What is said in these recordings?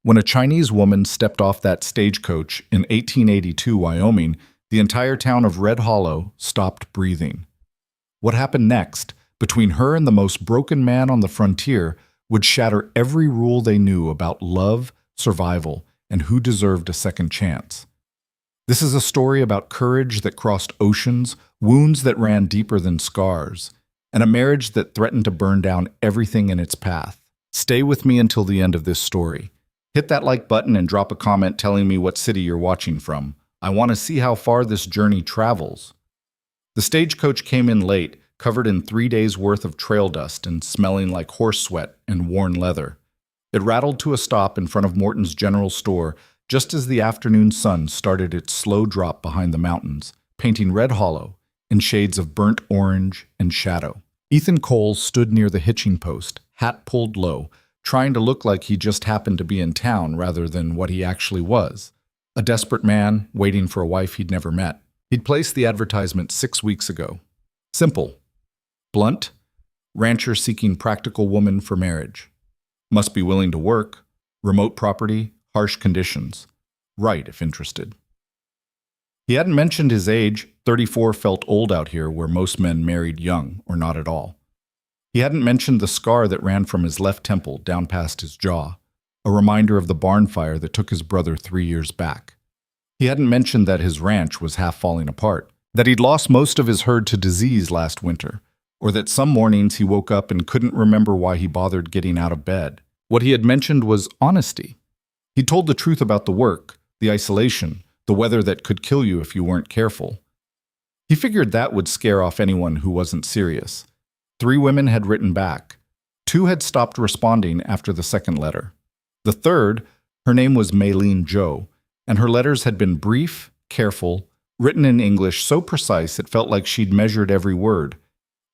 When a Chinese woman stepped off that stagecoach in 1882 Wyoming, the entire town of Red Hollow stopped breathing. What happened next, between her and the most broken man on the frontier, would shatter every rule they knew about love, survival, and who deserved a second chance. This is a story about courage that crossed oceans, wounds that ran deeper than scars, and a marriage that threatened to burn down everything in its path. Stay with me until the end of this story. Hit that like button and drop a comment telling me what city you're watching from. I want to see how far this journey travels. The stagecoach came in late, covered in 3 days' worth of trail dust and smelling like horse sweat and worn leather. It rattled to a stop in front of Morton's General Store just as the afternoon sun started its slow drop behind the mountains, painting Red Hollow in shades of burnt orange and shadow. Ethan Cole stood near the hitching post, hat pulled low, trying to look like he just happened to be in town rather than what he actually was. A desperate man waiting for a wife he'd never met. He'd placed the advertisement 6 weeks ago. Simple. Blunt. Rancher seeking practical woman for marriage. Must be willing to work. Remote property. Harsh conditions. Right if interested. He hadn't mentioned his age. 34 felt old out here where most men married young or not at all. He hadn't mentioned the scar that ran from his left temple down past his jaw, a reminder of the barn fire that took his brother 3 years back. He hadn't mentioned that his ranch was half falling apart, that he'd lost most of his herd to disease last winter, or that some mornings he woke up and couldn't remember why he bothered getting out of bed. What he had mentioned was honesty. He told the truth about the work, the isolation, the weather that could kill you if you weren't careful. He figured that would scare off anyone who wasn't serious. 3 women had written back. 2 had stopped responding after the second letter. The third, her name was Maylene Joe, and her letters had been brief, careful, written in English so precise it felt like she'd measured every word,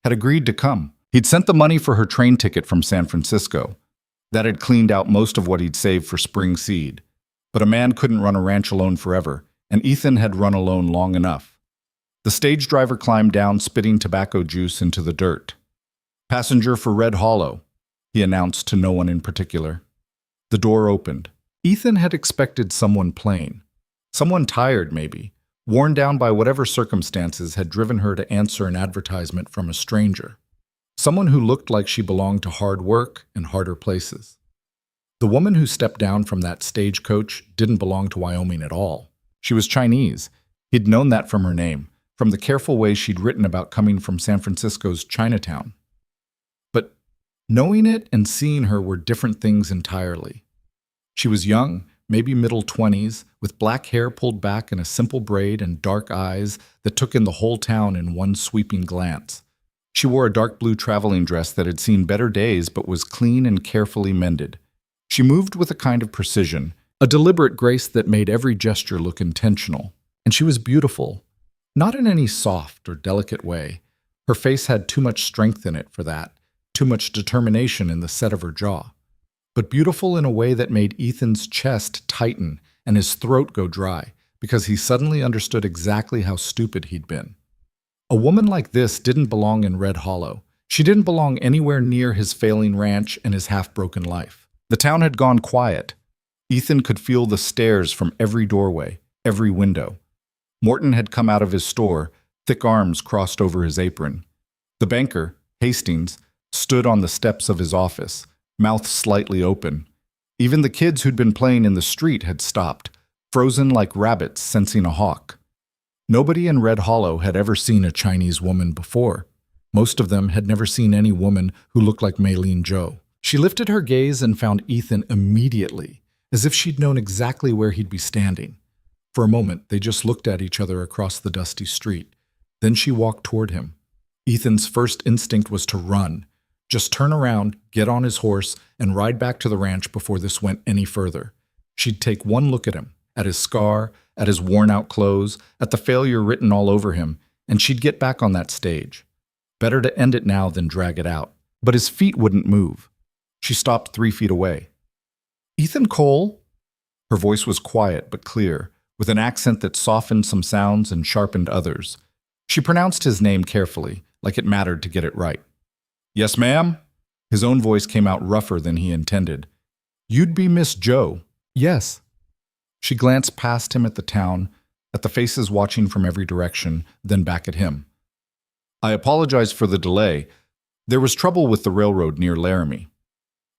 had agreed to come. He'd sent the money for her train ticket from San Francisco. That had cleaned out most of what he'd saved for spring seed. But a man couldn't run a ranch alone forever, and Ethan had run alone long enough. The stage driver climbed down, spitting tobacco juice into the dirt. "Passenger for Red Hollow," he announced to no one in particular. The door opened. Ethan had expected someone plain. Someone tired, maybe, worn down by whatever circumstances had driven her to answer an advertisement from a stranger. Someone who looked like she belonged to hard work and harder places. The woman who stepped down from that stagecoach didn't belong to Wyoming at all. She was Chinese. He'd known that from her name, from the careful way she'd written about coming from San Francisco's Chinatown. But knowing it and seeing her were different things entirely. She was young, maybe middle 20s, with black hair pulled back in a simple braid and dark eyes that took in the whole town in one sweeping glance. She wore a dark blue traveling dress that had seen better days but was clean and carefully mended. She moved with a kind of precision, a deliberate grace that made every gesture look intentional. And she was beautiful, not in any soft or delicate way. Her face had too much strength in it for that, too much determination in the set of her jaw. But beautiful in a way that made Ethan's chest tighten and his throat go dry, because he suddenly understood exactly how stupid he'd been. A woman like this didn't belong in Red Hollow. She didn't belong anywhere near his failing ranch and his half-broken life. The town had gone quiet. Ethan could feel the stares from every doorway, every window. Morton had come out of his store, thick arms crossed over his apron. The banker, Hastings, stood on the steps of his office, mouth slightly open. Even the kids who'd been playing in the street had stopped, frozen like rabbits sensing a hawk. Nobody in Red Hollow had ever seen a Chinese woman before. Most of them had never seen any woman who looked like Maylene Joe. She lifted her gaze and found Ethan immediately, as if she'd known exactly where he'd be standing. For a moment, they just looked at each other across the dusty street. Then she walked toward him. Ethan's first instinct was to run. Just turn around, get on his horse, and ride back to the ranch before this went any further. She'd take one look at him, at his scar, at his worn-out clothes, at the failure written all over him, and she'd get back on that stage. Better to end it now than drag it out. But his feet wouldn't move. She stopped 3 feet away. "Ethan Cole?" Her voice was quiet but clear, with an accent that softened some sounds and sharpened others. She pronounced his name carefully, like it mattered to get it right. "Yes, ma'am?" His own voice came out rougher than he intended. "You'd be Miss Joe. Yes. She glanced past him at the town, at the faces watching from every direction, then back at him. I apologize for the delay. There was trouble with the railroad near Laramie.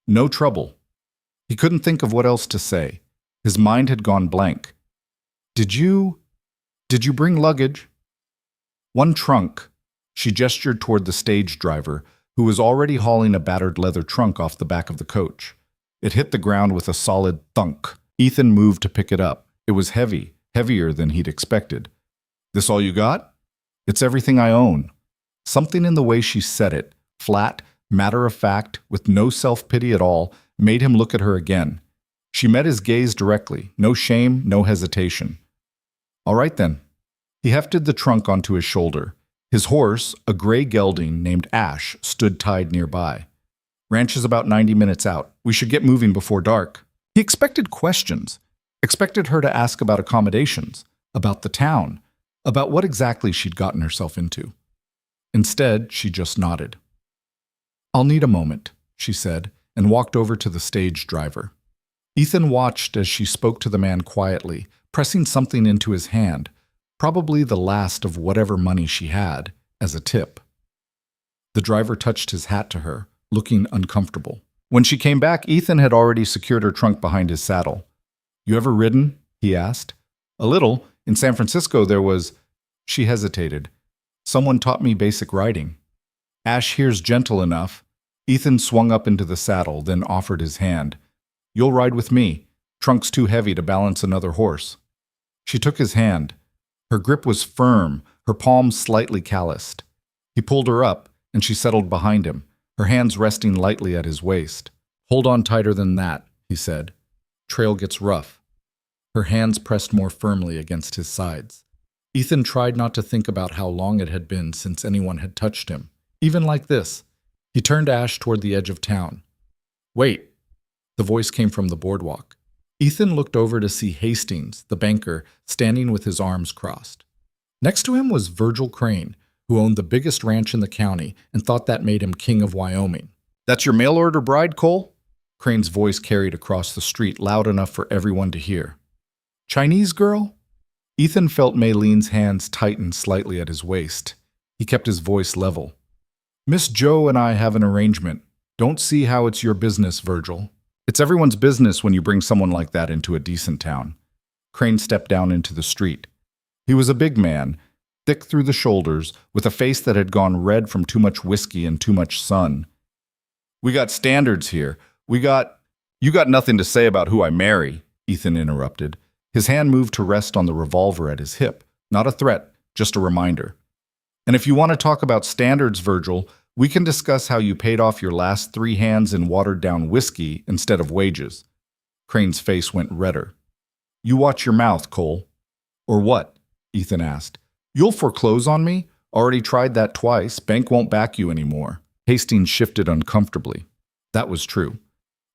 No trouble. He couldn't think of what else to say. His mind had gone blank. Did you bring luggage? One trunk. She gestured toward the stage driver, who was already hauling a battered leather trunk off the back of the coach. It hit the ground with a solid thunk. Ethan moved to pick it up. It was heavy, heavier than he'd expected. This all you got? It's everything I own. Something in the way she said it, flat, matter-of-fact, with no self-pity at all, made him look at her again. She met his gaze directly, no shame, no hesitation. All right then. He hefted the trunk onto his shoulder. His horse, a gray gelding named Ash, stood tied nearby. Ranch is about 90 minutes out. We should get moving before dark. He expected questions, expected her to ask about accommodations, about the town, about what exactly she'd gotten herself into. Instead, she just nodded. I'll need a moment, she said, and walked over to the stage driver. Ethan watched as she spoke to the man quietly, pressing something into his hand, probably the last of whatever money she had, as a tip. The driver touched his hat to her, looking uncomfortable. When she came back, Ethan had already secured her trunk behind his saddle. You ever ridden? He asked. A little. In San Francisco there was... She hesitated. Someone taught me basic riding. Ash here's gentle enough. Ethan swung up into the saddle, then offered his hand. You'll ride with me. Trunk's too heavy to balance another horse. She took his hand. Her grip was firm, her palms slightly calloused. He pulled her up, and she settled behind him, her hands resting lightly at his waist. Hold on tighter than that, he said. Trail gets rough. Her hands pressed more firmly against his sides. Ethan tried not to think about how long it had been since anyone had touched him, even like this. He turned Ash toward the edge of town. Wait. The voice came from the boardwalk. Ethan looked over to see Hastings, the banker, standing with his arms crossed. Next to him was Virgil Crane, who owned the biggest ranch in the county and thought that made him king of Wyoming. That's your mail-order bride, Cole? Crane's voice carried across the street loud enough for everyone to hear. Chinese girl? Ethan felt Maylene's hands tighten slightly at his waist. He kept his voice level. Miss Joe and I have an arrangement. Don't see how it's your business, Virgil. It's everyone's business when you bring someone like that into a decent town. Crane stepped down into the street. He was a big man, thick through the shoulders, with a face that had gone red from too much whiskey and too much sun. We got standards here. You got nothing to say about who I marry, Ethan interrupted. His hand moved to rest on the revolver at his hip. Not a threat, just a reminder. And if you want to talk about standards, Virgil, we can discuss how you paid off your last 3 hands in watered-down whiskey instead of wages. Crane's face went redder. You watch your mouth, Cole. Or what? Ethan asked. You'll foreclose on me? Already tried that twice. Bank won't back you anymore. Hastings shifted uncomfortably. That was true.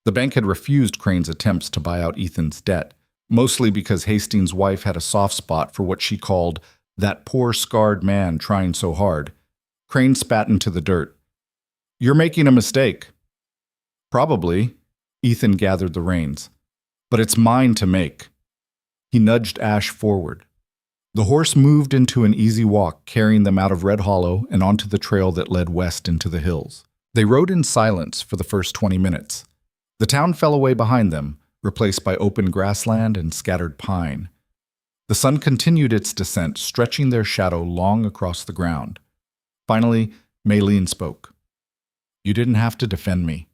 The bank had refused Crane's attempts to buy out Ethan's debt, mostly because Hastings' wife had a soft spot for what she called that poor scarred man trying so hard. Crane spat into the dirt. You're making a mistake. Probably. Ethan gathered the reins. But it's mine to make. He nudged Ash forward. The horse moved into an easy walk, carrying them out of Red Hollow and onto the trail that led west into the hills. They rode in silence for the first 20 minutes. The town fell away behind them, replaced by open grassland and scattered pine. The sun continued its descent, stretching their shadow long across the ground. Finally, Maylene spoke. You didn't have to defend me.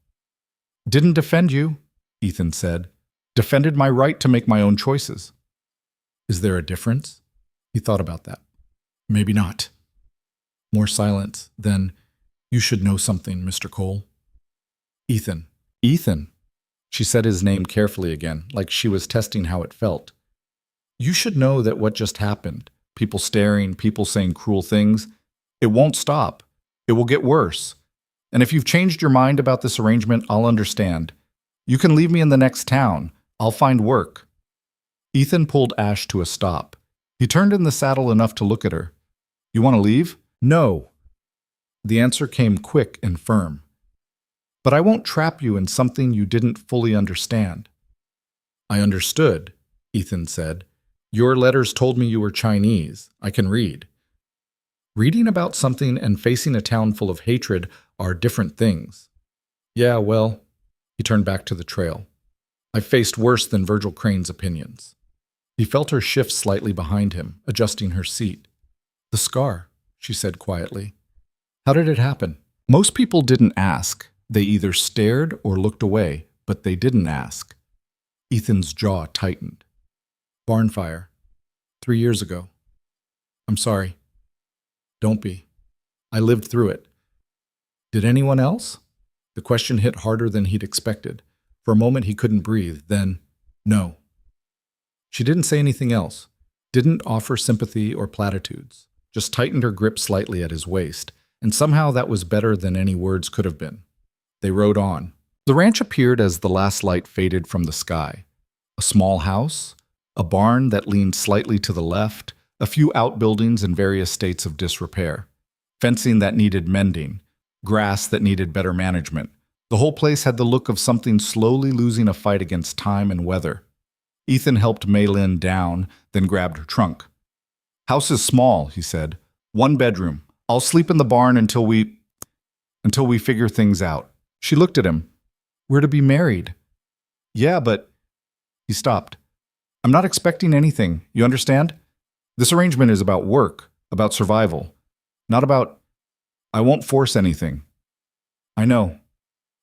Didn't defend you, Ethan said. Defended my right to make my own choices. Is there a difference? He thought about that. Maybe not. More silence. Then, you should know something, Mr. Cole. Ethan. Ethan. She said his name carefully again, like she was testing how it felt. You should know that what just happened, people staring, people saying cruel things, it won't stop. It will get worse. And if you've changed your mind about this arrangement, I'll understand. You can leave me in the next town. I'll find work. Ethan pulled Ash to a stop. He turned in the saddle enough to look at her. You want to leave? No. The answer came quick and firm. But I won't trap you in something you didn't fully understand. I understood, Ethan said. Your letters told me you were Chinese. I can read. Reading about something and facing a town full of hatred are different things. Yeah, well, he turned back to the trail. I've faced worse than Virgil Crane's opinions. He felt her shift slightly behind him, adjusting her seat. The scar, she said quietly. How did it happen? Most people didn't ask. They either stared or looked away, but they didn't ask. Ethan's jaw tightened. Barn fire. 3 years ago. I'm sorry. Don't be. I lived through it. Did anyone else? The question hit harder than he'd expected. For a moment he couldn't breathe, then, no. She didn't say anything else, didn't offer sympathy or platitudes, just tightened her grip slightly at his waist, and somehow that was better than any words could have been. They rode on. The ranch appeared as the last light faded from the sky. A small house, a barn that leaned slightly to the left, a few outbuildings in various states of disrepair, fencing that needed mending, grass that needed better management. The whole place had the look of something slowly losing a fight against time and weather. Ethan helped Mei Lin down, then grabbed her trunk. House is small, he said. 1 bedroom. I'll sleep in the barn until we figure things out. She looked at him. We're to be married. Yeah, but... He stopped. I'm not expecting anything, you understand? This arrangement is about work, about survival, not about... I won't force anything. I know.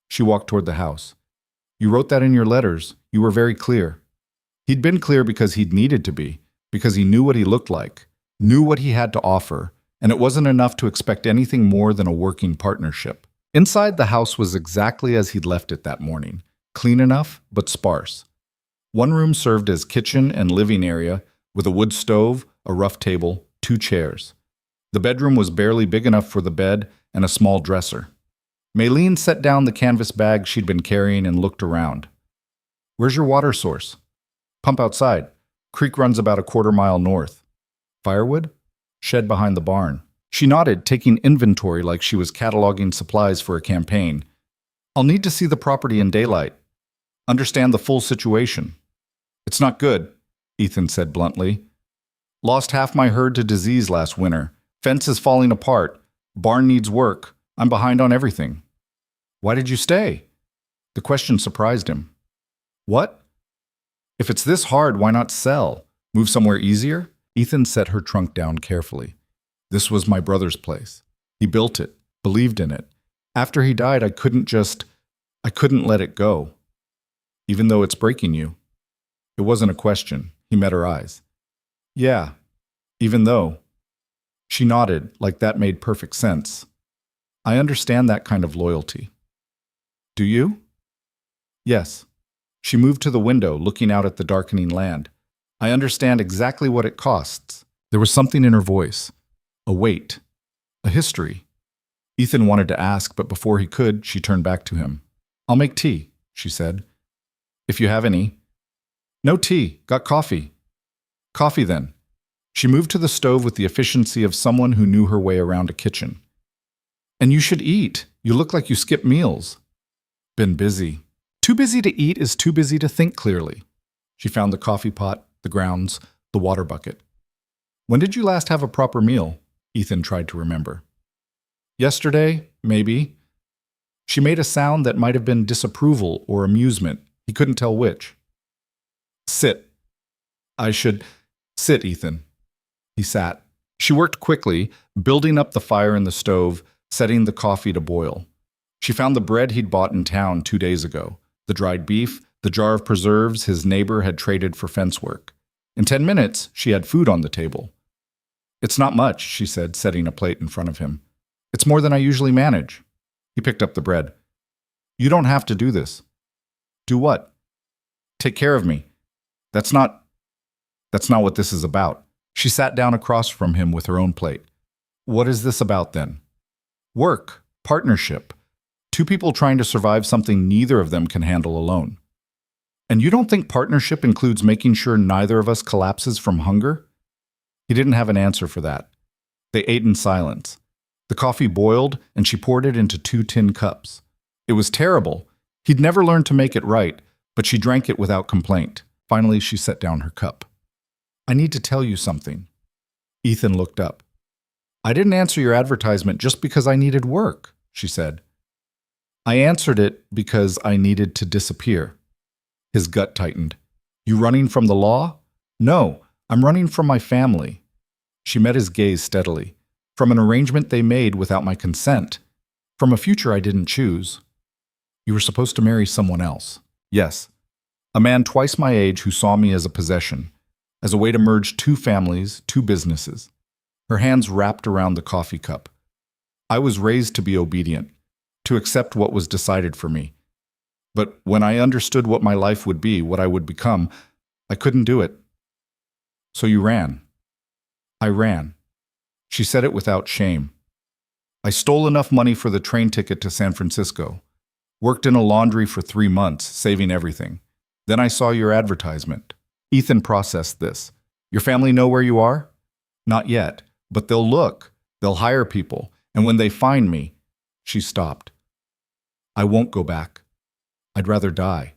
She walked toward the house. You wrote that in your letters. You were very clear. He'd been clear because he'd needed to be, because he knew what he looked like, knew what he had to offer, and it wasn't enough to expect anything more than a working partnership. Inside, the house was exactly as he'd left it that morning, clean enough, but sparse. One room served as kitchen and living area, with a wood stove, a rough table, 2 chairs. The bedroom was barely big enough for the bed and a small dresser. Maylene set down the canvas bag she'd been carrying and looked around. Where's your water source? Pump outside. Creek runs about a 1/4 mile north. Firewood? Shed behind the barn. She nodded, taking inventory like she was cataloging supplies for a campaign. I'll need to see the property in daylight. Understand the full situation. It's not good, Ethan said bluntly. Lost half my herd to disease last winter. Fence is falling apart. Barn needs work. I'm behind on everything. Why did you stay? The question surprised him. What? If it's this hard, why not sell? Move somewhere easier? Ethan set her trunk down carefully. This was my brother's place. He built it, believed in it. After he died, I couldn't let it go. Even though it's breaking you. It wasn't a question. He met her eyes. Yeah, even though. She nodded, like that made perfect sense. I understand that kind of loyalty. Do you? Yes. She moved to the window, looking out at the darkening land. I understand exactly what it costs. There was something in her voice. A weight. A history. Ethan wanted to ask, but before he could, she turned back to him. I'll make tea, she said. If you have any. No tea. Got coffee. Coffee then. She moved to the stove with the efficiency of someone who knew her way around a kitchen. And you should eat. You look like you skip meals. Been busy. Too busy to eat is too busy to think clearly. She found the coffee pot, the grounds, the water bucket. When did you last have a proper meal? Ethan tried to remember. Yesterday, maybe. She made a sound that might have been disapproval or amusement. He couldn't tell which. Sit. Sit, Ethan. He sat. She worked quickly, building up the fire in the stove, setting the coffee to boil. She found the bread he'd bought in town 2 days ago, the dried beef, the jar of preserves his neighbor had traded for fence work. In 10 minutes, she had food on the table. It's not much, she said, setting a plate in front of him. It's more than I usually manage. He picked up the bread. You don't have to do this. Do what? Take care of me. That's not what this is about. She sat down across from him with her own plate. What is this about then? Work, partnership. 2 people trying to survive something neither of them can handle alone. And you don't think partnership includes making sure neither of us collapses from hunger? He didn't have an answer for that. They ate in silence. The coffee boiled, and she poured it into 2 tin cups. It was terrible. He'd never learned to make it right, but she drank it without complaint. Finally, she set down her cup. I need to tell you something. Ethan looked up. I didn't answer your advertisement just because I needed work, she said. I answered it because I needed to disappear. His gut tightened. You running from the law? No, I'm running from my family. She met his gaze steadily. From an arrangement they made without my consent. From a future I didn't choose. You were supposed to marry someone else. Yes. A man twice my age who saw me as a possession, as a way to merge two families, two businesses. Her hands wrapped around the coffee cup. I was raised to be obedient, to accept what was decided for me. But when I understood what my life would be, what I would become, I couldn't do it. So you ran. I ran. She said it without shame. I stole enough money for the train ticket to San Francisco, worked in a laundry for 3 months, saving everything. Then I saw your advertisement. Ethan processed this. Your family know where you are? Not yet, but they'll look. They'll hire people. And when they find me, she stopped. I won't go back. I'd rather die.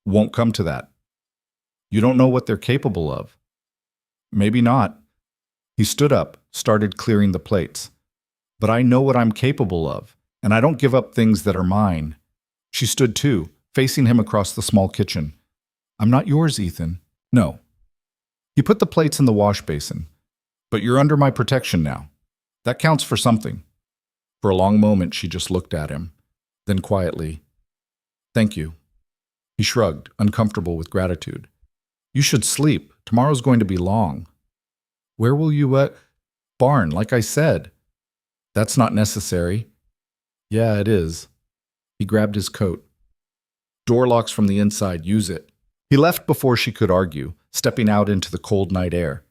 Won't come to that. You don't know what they're capable of. Maybe not. He stood up, started clearing the plates. But I know what I'm capable of, and I don't give up things that are mine. She stood too, facing him across the small kitchen. I'm not yours, Ethan. No. He put the plates in the wash basin. But you're under my protection now. That counts for something. For a long moment, she just looked at him. Then quietly, thank you. He shrugged, uncomfortable with gratitude. You should sleep. Tomorrow's going to be long. Where will you, Barn, like I said. That's not necessary. Yeah, it is. He grabbed his coat. Door locks from the inside, use it. He left before she could argue, stepping out into the cold night air.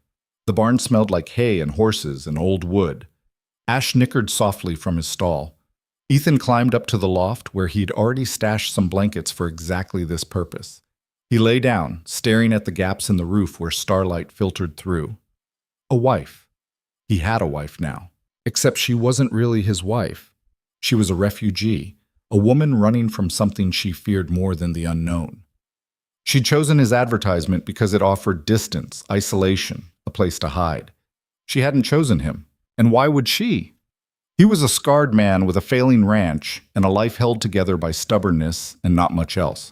The barn smelled like hay and horses and old wood. Ash nickered softly from his stall. Ethan climbed up to the loft where he'd already stashed some blankets for exactly this purpose. He lay down, staring at the gaps in the roof where starlight filtered through. A wife. He had a wife now. Except she wasn't really his wife. She was a refugee, a woman running from something she feared more than the unknown. She'd chosen his advertisement because it offered distance, isolation, a place to hide. She hadn't chosen him, and why would she? He was a scarred man with a failing ranch and a life held together by stubbornness and not much else.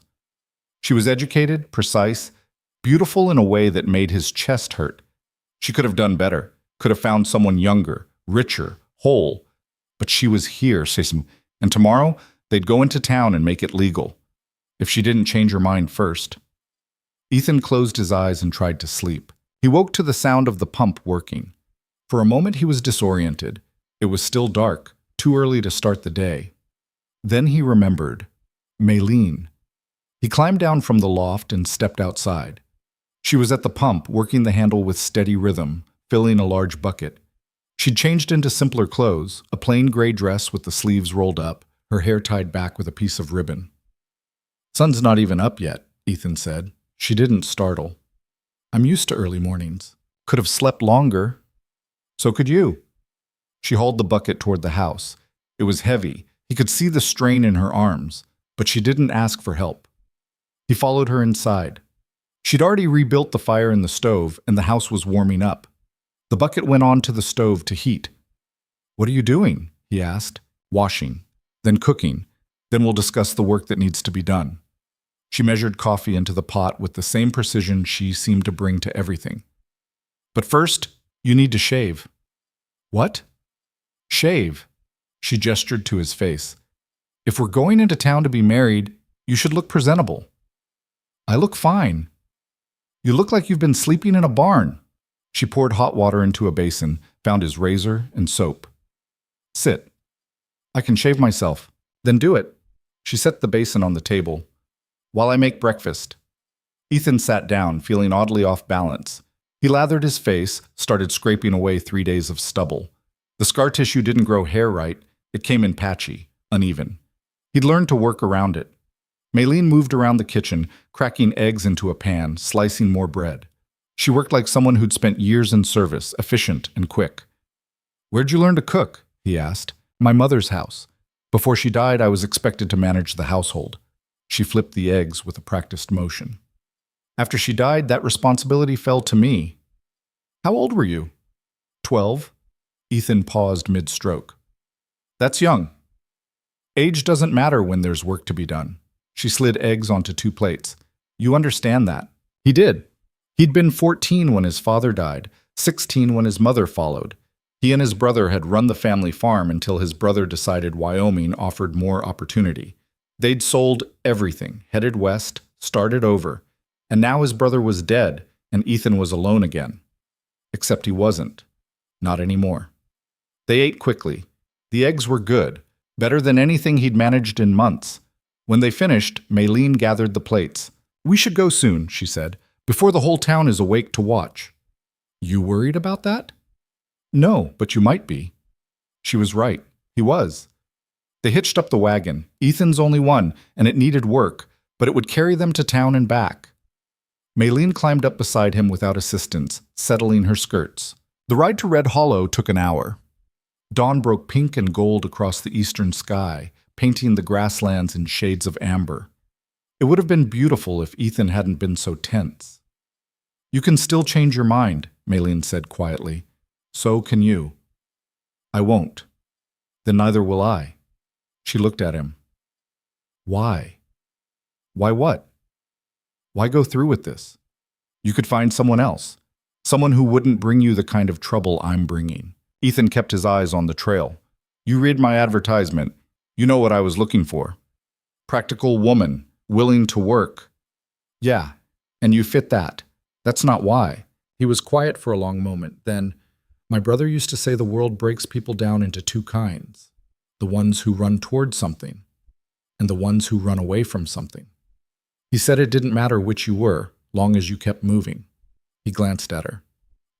She was educated, precise, beautiful in a way that made his chest hurt. She could have done better, could have found someone younger, richer, whole. But she was here, and tomorrow they'd go into town and make it legal. If she didn't change her mind first. Ethan closed his eyes and tried to sleep. He woke to the sound of the pump working. For a moment he was disoriented. It was still dark, too early to start the day. Then he remembered. Maylene. He climbed down from the loft and stepped outside. She was at the pump, working the handle with steady rhythm, filling a large bucket. She'd changed into simpler clothes, a plain gray dress with the sleeves rolled up, her hair tied back with a piece of ribbon. Sun's not even up yet, Ethan said. She didn't startle. I'm used to early mornings. Could have slept longer. So could you. She hauled the bucket toward the house. It was heavy. He could see the strain in her arms, but she didn't ask for help. He followed her inside. She'd already rebuilt the fire in the stove, and the house was warming up. The bucket went onto the stove to heat. What are you doing? He asked. Washing, then cooking. Then we'll discuss the work that needs to be done. She measured coffee into the pot with the same precision she seemed to bring to everything. But first, you need to shave. What? Shave. She gestured to his face. If we're going into town to be married, you should look presentable. I look fine. You look like you've been sleeping in a barn. She poured hot water into a basin, found his razor and soap. Sit. I can shave myself. Then do it. She set the basin on the table. While I make breakfast. Ethan sat down, feeling oddly off balance. He lathered his face, started scraping away 3 days of stubble. The scar tissue didn't grow hair right. It came in patchy, uneven. He'd learned to work around it. Maylene moved around the kitchen, cracking eggs into a pan, slicing more bread. She worked like someone who'd spent years in service, efficient and quick. Where'd you learn to cook? He asked. My mother's house. Before she died, I was expected to manage the household. She flipped the eggs with a practiced motion. After she died, that responsibility fell to me. How old were you? 12. Ethan paused mid-stroke. That's young. Age doesn't matter when there's work to be done. She slid eggs onto 2 plates. You understand that. He did. He'd been 14 when his father died, 16 when his mother followed. He and his brother had run the family farm until his brother decided Wyoming offered more opportunity. They'd sold everything, headed west, started over, and now his brother was dead and Ethan was alone again. Except he wasn't. Not anymore. They ate quickly. The eggs were good, better than anything he'd managed in months. When they finished, Maylene gathered the plates. We should go soon, she said, before the whole town is awake to watch. You worried about that? No, but you might be. She was right. He was. They hitched up the wagon. Ethan's only one, and it needed work, but it would carry them to town and back. Maylene climbed up beside him without assistance, settling her skirts. The ride to Red Hollow took an hour. Dawn broke pink and gold across the eastern sky, painting the grasslands in shades of amber. It would have been beautiful if Ethan hadn't been so tense. You can still change your mind, Maylene said quietly. So can you. I won't. Then neither will I. She looked at him. Why? Why what? Why go through with this? You could find someone else. Someone who wouldn't bring you the kind of trouble I'm bringing. Ethan kept his eyes on the trail. You read my advertisement. You know what I was looking for. Practical woman, willing to work. Yeah, and you fit that. That's not why. He was quiet for a long moment. Then, my brother used to say the world breaks people down into 2 kinds. The ones who run toward something, and the ones who run away from something. He said it didn't matter which you were, long as you kept moving. He glanced at her.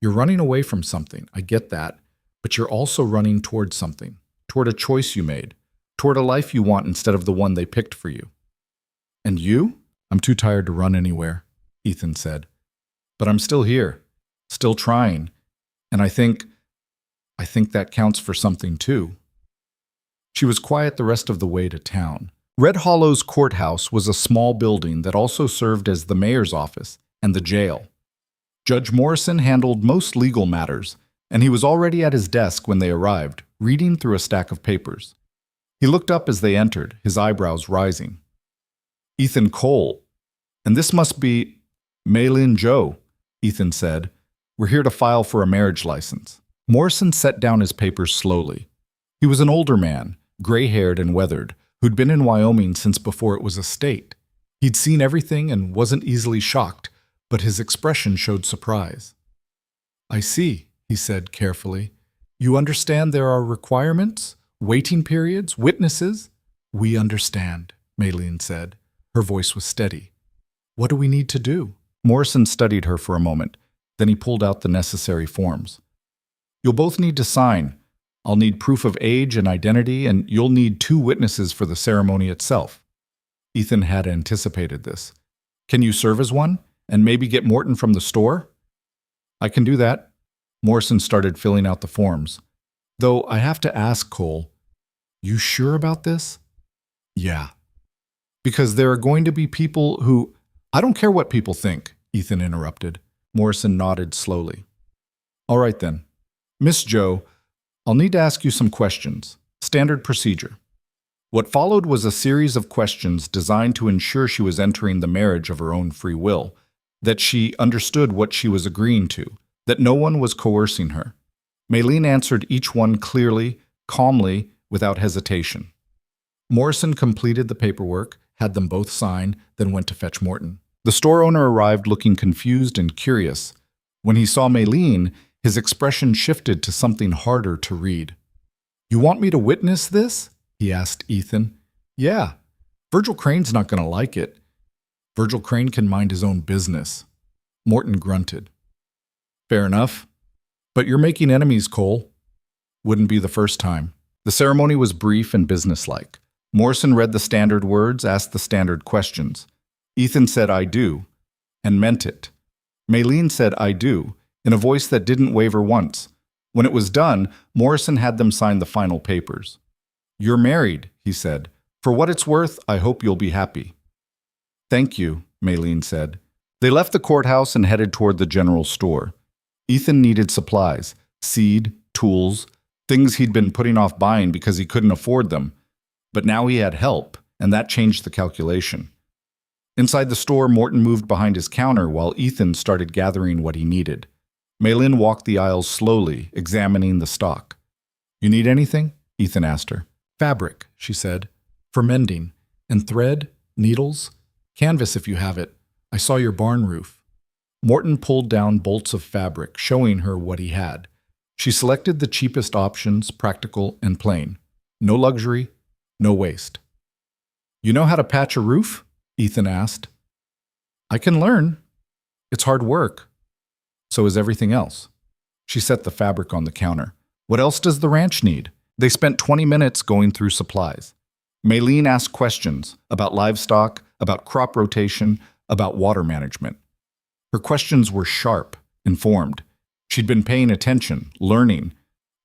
You're running away from something, I get that, but you're also running toward something, toward a choice you made, toward a life you want instead of the one they picked for you. And you? I'm too tired to run anywhere, Ethan said. But I'm still here, still trying, and I think that counts for something too. She was quiet the rest of the way to town. Red Hollow's courthouse was a small building that also served as the mayor's office and the jail. Judge Morrison handled most legal matters, and he was already at his desk when they arrived, reading through a stack of papers. He looked up as they entered, his eyebrows rising. Ethan Cole. And this must be Maylene Joe, Ethan said. We're here to file for a marriage license. Morrison set down his papers slowly. He was an older man, gray-haired and weathered, who'd been in Wyoming since before it was a state. He'd seen everything and wasn't easily shocked, but his expression showed surprise. I see, he said carefully. You understand there are requirements, waiting periods, witnesses? We understand, Maylene said. Her voice was steady. What do we need to do? Morrison studied her for a moment. Then he pulled out the necessary forms. You'll both need to sign. I'll need proof of age and identity, and you'll need 2 witnesses for the ceremony itself. Ethan had anticipated this. Can you serve as one, and maybe get Morton from the store? I can do that. Morrison started filling out the forms. Though I have to ask, Cole, you sure about this? Yeah. Because there are going to be people who... I don't care what people think, Ethan interrupted. Morrison nodded slowly. All right then. Miss Joe, I'll need to ask you some questions. Standard procedure. What followed was a series of questions designed to ensure she was entering the marriage of her own free will, that she understood what she was agreeing to, that no one was coercing her. Maylene answered each one clearly, calmly, without hesitation. Morrison completed the paperwork, had them both sign, then went to fetch Morton. The store owner arrived looking confused and curious. When he saw Maylene, his expression shifted to something harder to read. You want me to witness this? He asked Ethan. Yeah. Virgil Crane's not going to like it. Virgil Crane can mind his own business. Morton grunted. Fair enough. But you're making enemies, Cole. Wouldn't be the first time. The ceremony was brief and businesslike. Morrison read the standard words, asked the standard questions. Ethan said, I do, and meant it. Maylene said, I do, in a voice that didn't waver once. When it was done, Morrison had them sign the final papers. You're married, he said. For what it's worth, I hope you'll be happy. Thank you, Maylene said. They left the courthouse and headed toward the general store. Ethan needed supplies, seed, tools, things he'd been putting off buying because he couldn't afford them. But now he had help, and that changed the calculation. Inside the store, Morton moved behind his counter while Ethan started gathering what he needed. Maylin walked the aisles slowly, examining the stock. "You need anything?" Ethan asked her. "Fabric," she said. "For mending. And thread, needles, canvas if you have it. I saw your barn roof." Morton pulled down bolts of fabric, showing her what he had. She selected the cheapest options, practical and plain. No luxury, no waste. "You know how to patch a roof?" Ethan asked. "I can learn. It's hard work. So is everything else." She set the fabric on the counter. "What else does the ranch need?" They spent 20 minutes going through supplies. Maylene asked questions about livestock, about crop rotation, about water management. Her questions were sharp, informed. She'd been paying attention, learning.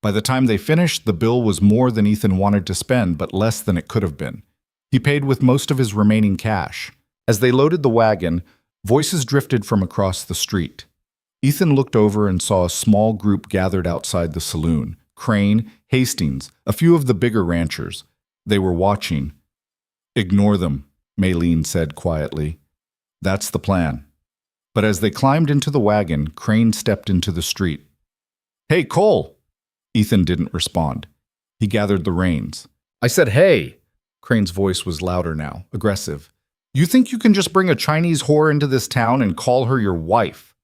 By the time they finished, the bill was more than Ethan wanted to spend, but less than it could have been. He paid with most of his remaining cash. As they loaded the wagon, voices drifted from across the street. Ethan looked over and saw a small group gathered outside the saloon. Crane, Hastings, a few of the bigger ranchers. They were watching. "Ignore them," Maylene said quietly. "That's the plan." But as they climbed into the wagon, Crane stepped into the street. "Hey, Cole!" Ethan didn't respond. He gathered the reins. "I said, hey!" Crane's voice was louder now, aggressive. "You think you can just bring a Chinese whore into this town and call her your wife?"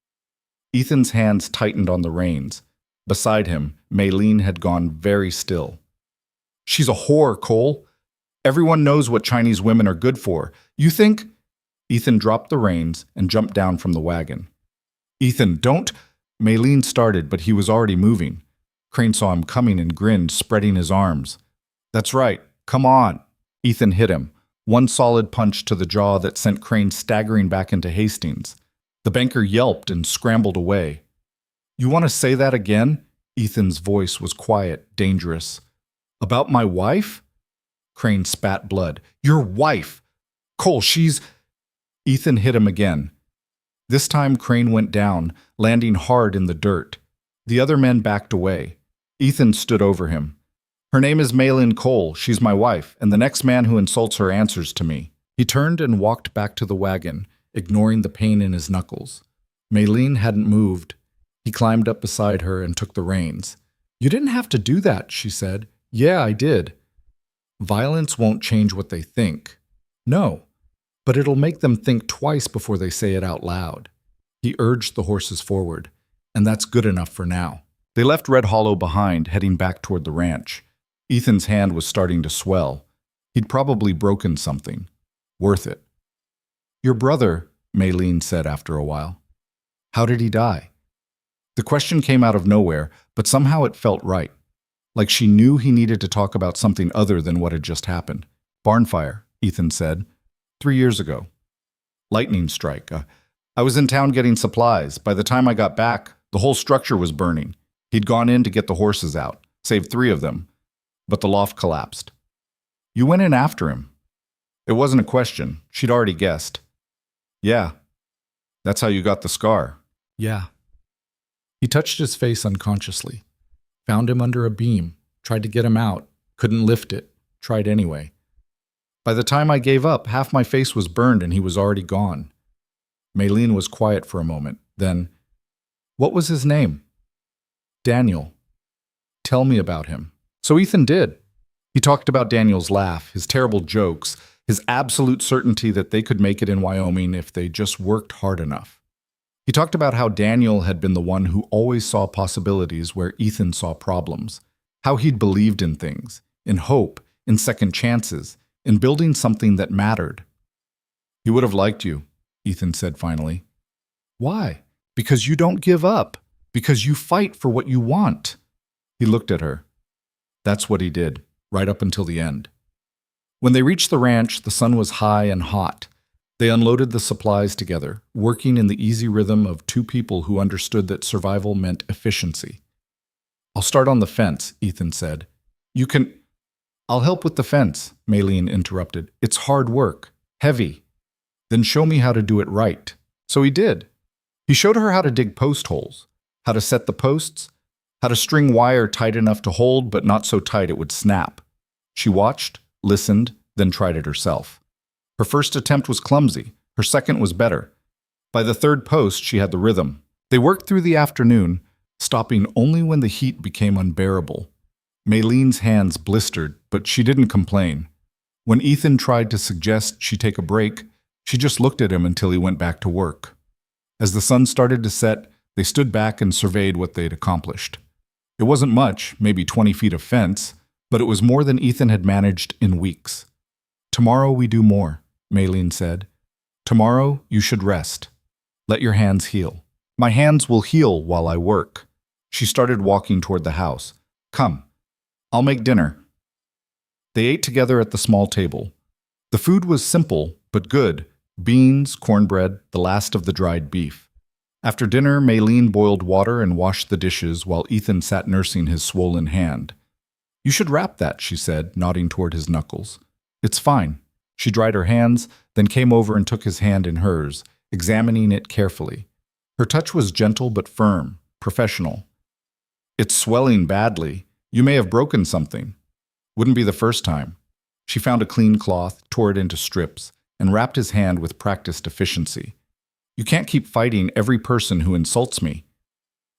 Ethan's hands tightened on the reins. Beside him, Maylene had gone very still. "She's a whore, Cole. Everyone knows what Chinese women are good for. You think—" Ethan dropped the reins and jumped down from the wagon. "Ethan, don't—" Maylene started, but he was already moving. Crane saw him coming and grinned, spreading his arms. "That's right. Come on." Ethan hit him. One solid punch to the jaw that sent Crane staggering back into Hastings. The banker yelped and scrambled away. "You want to say that again?" Ethan's voice was quiet, dangerous. "About my wife?" Crane spat blood. "Your wife! Cole, she's—" Ethan hit him again. This time Crane went down, landing hard in the dirt. The other men backed away. Ethan stood over him. "Her name is Maylin Cole. She's my wife, and the next man who insults her answers to me." He turned and walked back to the wagon, ignoring the pain in his knuckles. Maylene hadn't moved. He climbed up beside her and took the reins. "You didn't have to do that," she said. "Yeah, I did." "Violence won't change what they think." "No, but it'll make them think twice before they say it out loud." He urged the horses forward, and that's good enough for now. They left Red Hollow behind, heading back toward the ranch. Ethan's hand was starting to swell. He'd probably broken something. Worth it. "Your brother," Maylene said after a while. "How did he die?" The question came out of nowhere, but somehow it felt right. Like she knew he needed to talk about something other than what had just happened. "Barn fire," Ethan said. 3 years ago. Lightning strike. I was in town getting supplies. By the time I got back, the whole structure was burning. He'd gone in to get the horses out, saved 3 of them. But the loft collapsed. You went in after him. It wasn't a question. She'd already guessed. "Yeah. That's how you got the scar." "Yeah." He touched his face unconsciously. Found him under a beam. Tried to get him out. Couldn't lift it. Tried anyway. By the time I gave up, half my face was burned and he was already gone. Maylene was quiet for a moment. Then, "What was his name?" "Daniel." "Tell me about him." So Ethan did. He talked about Daniel's laugh, his terrible jokes, his absolute certainty that they could make it in Wyoming if they just worked hard enough. He talked about how Daniel had been the one who always saw possibilities where Ethan saw problems, how he'd believed in things, in hope, in second chances, in building something that mattered. "He would have liked you," Ethan said finally. "Why?" "Because you don't give up. Because you fight for what you want." He looked at her. That's what he did, right up until the end. When they reached the ranch, the sun was high and hot. They unloaded the supplies together, working in the easy rhythm of 2 people who understood that survival meant efficiency. "I'll start on the fence," Ethan said. "You can—" "I'll help with the fence," Maylene interrupted. "It's hard work. Heavy. Then show me how to do it right." So he did. He showed her how to dig post holes, how to set the posts, how to string wire tight enough to hold but not so tight it would snap. She watched, listened, then tried it herself. Her first attempt was clumsy. Her second was better. By the third post, she had the rhythm. They worked through the afternoon, stopping only when the heat became unbearable. Maylene's hands blistered, but she didn't complain. When Ethan tried to suggest she take a break, she just looked at him until he went back to work. As the sun started to set, they stood back and surveyed what they'd accomplished. It wasn't much, maybe 20 feet of fence, but it was more than Ethan had managed in weeks. "Tomorrow we do more," Maylene said. "Tomorrow you should rest. Let your hands heal." "My hands will heal while I work." She started walking toward the house. "Come, I'll make dinner." They ate together at the small table. The food was simple, but good. Beans, cornbread, the last of the dried beef. After dinner, Maylene boiled water and washed the dishes while Ethan sat nursing his swollen hand. "You should wrap that," she said, nodding toward his knuckles. "It's fine." She dried her hands, then came over and took his hand in hers, examining it carefully. Her touch was gentle but firm, professional. "It's swelling badly. You may have broken something." "Wouldn't be the first time." She found a clean cloth, tore it into strips, and wrapped his hand with practiced efficiency. "You can't keep fighting every person who insults me."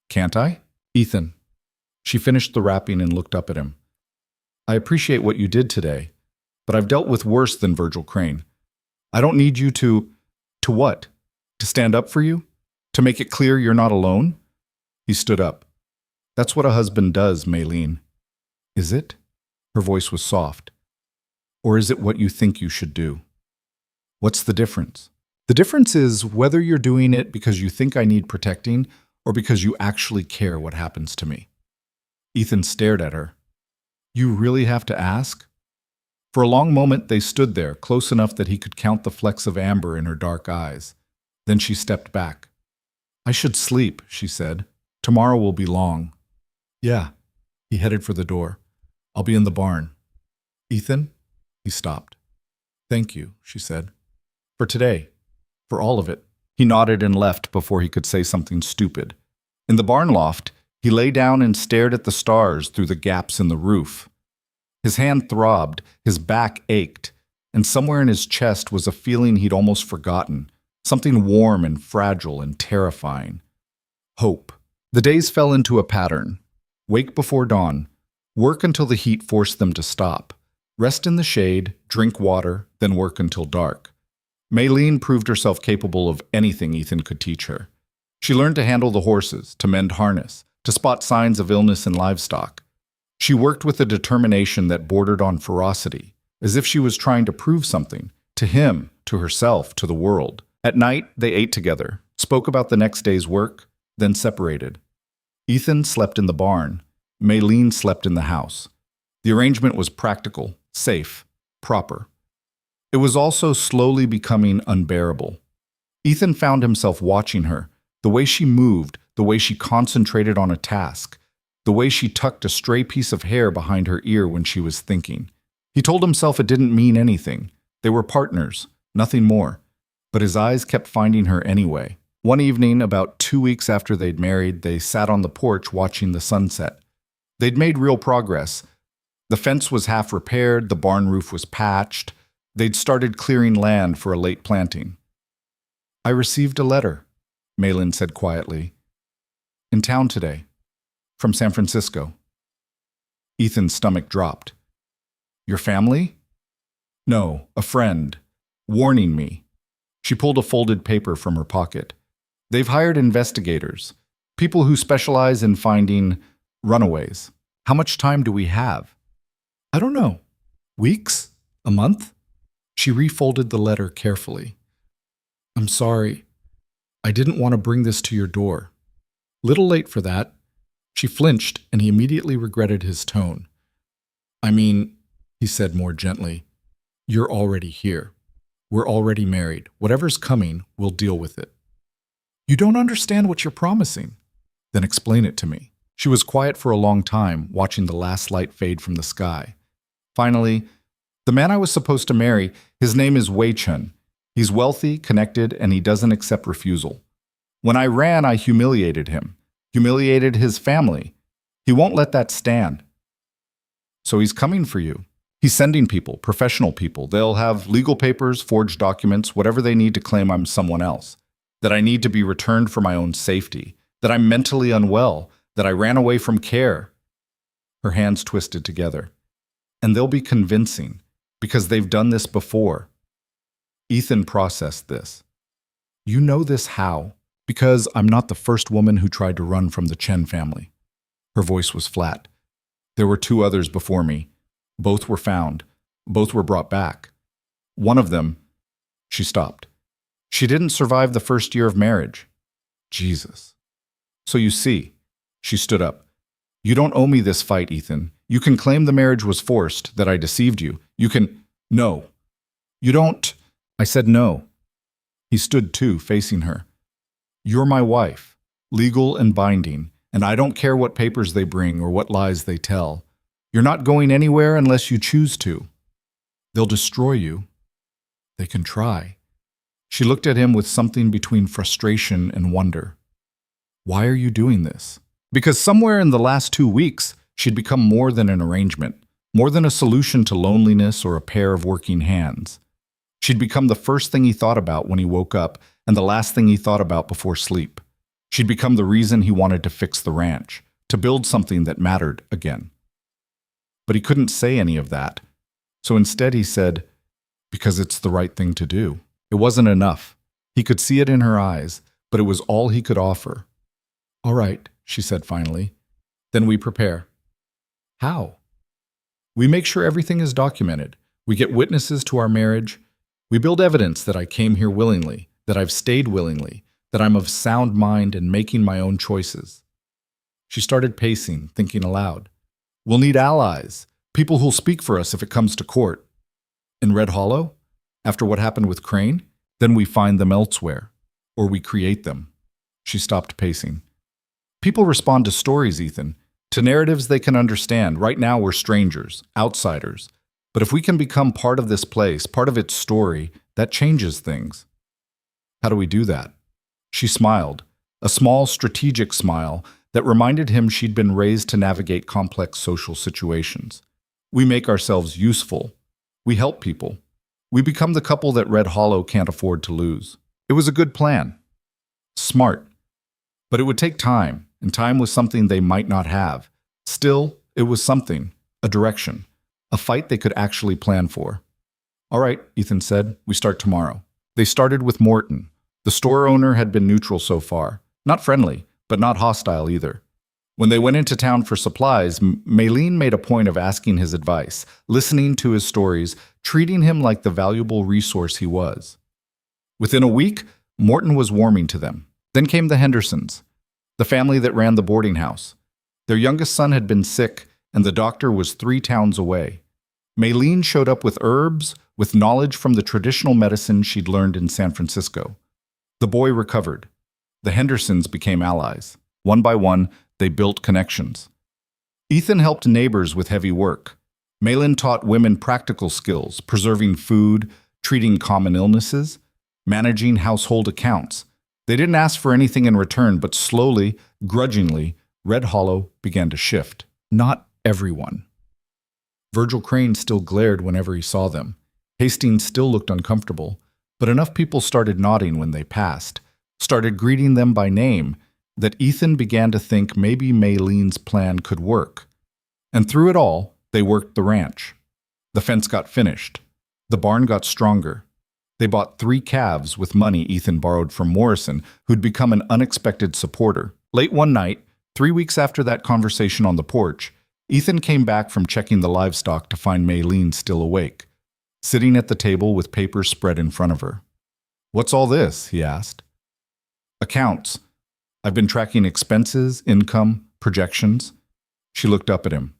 "Can't I?" "Ethan." She finished the wrapping and looked up at him. "I appreciate what you did today, but I've dealt with worse than Virgil Crane. I don't need you to... To what? To stand up for you? To make it clear you're not alone?" He stood up. "That's what a husband does, Maylene." "Is it?" Her voice was soft. "Or is it what you think you should do?" "What's the difference?" "The difference is whether you're doing it because you think I need protecting or because you actually care what happens to me." Ethan stared at her. "You really have to ask?" For a long moment they stood there, close enough that he could count the flecks of amber in her dark eyes. Then she stepped back. "I should sleep," she said. "Tomorrow will be long." "Yeah." He headed for the door. "I'll be in the barn." "Ethan?" He stopped. "Thank you," she said. "For today. For all of it." He nodded and left before he could say something stupid. In the barn loft, he lay down and stared at the stars through the gaps in the roof. His hand throbbed, his back ached, and somewhere in his chest was a feeling he'd almost forgotten, something warm and fragile and terrifying. Hope. The days fell into a pattern. Wake before dawn. Work until the heat forced them to stop. Rest in the shade, drink water, then work until dark. Maylene proved herself capable of anything Ethan could teach her. She learned to handle the horses, to mend harness, to spot signs of illness in livestock. She worked with a determination that bordered on ferocity, as if she was trying to prove something, to him, to herself, to the world. At night, they ate together, spoke about the next day's work, then separated. Ethan slept in the barn. Maylene slept in the house. The arrangement was practical, safe, proper. It was also slowly becoming unbearable. Ethan found himself watching her, the way she moved, the way she concentrated on a task, the way she tucked a stray piece of hair behind her ear when she was thinking. He told himself it didn't mean anything. They were partners, nothing more. But his eyes kept finding her anyway. One evening, about 2 weeks after they'd married, they sat on the porch watching the sunset. They'd made real progress. The fence was half repaired, the barn roof was patched. They'd started clearing land for a late planting. "I received a letter," Maylene said quietly. "In town today. From San Francisco." Ethan's stomach dropped. "Your family?" "No, a friend. Warning me." She pulled a folded paper from her pocket. "They've hired investigators, people who specialize in finding runaways. How much time do we have?" "I don't know. Weeks? A month?" She refolded the letter carefully. "I'm sorry. I didn't want to bring this to your door. Little late for that." She flinched, and he immediately regretted his tone. "I mean," he said more gently, "you're already here. We're already married. Whatever's coming, we'll deal with it." "You don't understand what you're promising." "Then explain it to me." She was quiet for a long time, watching the last light fade from the sky. Finally, "The man I was supposed to marry, his name is Wei Chun. He's wealthy, connected, and he doesn't accept refusal. When I ran, I humiliated him, humiliated his family. He won't let that stand. So he's coming for you. He's sending people, professional people. They'll have legal papers, forged documents, whatever they need to claim I'm someone else, that I need to be returned for my own safety, that I'm mentally unwell, that I ran away from care. Her hands twisted together. And they'll be convincing, because they've done this before. Ethan processed this. You know this how? Because I'm not the first woman who tried to run from the Chen family. Her voice was flat. There were 2 others before me. Both were found. Both were brought back. One of them, she stopped. She didn't survive the first year of marriage. Jesus. So you see, she stood up. You don't owe me this fight, Ethan. You can claim the marriage was forced, that I deceived you. You can... No. You don't... I said no. He stood too, facing her. You're my wife, legal and binding, and I don't care what papers they bring or what lies they tell. You're not going anywhere unless you choose to. They'll destroy you. They can try. She looked at him with something between frustration and wonder. Why are you doing this? Because somewhere in the last 2 weeks, she'd become more than an arrangement, more than a solution to loneliness or a pair of working hands. She'd become the first thing he thought about when he woke up and the last thing he thought about before sleep. She'd become the reason he wanted to fix the ranch, to build something that mattered again. But he couldn't say any of that. So instead he said, because it's the right thing to do. It wasn't enough. He could see it in her eyes, but it was all he could offer. All right, she said finally. Then we prepare. How? We make sure everything is documented. We get witnesses to our marriage. We build evidence that I came here willingly, that I've stayed willingly, that I'm of sound mind and making my own choices. She started pacing, thinking aloud. We'll need allies, people who'll speak for us if it comes to court. In Red Hollow? After what happened with Crane? Then we find them elsewhere. Or we create them. She stopped pacing. People respond to stories, Ethan, to narratives they can understand. Right now we're strangers, outsiders. But if we can become part of this place, part of its story, that changes things. How do we do that? She smiled, a small, strategic smile that reminded him she'd been raised to navigate complex social situations. We make ourselves useful. We help people. We become the couple that Red Hollow can't afford to lose. It was a good plan. Smart. But it would take time, and time was something they might not have. Still, it was something, a direction. A fight they could actually plan for. All right, Ethan said, we start tomorrow. They started with Morton. The store owner had been neutral so far. Not friendly, but not hostile either. When they went into town for supplies, Maylene made a point of asking his advice, listening to his stories, treating him like the valuable resource he was. Within a week, Morton was warming to them. Then came the Hendersons, the family that ran the boarding house. Their youngest son had been sick, and the doctor was 3 towns away. Maylene showed up with herbs, with knowledge from the traditional medicine she'd learned in San Francisco. The boy recovered. The Hendersons became allies. One by one, they built connections. Ethan helped neighbors with heavy work. Maylene taught women practical skills, preserving food, treating common illnesses, managing household accounts. They didn't ask for anything in return, but slowly, grudgingly, Red Hollow began to shift. Not everyone. Virgil Crane still glared whenever he saw them. Hastings still looked uncomfortable, but enough people started nodding when they passed, started greeting them by name, that Ethan began to think maybe Maylene's plan could work. And through it all, they worked the ranch. The fence got finished. The barn got stronger. They bought 3 calves with money Ethan borrowed from Morrison, who'd become an unexpected supporter. Late one night, 3 weeks after that conversation on the porch, Ethan came back from checking the livestock to find Maylene still awake, sitting at the table with papers spread in front of her. What's all this? He asked. Accounts. I've been tracking expenses, income, projections. She looked up at him.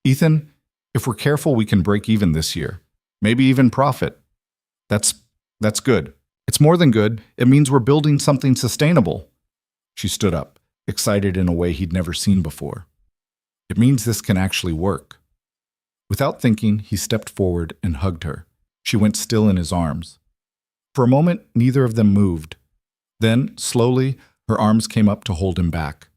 Ethan, if we're careful, we can break even this year. Maybe even profit. That's good. It's more than good. It means we're building something sustainable. She stood up, excited in a way he'd never seen before. It means this can actually work. Without thinking, he stepped forward and hugged her. She went still in his arms. For a moment, neither of them moved. Then, slowly, her arms came up to hold him back.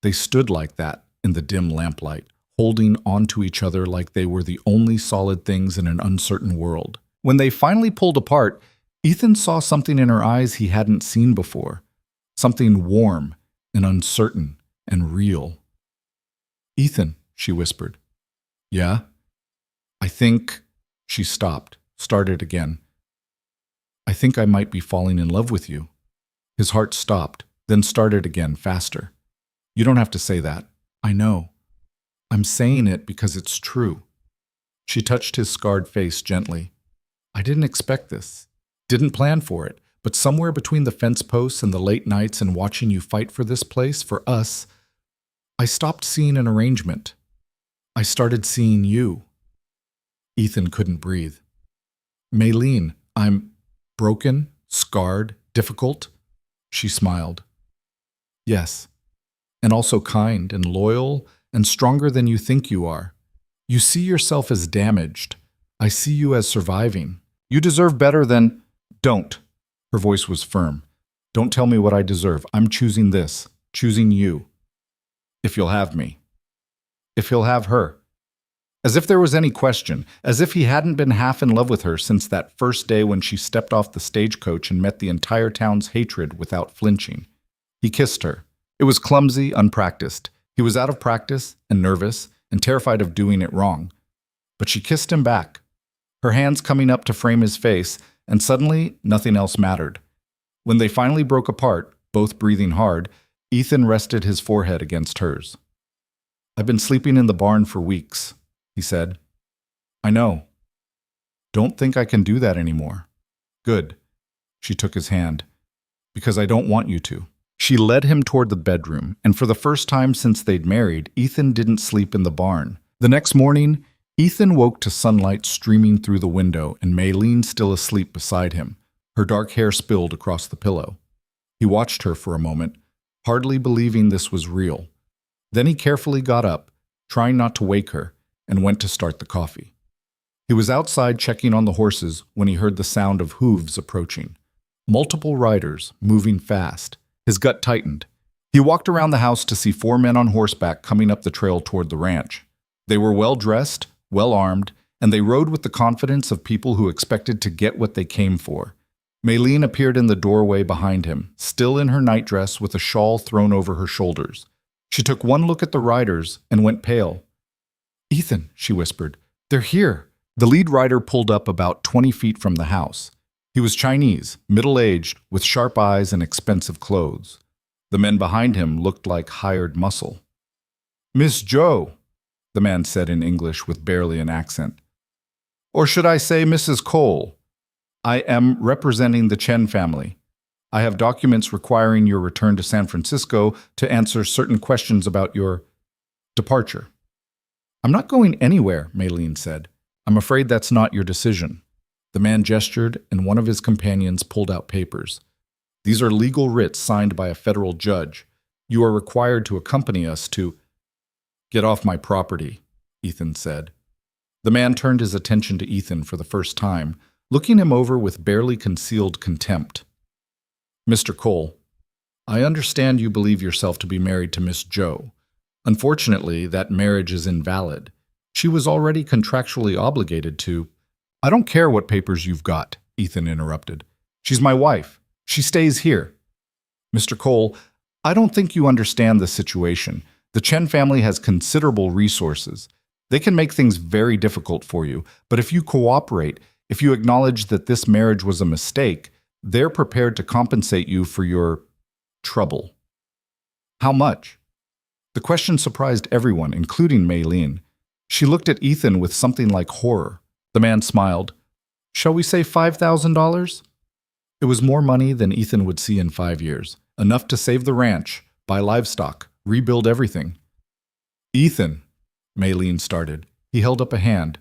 They stood like that in the dim lamplight, holding onto each other like they were the only solid things in an uncertain world. When they finally pulled apart, Ethan saw something in her eyes he hadn't seen before. Something warm and uncertain and real. "Ethan," she whispered. "Yeah?" "I think—" She stopped, started again. "I think I might be falling in love with you." His heart stopped, then started again, faster. "You don't have to say that. I know. I'm saying it because it's true." She touched his scarred face gently. "I didn't expect this. Didn't plan for it. But somewhere between the fence posts and the late nights and watching you fight for this place, for us, I stopped seeing an arrangement. I started seeing you." Ethan couldn't breathe. "Maylene, I'm broken, scarred, difficult." She smiled. "Yes, and also kind and loyal and stronger than you think you are. You see yourself as damaged. I see you as surviving. You deserve better than—" "Don't." Her voice was firm. "Don't tell me what I deserve. I'm choosing this, choosing you. If you'll have me. If he'll have her." As if there was any question, as if he hadn't been half in love with her since that first day when she stepped off the stagecoach and met the entire town's hatred without flinching. He kissed her. It was clumsy, unpracticed. He was out of practice and nervous and terrified of doing it wrong. But she kissed him back, her hands coming up to frame his face, and suddenly nothing else mattered. When they finally broke apart, both breathing hard, Ethan rested his forehead against hers. "I've been sleeping in the barn for weeks," he said. "I know. Don't think I can do that anymore." "Good." She took his hand. "Because I don't want you to." She led him toward the bedroom, and for the first time since they'd married, Ethan didn't sleep in the barn. The next morning, Ethan woke to sunlight streaming through the window and Maylene still asleep beside him, her dark hair spilled across the pillow. He watched her for a moment, hardly believing this was real. Then he carefully got up, trying not to wake her, and went to start the coffee. He was outside checking on the horses when he heard the sound of hooves approaching. Multiple riders, moving fast. His gut tightened. He walked around the house to see 4 men on horseback coming up the trail toward the ranch. They were well-dressed, well-armed, and they rode with the confidence of people who expected to get what they came for. Maylene appeared in the doorway behind him, still in her nightdress with a shawl thrown over her shoulders. She took one look at the riders and went pale. "Ethan," she whispered, "they're here." The lead rider pulled up about 20 feet from the house. He was Chinese, middle-aged, with sharp eyes and expensive clothes. The men behind him looked like hired muscle. "Miss Joe," the man said in English with barely an accent. "Or should I say Mrs. Cole? I am representing the Chen family. I have documents requiring your return to San Francisco to answer certain questions about your departure." "I'm not going anywhere," Maylene said. "I'm afraid that's not your decision." The man gestured, and one of his companions pulled out papers. "These are legal writs signed by a federal judge. You are required to accompany us to—" "Get off my property," Ethan said. The man turned his attention to Ethan for the first time, looking him over with barely concealed contempt. "Mr. Cole, I understand you believe yourself to be married to Miss Joe. Unfortunately, that marriage is invalid. She was already contractually obligated to—" "I don't care what papers you've got," Ethan interrupted. "She's my wife. She stays here." "Mr. Cole, I don't think you understand the situation. The Chen family has considerable resources. They can make things very difficult for you, but if you cooperate, if you acknowledge that this marriage was a mistake, they're prepared to compensate you for your trouble." "How much?" The question surprised everyone, including Maylene. She looked at Ethan with something like horror. The man smiled. "Shall we say $5,000? It was more money than Ethan would see in 5 years. Enough to save the ranch, buy livestock, rebuild everything. "Ethan," Maylene started. He held up a hand.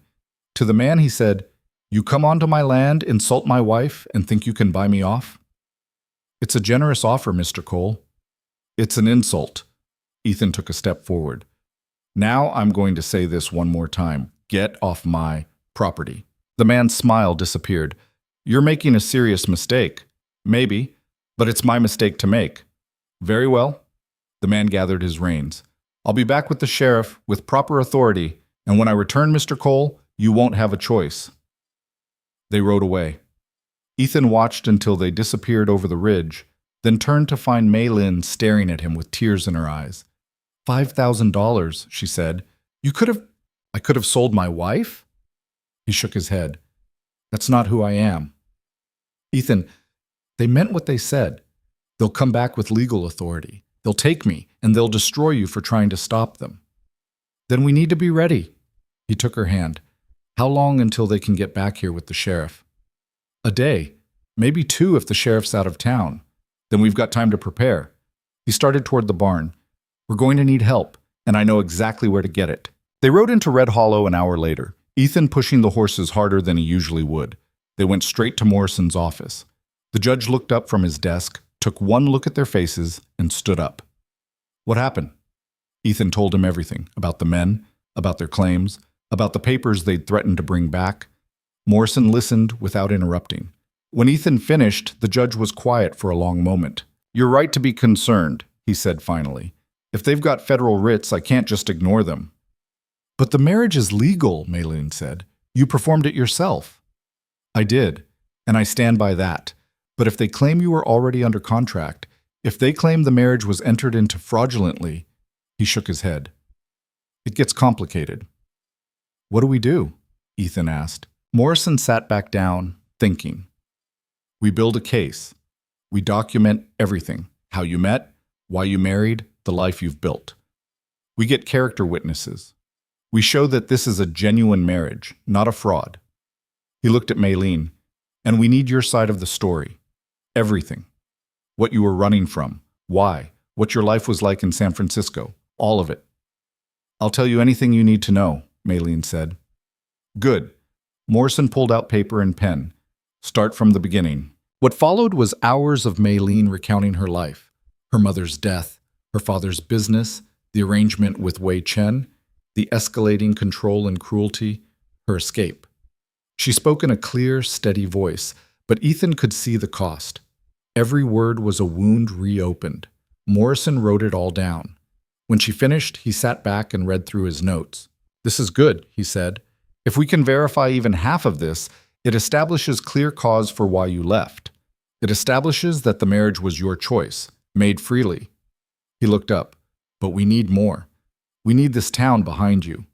To the man he said, "You come onto my land, insult my wife, and think you can buy me off?" "It's a generous offer, Mr. Cole." "It's an insult." Ethan took a step forward. "Now I'm going to say this one more time. Get off my property." The man's smile disappeared. You're making a serious mistake. Maybe, but it's my mistake to make. Very well. The man gathered his reins. I'll be back with the sheriff with proper authority, and when I return, Mr. Cole, you won't have a choice. They rode away. Ethan watched until they disappeared over the ridge, then turned to find Mei Lin staring at him with tears in her eyes. $5,000, she said. I could have sold my wife? He shook his head. That's not who I am. Ethan, they meant what they said. They'll come back with legal authority. They'll take me, and they'll destroy you for trying to stop them. Then we need to be ready. He took her hand. How long until they can get back here with the sheriff? A day, maybe 2 if the sheriff's out of town. Then we've got time to prepare. He started toward the barn. We're going to need help, and I know exactly where to get it. They rode into Red Hollow an hour later, Ethan pushing the horses harder than he usually would. They went straight to Morrison's office. The judge looked up from his desk, took one look at their faces, and stood up. What happened? Ethan told him everything, about the men, about their claims, about the papers they'd threatened to bring back. Morrison listened without interrupting. When Ethan finished, the judge was quiet for a long moment. You're right to be concerned, he said finally. If they've got federal writs, I can't just ignore them. But the marriage is legal, Mei Lin said. You performed it yourself. I did, and I stand by that. But if they claim you were already under contract, if they claim the marriage was entered into fraudulently, he shook his head. It gets complicated. What do we do? Ethan asked. Morrison sat back down, thinking. We build a case. We document everything. How you met, why you married, the life you've built. We get character witnesses. We show that this is a genuine marriage, not a fraud. He looked at Mei Lin. And we need your side of the story. Everything. What you were running from. Why. What your life was like in San Francisco. All of it. I'll tell you anything you need to know, Mei Lin said. Good. Morrison pulled out paper and pen. Start from the beginning. What followed was hours of Mei Lin recounting her life. Her mother's death, her father's business, the arrangement with Wei Chen, the escalating control and cruelty, her escape. She spoke in a clear, steady voice, but Ethan could see the cost. Every word was a wound reopened. Morrison wrote it all down. When she finished, he sat back and read through his notes. This is good, he said. If we can verify even half of this, it establishes clear cause for why you left. It establishes that the marriage was your choice, made freely. He looked up. But we need more. We need this town behind you.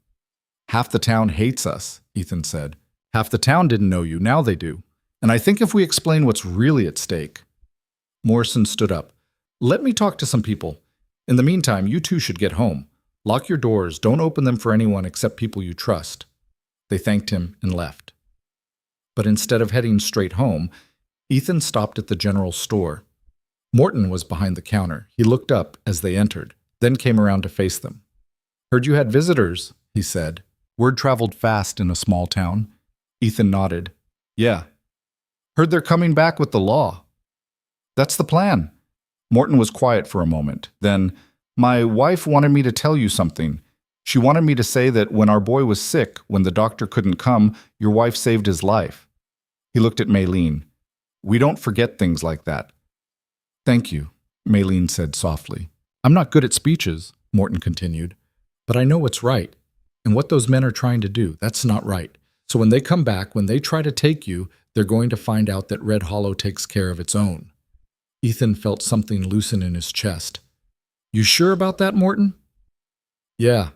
Half the town hates us, Ethan said. Half the town didn't know you, now they do. And I think if we explain what's really at stake. Morrison stood up. Let me talk to some people. In the meantime, you two should get home. Lock your doors, don't open them for anyone except people you trust. They thanked him and left. But instead of heading straight home, Ethan stopped at the general store. Morton was behind the counter. He looked up as they entered, then came around to face them. Heard you had visitors, he said. Word traveled fast in a small town. Ethan nodded. Yeah. Heard they're coming back with the law. That's the plan. Morton was quiet for a moment. Then, my wife wanted me to tell you something. She wanted me to say that when our boy was sick, when the doctor couldn't come, your wife saved his life. He looked at Mei Lin. We don't forget things like that. Thank you, Mei Lin said softly. I'm not good at speeches, Morton continued, but I know what's right. And what those men are trying to do, that's not right. So when they come back, when they try to take you, they're going to find out that Red Hollow takes care of its own. Ethan felt something loosen in his chest. You sure about that, Morton? Yeah.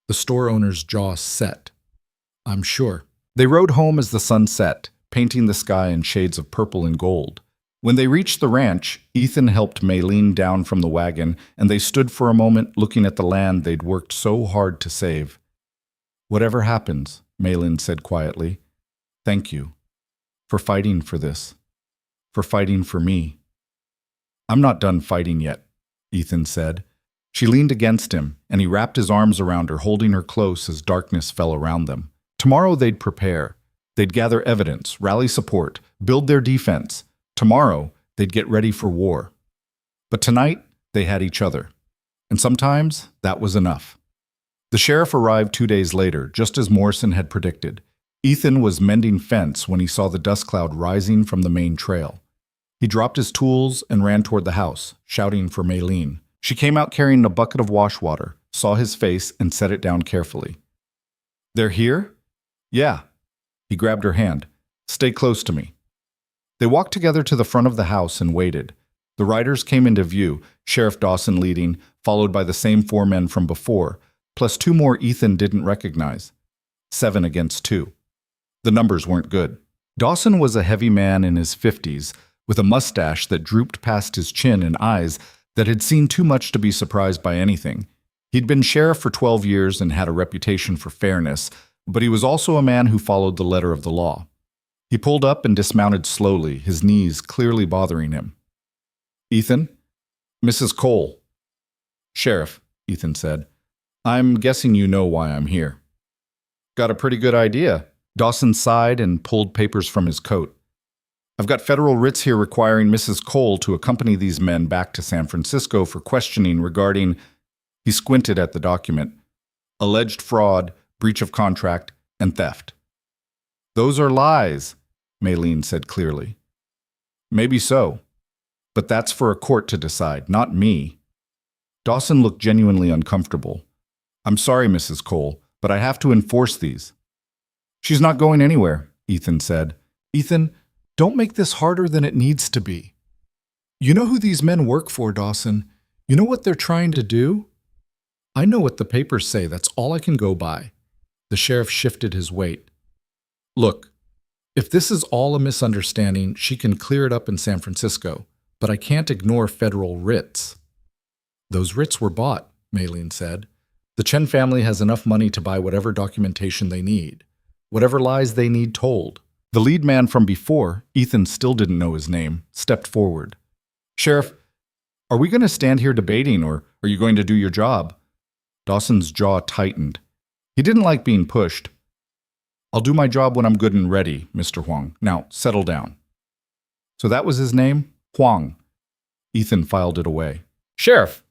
The store owner's jaw set. I'm sure. They rode home as the sun set, painting the sky in shades of purple and gold. When they reached the ranch, Ethan helped Mei Lin down from the wagon, and they stood for a moment looking at the land they'd worked so hard to save. Whatever happens, Mei Lin said quietly, thank you for fighting for this, for fighting for me. I'm not done fighting yet, Ethan said. She leaned against him, and he wrapped his arms around her, holding her close as darkness fell around them. Tomorrow they'd prepare. They'd gather evidence, rally support, build their defense. Tomorrow, they'd get ready for war. But tonight, they had each other. And sometimes, that was enough. The sheriff arrived 2 days later, just as Morrison had predicted. Ethan was mending fence when he saw the dust cloud rising from the main trail. He dropped his tools and ran toward the house, shouting for Maylene. She came out carrying a bucket of wash water, saw his face, and set it down carefully. "They're here?" "Yeah." He grabbed her hand. "Stay close to me." They walked together to the front of the house and waited. The riders came into view, Sheriff Dawson leading, followed by the same 4 men from before, plus 2 more Ethan didn't recognize. 7 against 2. The numbers weren't good. Dawson was a heavy man in his 50s, with a mustache that drooped past his chin and eyes that had seen too much to be surprised by anything. He'd been sheriff for 12 years and had a reputation for fairness, but he was also a man who followed the letter of the law. He pulled up and dismounted slowly, his knees clearly bothering him. "Ethan?" "Mrs. Cole." "Sheriff," Ethan said. "I'm guessing you know why I'm here." "Got a pretty good idea." Dawson sighed and pulled papers from his coat. "I've got federal writs here requiring Mrs. Cole to accompany these men back to San Francisco for questioning regarding," he squinted at the document, "alleged fraud, breach of contract, and theft." "Those are lies," Maylene said clearly. "Maybe so, but that's for a court to decide, not me." Dawson looked genuinely uncomfortable. "I'm sorry, Mrs. Cole, but I have to enforce these." "She's not going anywhere," Ethan said. "Ethan, don't make this harder than it needs to be. You know who these men work for, Dawson. You know what they're trying to do?" "I know what the papers say. That's all I can go by." The sheriff shifted his weight. "Look, if this is all a misunderstanding, she can clear it up in San Francisco, but I can't ignore federal writs." "Those writs were bought," Maylene said. "The Chen family has enough money to buy whatever documentation they need, whatever lies they need told." The lead man from before, Ethan still didn't know his name, stepped forward. "Sheriff, are we going to stand here debating, or are you going to do your job?" Dawson's jaw tightened. He didn't like being pushed. "I'll do my job when I'm good and ready, Mr. Huang. Now, settle down." So that was his name? Huang. Ethan filed it away. "Sheriff!"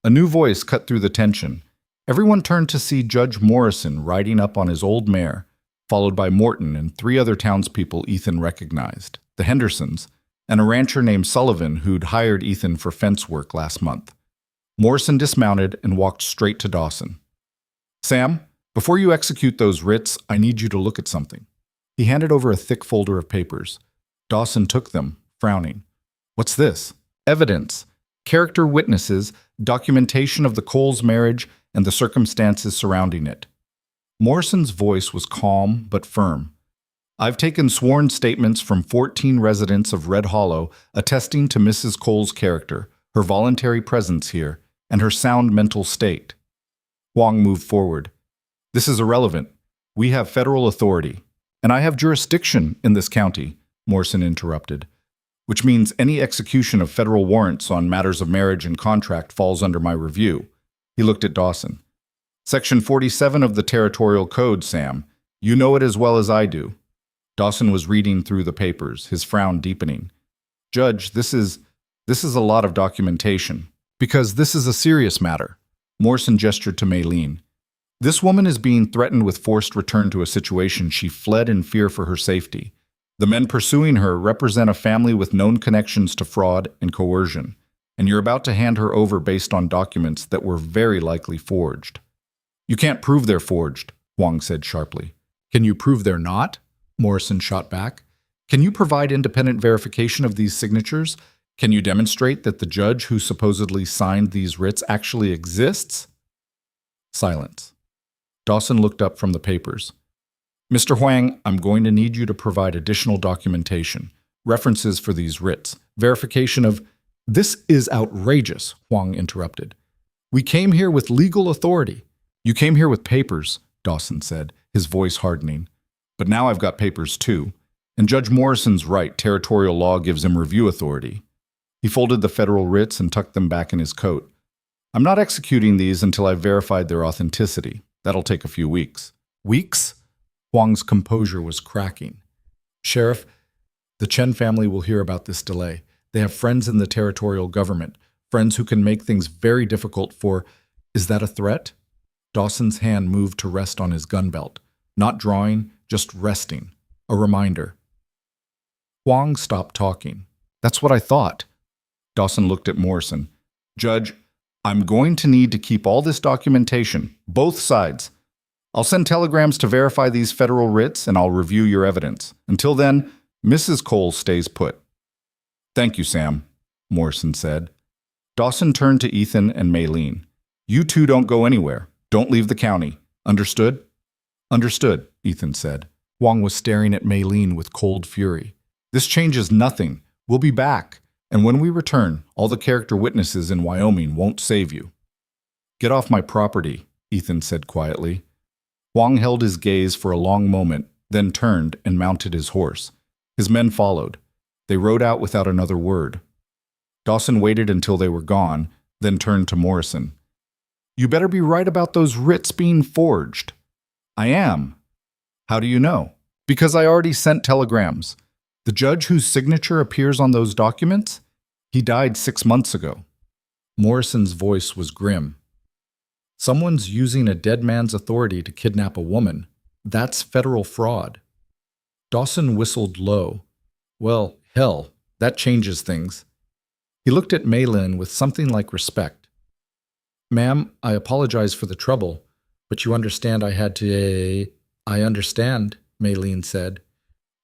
A new voice cut through the tension. Everyone turned to see Judge Morrison riding up on his old mare, followed by Morton and 3 other townspeople Ethan recognized, the Hendersons, and a rancher named Sullivan who'd hired Ethan for fence work last month. Morrison dismounted and walked straight to Dawson. "Sam, before you execute those writs, I need you to look at something." He handed over a thick folder of papers. Dawson took them, frowning. "What's this?" "Evidence. Character witnesses, documentation of the Coles marriage, and the circumstances surrounding it." Morrison's voice was calm but firm. "I've taken sworn statements from 14 residents of Red Hollow attesting to Mrs. Cole's character, her voluntary presence here, and her sound mental state." Huang moved forward. "This is irrelevant. We have federal authority. And I have jurisdiction in this county," Morrison interrupted, "which means any execution of federal warrants on matters of marriage and contract falls under my review." He looked at Dawson. "Section 47 of the Territorial Code, Sam. You know it as well as I do." Dawson was reading through the papers, his frown deepening. "Judge, this is a lot of documentation. Because this is a serious matter." Morrison gestured to Maylene. "This woman is being threatened with forced return to a situation she fled in fear for her safety. The men pursuing her represent a family with known connections to fraud and coercion, and you're about to hand her over based on documents that were very likely forged." "You can't prove they're forged," Huang said sharply. "Can you prove they're not?" Morrison shot back. "Can you provide independent verification of these signatures? Can you demonstrate that the judge who supposedly signed these writs actually exists?" Silence. Dawson looked up from the papers. "Mr. Huang, I'm going to need you to provide additional documentation, references for these writs, verification of—" "This is outrageous," Huang interrupted. "We came here with legal authority." "You came here with papers," Dawson said, his voice hardening. "But now I've got papers too. And Judge Morrison's right, territorial law gives him review authority." He folded the federal writs and tucked them back in his coat. "I'm not executing these until I've verified their authenticity. That'll take a few weeks." "Weeks?" Huang's composure was cracking. "Sheriff, the Chen family will hear about this delay. They have friends in the territorial government, friends who can make things very difficult for—" "Is that a threat?" Dawson's hand moved to rest on his gun belt, not drawing, just resting. A reminder. Huang stopped talking. That's what I thought. Dawson looked at Morrison. Judge, I'm going to need to keep all this documentation, both sides. I'll send telegrams to verify these federal writs, and I'll review your evidence. Until then, Mrs. Cole stays put. Thank you, Sam, Morrison said. Dawson turned to Ethan and Maylene. You two don't go anywhere. Don't leave the county. Understood? Understood, Ethan said. Huang was staring at Maylene with cold fury. This changes nothing. We'll be back. And when we return, all the character witnesses in Wyoming won't save you. Get off my property, Ethan said quietly. Huang held his gaze for a long moment, then turned and mounted his horse. His men followed. They rode out without another word. Dawson waited until they were gone, then turned to Morrison. You better be right about those writs being forged. I am. How do you know? Because I already sent telegrams. The judge whose signature appears on those documents? He died 6 months ago. Morrison's voice was grim. Someone's using a dead man's authority to kidnap a woman. That's federal fraud. Dawson whistled low. Well, hell, that changes things. He looked at Maylin with something like respect. Ma'am, I apologize for the trouble, but you understand I had to... I understand, Maylene said.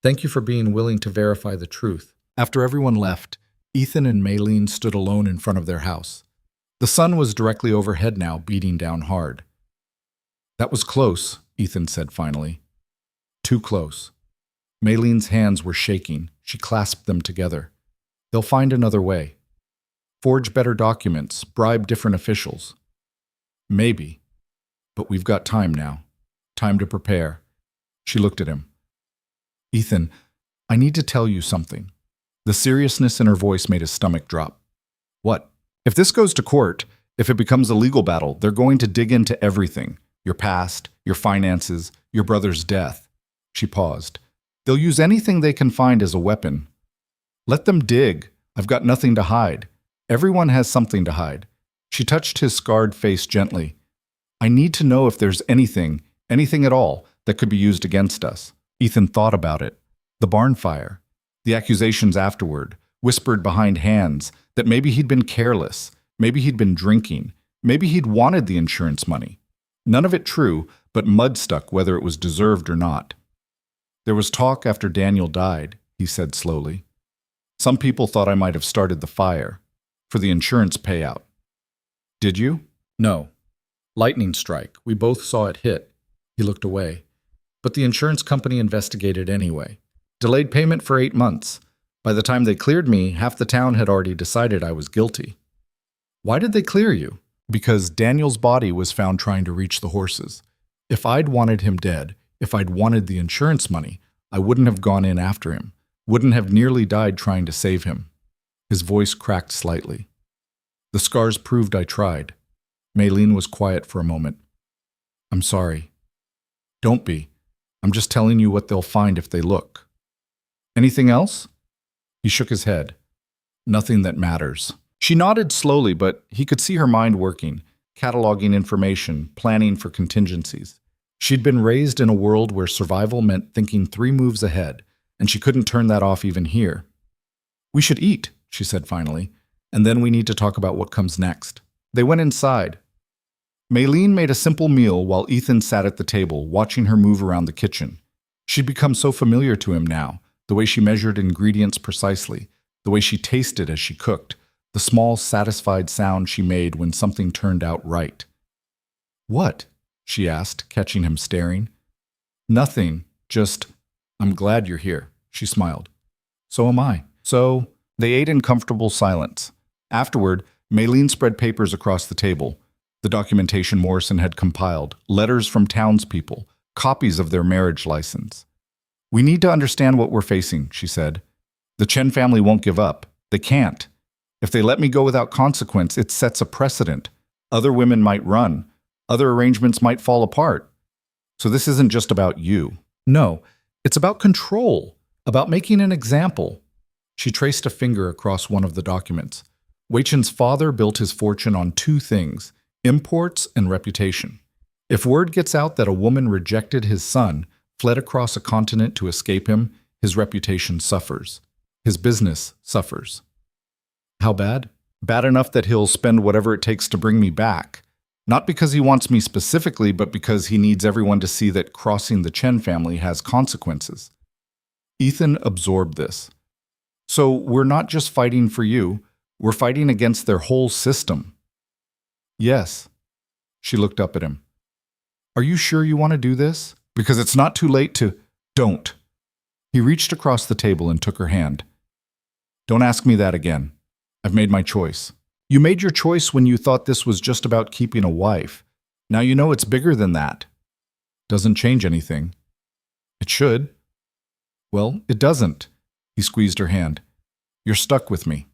Thank you for being willing to verify the truth. After everyone left, Ethan and Maylene stood alone in front of their house. The sun was directly overhead now, beating down hard. That was close, Ethan said finally. Too close. Maylene's hands were shaking. She clasped them together. They'll find another way. Forge better documents, bribe different officials. Maybe. But we've got time now. Time to prepare. She looked at him. Ethan, I need to tell you something. The seriousness in her voice made his stomach drop. What? If this goes to court, if it becomes a legal battle, they're going to dig into everything. Your past, your finances, your brother's death. She paused. They'll use anything they can find as a weapon. Let them dig. I've got nothing to hide. Everyone has something to hide. She touched his scarred face gently. I need to know if there's anything at all, that could be used against us. Ethan thought about it. The barn fire. The accusations afterward, whispered behind hands, that maybe he'd been careless, maybe he'd been drinking, maybe he'd wanted the insurance money. None of it true, but mud stuck whether it was deserved or not. There was talk after Daniel died, he said slowly. Some people thought I might have started the fire, for the insurance payout. Did you? No. Lightning strike. We both saw it hit. He looked away. But the insurance company investigated anyway. Delayed payment for 8 months. By the time they cleared me, half the town had already decided I was guilty. Why did they clear you? Because Daniel's body was found trying to reach the horses. If I'd wanted him dead, if I'd wanted the insurance money, I wouldn't have gone in after him, wouldn't have nearly died trying to save him. His voice cracked slightly. The scars proved I tried. Maylene was quiet for a moment. I'm sorry. Don't be. I'm just telling you what they'll find if they look. Anything else? He shook his head. Nothing that matters. She nodded slowly, but he could see her mind working, cataloging information, planning for contingencies. She'd been raised in a world where survival meant thinking 3 moves ahead, and she couldn't turn that off even here. We should eat, she said finally, and then we need to talk about what comes next. They went inside. Maylene made a simple meal while Ethan sat at the table, watching her move around the kitchen. She'd become so familiar to him now, the way she measured ingredients precisely, the way she tasted as she cooked, the small, satisfied sound she made when something turned out right. What? She asked, catching him staring. Nothing, just, I'm glad you're here, she smiled. So am I. So, they ate in comfortable silence. Afterward, Maylene spread papers across the table. The documentation Morrison had compiled, letters from townspeople, copies of their marriage license. We need to understand what we're facing, she said. The Chen family won't give up. They can't. If they let me go without consequence, it sets a precedent. Other women might run. Other arrangements might fall apart. So this isn't just about you. No, it's about control, about making an example. She traced a finger across one of the documents. Wei Chen's father built his fortune on 2 things, imports and reputation. If word gets out that a woman rejected his son, fled across a continent to escape him, his reputation suffers. His business suffers. How bad? Bad enough that he'll spend whatever it takes to bring me back. Not because he wants me specifically, but because he needs everyone to see that crossing the Chen family has consequences. Ethan absorbed this. So we're not just fighting for you, we're fighting against their whole system. Yes. She looked up at him. Are you sure you want to do this? Because it's not too late to... Don't. He reached across the table and took her hand. Don't ask me that again. I've made my choice. You made your choice when you thought this was just about keeping a wife. Now you know it's bigger than that. Doesn't change anything. It should. Well, it doesn't. He squeezed her hand. You're stuck with me.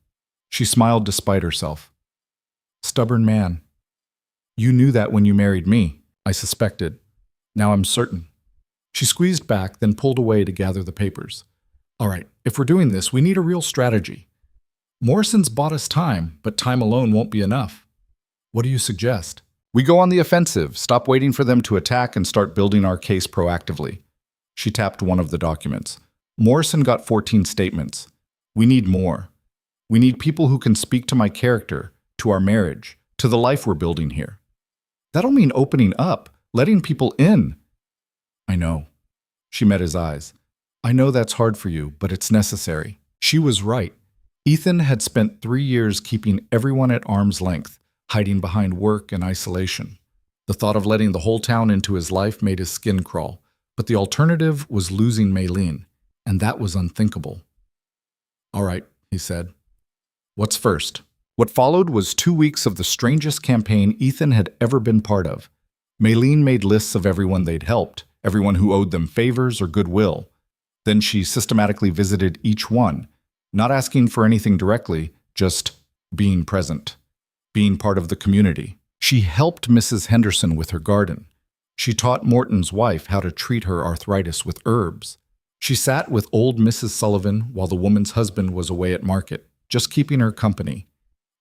She smiled despite herself. Stubborn man. You knew that when you married me. I suspected. Now I'm certain. She squeezed back, then pulled away to gather the papers. All right, if we're doing this, we need a real strategy. Morrison's bought us time, but time alone won't be enough. What do you suggest? We go on the offensive, stop waiting for them to attack, and start building our case proactively. She tapped one of the documents. Morrison got 14 statements. We need more. We need people who can speak to my character, to our marriage, to the life we're building here. That'll mean opening up, letting people in. I know. She met his eyes. I know that's hard for you, but it's necessary. She was right. Ethan had spent 3 years keeping everyone at arm's length, hiding behind work and isolation. The thought of letting the whole town into his life made his skin crawl, but the alternative was losing Maylene, and that was unthinkable. All right, he said. What's first? What followed was 2 weeks of the strangest campaign Ethan had ever been part of. Maylene made lists of everyone they'd helped, everyone who owed them favors or goodwill. Then she systematically visited each one, not asking for anything directly, just being present, being part of the community. She helped Mrs. Henderson with her garden. She taught Morton's wife how to treat her arthritis with herbs. She sat with old Mrs. Sullivan while the woman's husband was away at market, just keeping her company.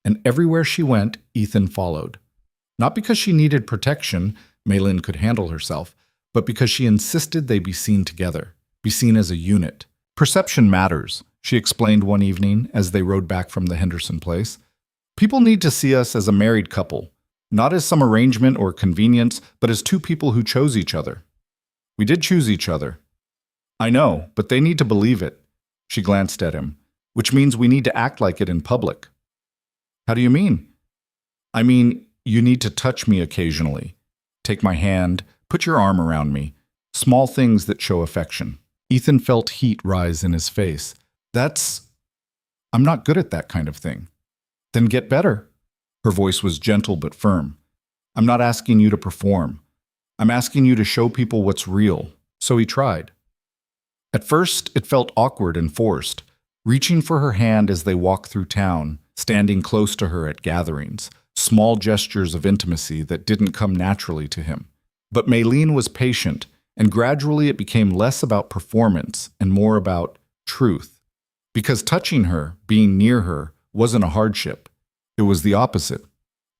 And everywhere she went, Ethan followed. Not because she needed protection, Maylene could handle herself, but because she insisted they be seen together, be seen as a unit. Perception matters, she explained one evening as they rode back from the Henderson place. People need to see us as a married couple, not as some arrangement or convenience, but as two people who chose each other. We did choose each other. I know, but they need to believe it. She glanced at him, which means we need to act like it in public. How do you mean? I mean, you need to touch me occasionally. Take my hand, put your arm around me. Small things that show affection. Ethan felt heat rise in his face. I'm not good at that kind of thing. Then get better. Her voice was gentle but firm. I'm not asking you to perform. I'm asking you to show people what's real. So he tried. At first, it felt awkward and forced, reaching for her hand as they walked through town, standing close to her at gatherings, small gestures of intimacy that didn't come naturally to him. But Maylene was patient, and gradually it became less about performance and more about truth. Because touching her, being near her, wasn't a hardship. It was the opposite.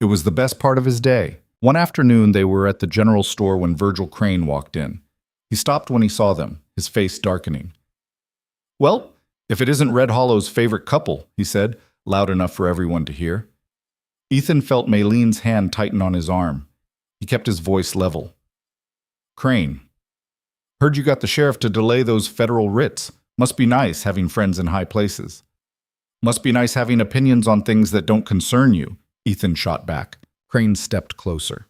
It was the best part of his day. One afternoon, they were at the general store when Virgil Crane walked in. He stopped when he saw them, his face darkening. Well, if it isn't Red Hollow's favorite couple, he said, loud enough for everyone to hear. Ethan felt Maylene's hand tighten on his arm. He kept his voice level. Crane, heard you got the sheriff to delay those federal writs. Must be nice having friends in high places. Must be nice having opinions on things that don't concern you, Ethan shot back. Crane stepped closer.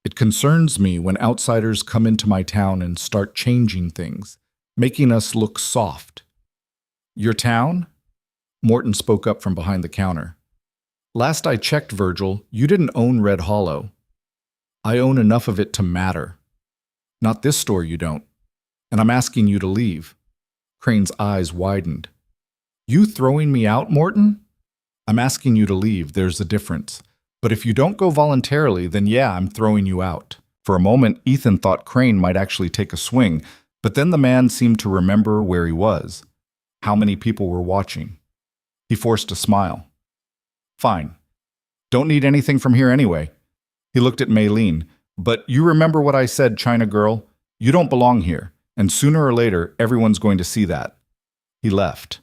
It concerns me when outsiders come into my town and start changing things, making us look soft. Your town? Morton spoke up from behind the counter. Last I checked, Virgil, you didn't own Red Hollow. I own enough of it to matter. Not this store you don't. And I'm asking you to leave. Crane's eyes widened. You throwing me out, Morton? I'm asking you to leave, there's a difference. But if you don't go voluntarily, then yeah, I'm throwing you out. For a moment, Ethan thought Crane might actually take a swing, but then the man seemed to remember where he was, how many people were watching. He forced a smile. Fine. Don't need anything from here anyway. He looked at Maylene. But you remember what I said, China girl? You don't belong here. And sooner or later, everyone's going to see that. He left.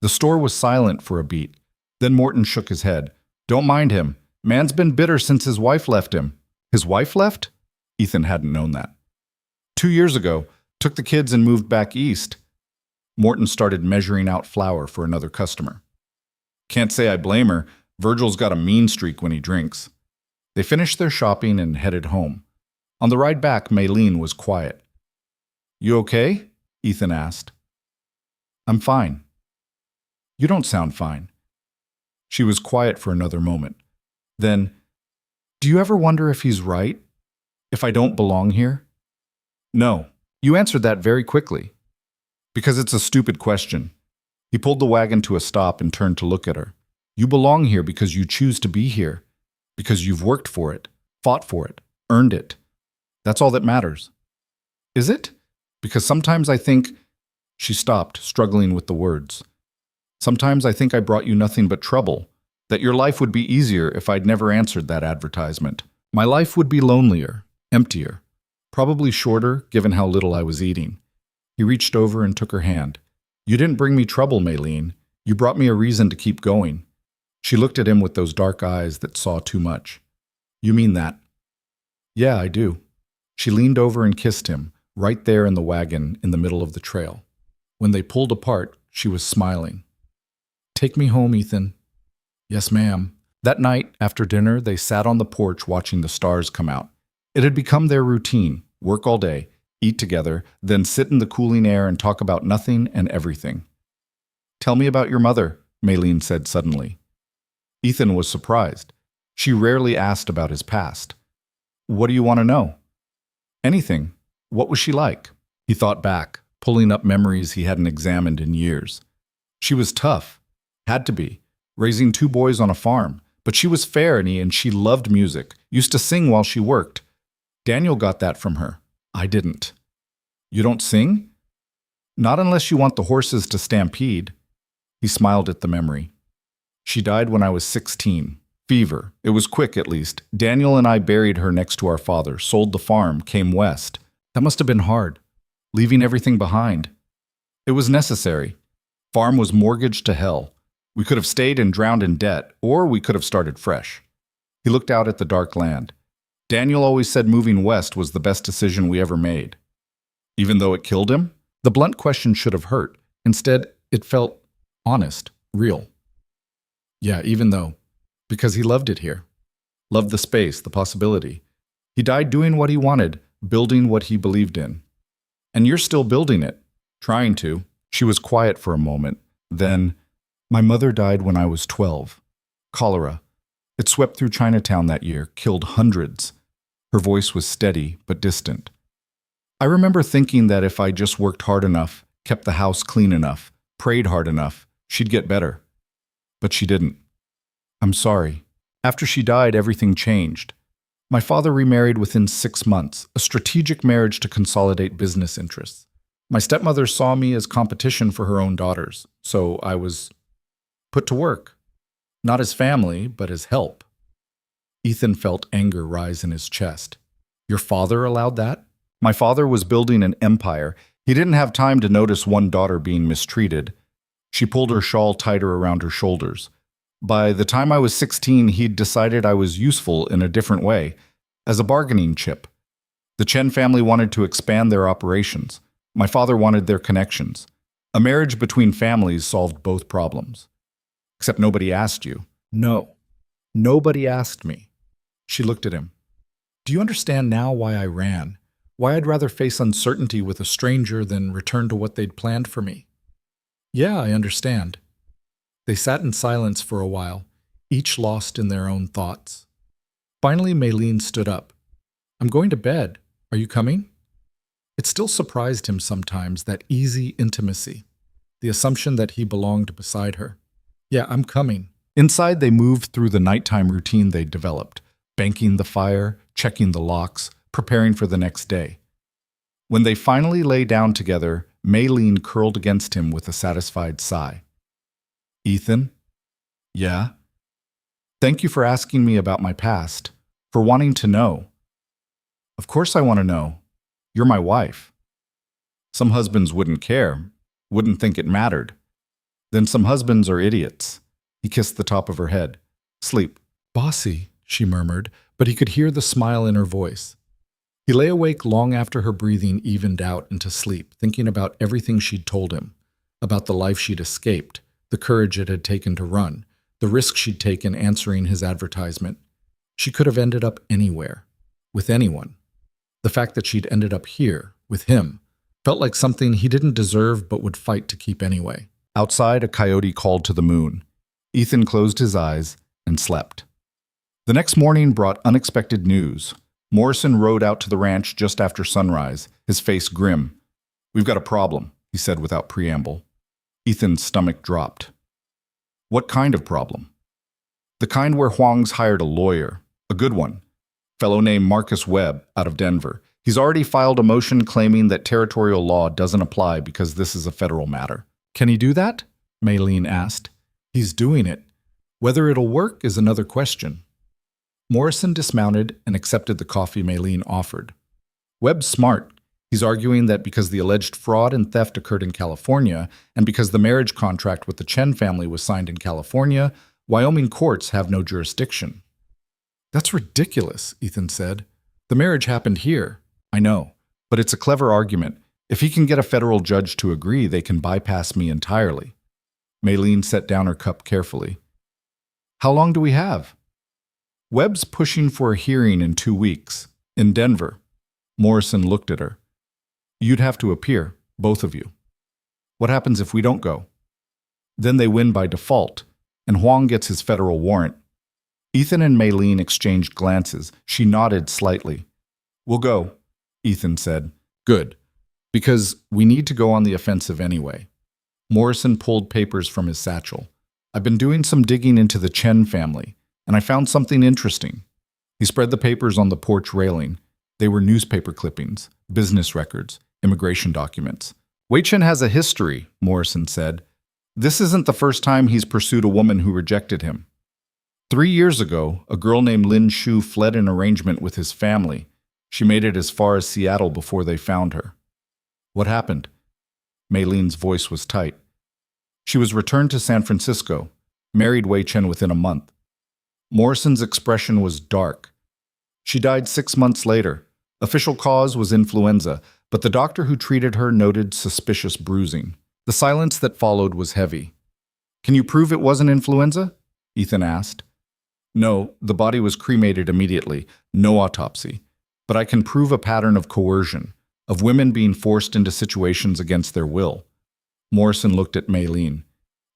The store was silent for a beat. Then Morton shook his head. Don't mind him. Man's been bitter since his wife left him. His wife left? Ethan hadn't known that. 2 years ago, took the kids and moved back east. Morton started measuring out flour for another customer. Can't say I blame her. Virgil's got a mean streak when he drinks. They finished their shopping and headed home. On the ride back, Maylene was quiet. You okay? Ethan asked. I'm fine. You don't sound fine. She was quiet for another moment. Then, do you ever wonder if he's right? If I don't belong here? No. You answered that very quickly. Because it's a stupid question. He pulled the wagon to a stop and turned to look at her. You belong here because you choose to be here. Because you've worked for it, fought for it, earned it. That's all that matters. Is it? Because sometimes I think... She stopped, struggling with the words. Sometimes I think I brought you nothing but trouble. That your life would be easier if I'd never answered that advertisement. My life would be lonelier, emptier. Probably shorter, given how little I was eating. He reached over and took her hand. You didn't bring me trouble, Maylene. You brought me a reason to keep going. She looked at him with those dark eyes that saw too much. You mean that? Yeah, I do. She leaned over and kissed him, right there in the wagon in the middle of the trail. When they pulled apart, she was smiling. Take me home, Ethan. Yes, ma'am. That night, after dinner, they sat on the porch watching the stars come out. It had become their routine, work all day, eat together, then sit in the cooling air and talk about nothing and everything. Tell me about your mother, Maylene said suddenly. Ethan was surprised. She rarely asked about his past. What do you want to know? Anything. What was she like? He thought back, pulling up memories he hadn't examined in years. She was tough. Had to be. Raising 2 boys on a farm. But she was fair and she loved music. Used to sing while she worked. Daniel got that from her. I didn't. You don't sing? Not unless you want the horses to stampede. He smiled at the memory. She died when I was 16. Fever. It was quick, at least. Daniel and I buried her next to our father, sold the farm, came west. That must have been hard. Leaving everything behind. It was necessary. Farm was mortgaged to hell. We could have stayed and drowned in debt, or we could have started fresh. He looked out at the dark land. Daniel always said moving west was the best decision we ever made. Even though it killed him? The blunt question should have hurt. Instead, it felt honest, real. Yeah, even though. Because he loved it here. Loved the space, the possibility. He died doing what he wanted, building what he believed in. And you're still building it. Trying to. She was quiet for a moment. Then, my mother died when I was 12. Cholera. It swept through Chinatown that year, killed hundreds. Her voice was steady but distant. I remember thinking that if I just worked hard enough, kept the house clean enough, prayed hard enough, she'd get better. But she didn't. I'm sorry. After she died, everything changed. My father remarried within 6 months, a strategic marriage to consolidate business interests. My stepmother saw me as competition for her own daughters, so I was put to work. Not as family, but as help. Ethan felt anger rise in his chest. Your father allowed that? My father was building an empire. He didn't have time to notice one daughter being mistreated. She pulled her shawl tighter around her shoulders. By the time I was 16, he'd decided I was useful in a different way, as a bargaining chip. The Chen family wanted to expand their operations. My father wanted their connections. A marriage between families solved both problems. Except nobody asked you. No. Nobody asked me. She looked at him. Do you understand now why I ran? Why I'd rather face uncertainty with a stranger than return to what they'd planned for me? Yeah, I understand. They sat in silence for a while, each lost in their own thoughts. Finally, Maylene stood up. I'm going to bed. Are you coming? It still surprised him sometimes, that easy intimacy, the assumption that he belonged beside her. Yeah, I'm coming. Inside, they moved through the nighttime routine they'd developed, banking the fire, checking the locks, preparing for the next day. When they finally lay down together, Maylene curled against him with a satisfied sigh. Ethan? Yeah? Thank you for asking me about my past, for wanting to know. Of course I want to know. You're my wife. Some husbands wouldn't care, wouldn't think it mattered. Then some husbands are idiots. He kissed the top of her head. Sleep. Bossy, she murmured, but he could hear the smile in her voice. He lay awake long after her breathing evened out into sleep, thinking about everything she'd told him, about the life she'd escaped, the courage it had taken to run, the risk she'd taken answering his advertisement. She could have ended up anywhere, with anyone. The fact that she'd ended up here, with him, felt like something he didn't deserve but would fight to keep anyway. Outside, a coyote called to the moon. Ethan closed his eyes and slept. The next morning brought unexpected news. Morrison rode out to the ranch just after sunrise, his face grim. "We've got a problem," he said without preamble. Ethan's stomach dropped. What kind of problem? The kind where Huang's hired a lawyer, a good one, fellow named Marcus Webb out of Denver. He's already filed a motion claiming that territorial law doesn't apply because this is a federal matter. Can he do that? Maylene asked. He's doing it. Whether it'll work is another question. Morrison dismounted and accepted the coffee Maylene offered. Webb's smart. He's arguing that because the alleged fraud and theft occurred in California, and because the marriage contract with the Chen family was signed in California, Wyoming courts have no jurisdiction. That's ridiculous, Ethan said. The marriage happened here. I know, but it's a clever argument. If he can get a federal judge to agree, they can bypass me entirely. Maylene set down her cup carefully. How long do we have? Webb's pushing for a hearing in 2 weeks, in Denver. Morrison looked at her. You'd have to appear, both of you. What happens if we don't go? Then they win by default, and Huang gets his federal warrant. Ethan and Maylene exchanged glances. She nodded slightly. We'll go, Ethan said. Good, because we need to go on the offensive anyway. Morrison pulled papers from his satchel. I've been doing some digging into the Chen family, and I found something interesting. He spread the papers on the porch railing. They were newspaper clippings, business records, immigration documents. Wei Chen has a history, Morrison said. This isn't the first time he's pursued a woman who rejected him. 3 years ago, a girl named Lin Shu fled an arrangement with his family. She made it as far as Seattle before they found her. What happened? Maylene's voice was tight. She was returned to San Francisco, married Wei Chen within a month. Morrison's expression was dark. She died 6 months later. Official cause was influenza, but the doctor who treated her noted suspicious bruising. The silence that followed was heavy. Can you prove it wasn't influenza? Ethan asked. No, the body was cremated immediately. No autopsy. But I can prove a pattern of coercion, of women being forced into situations against their will. Morrison looked at Maylene.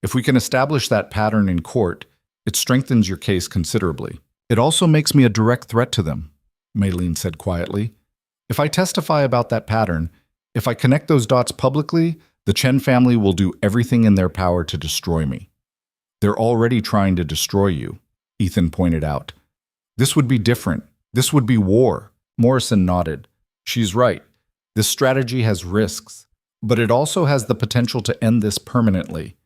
If we can establish that pattern in court, it strengthens your case considerably. It also makes me a direct threat to them, Maylene said quietly. If I testify about that pattern, if I connect those dots publicly, the Chen family will do everything in their power to destroy me. They're already trying to destroy you, Ethan pointed out. This would be different. This would be war. Morrison nodded. She's right. This strategy has risks, but it also has the potential to end this permanently.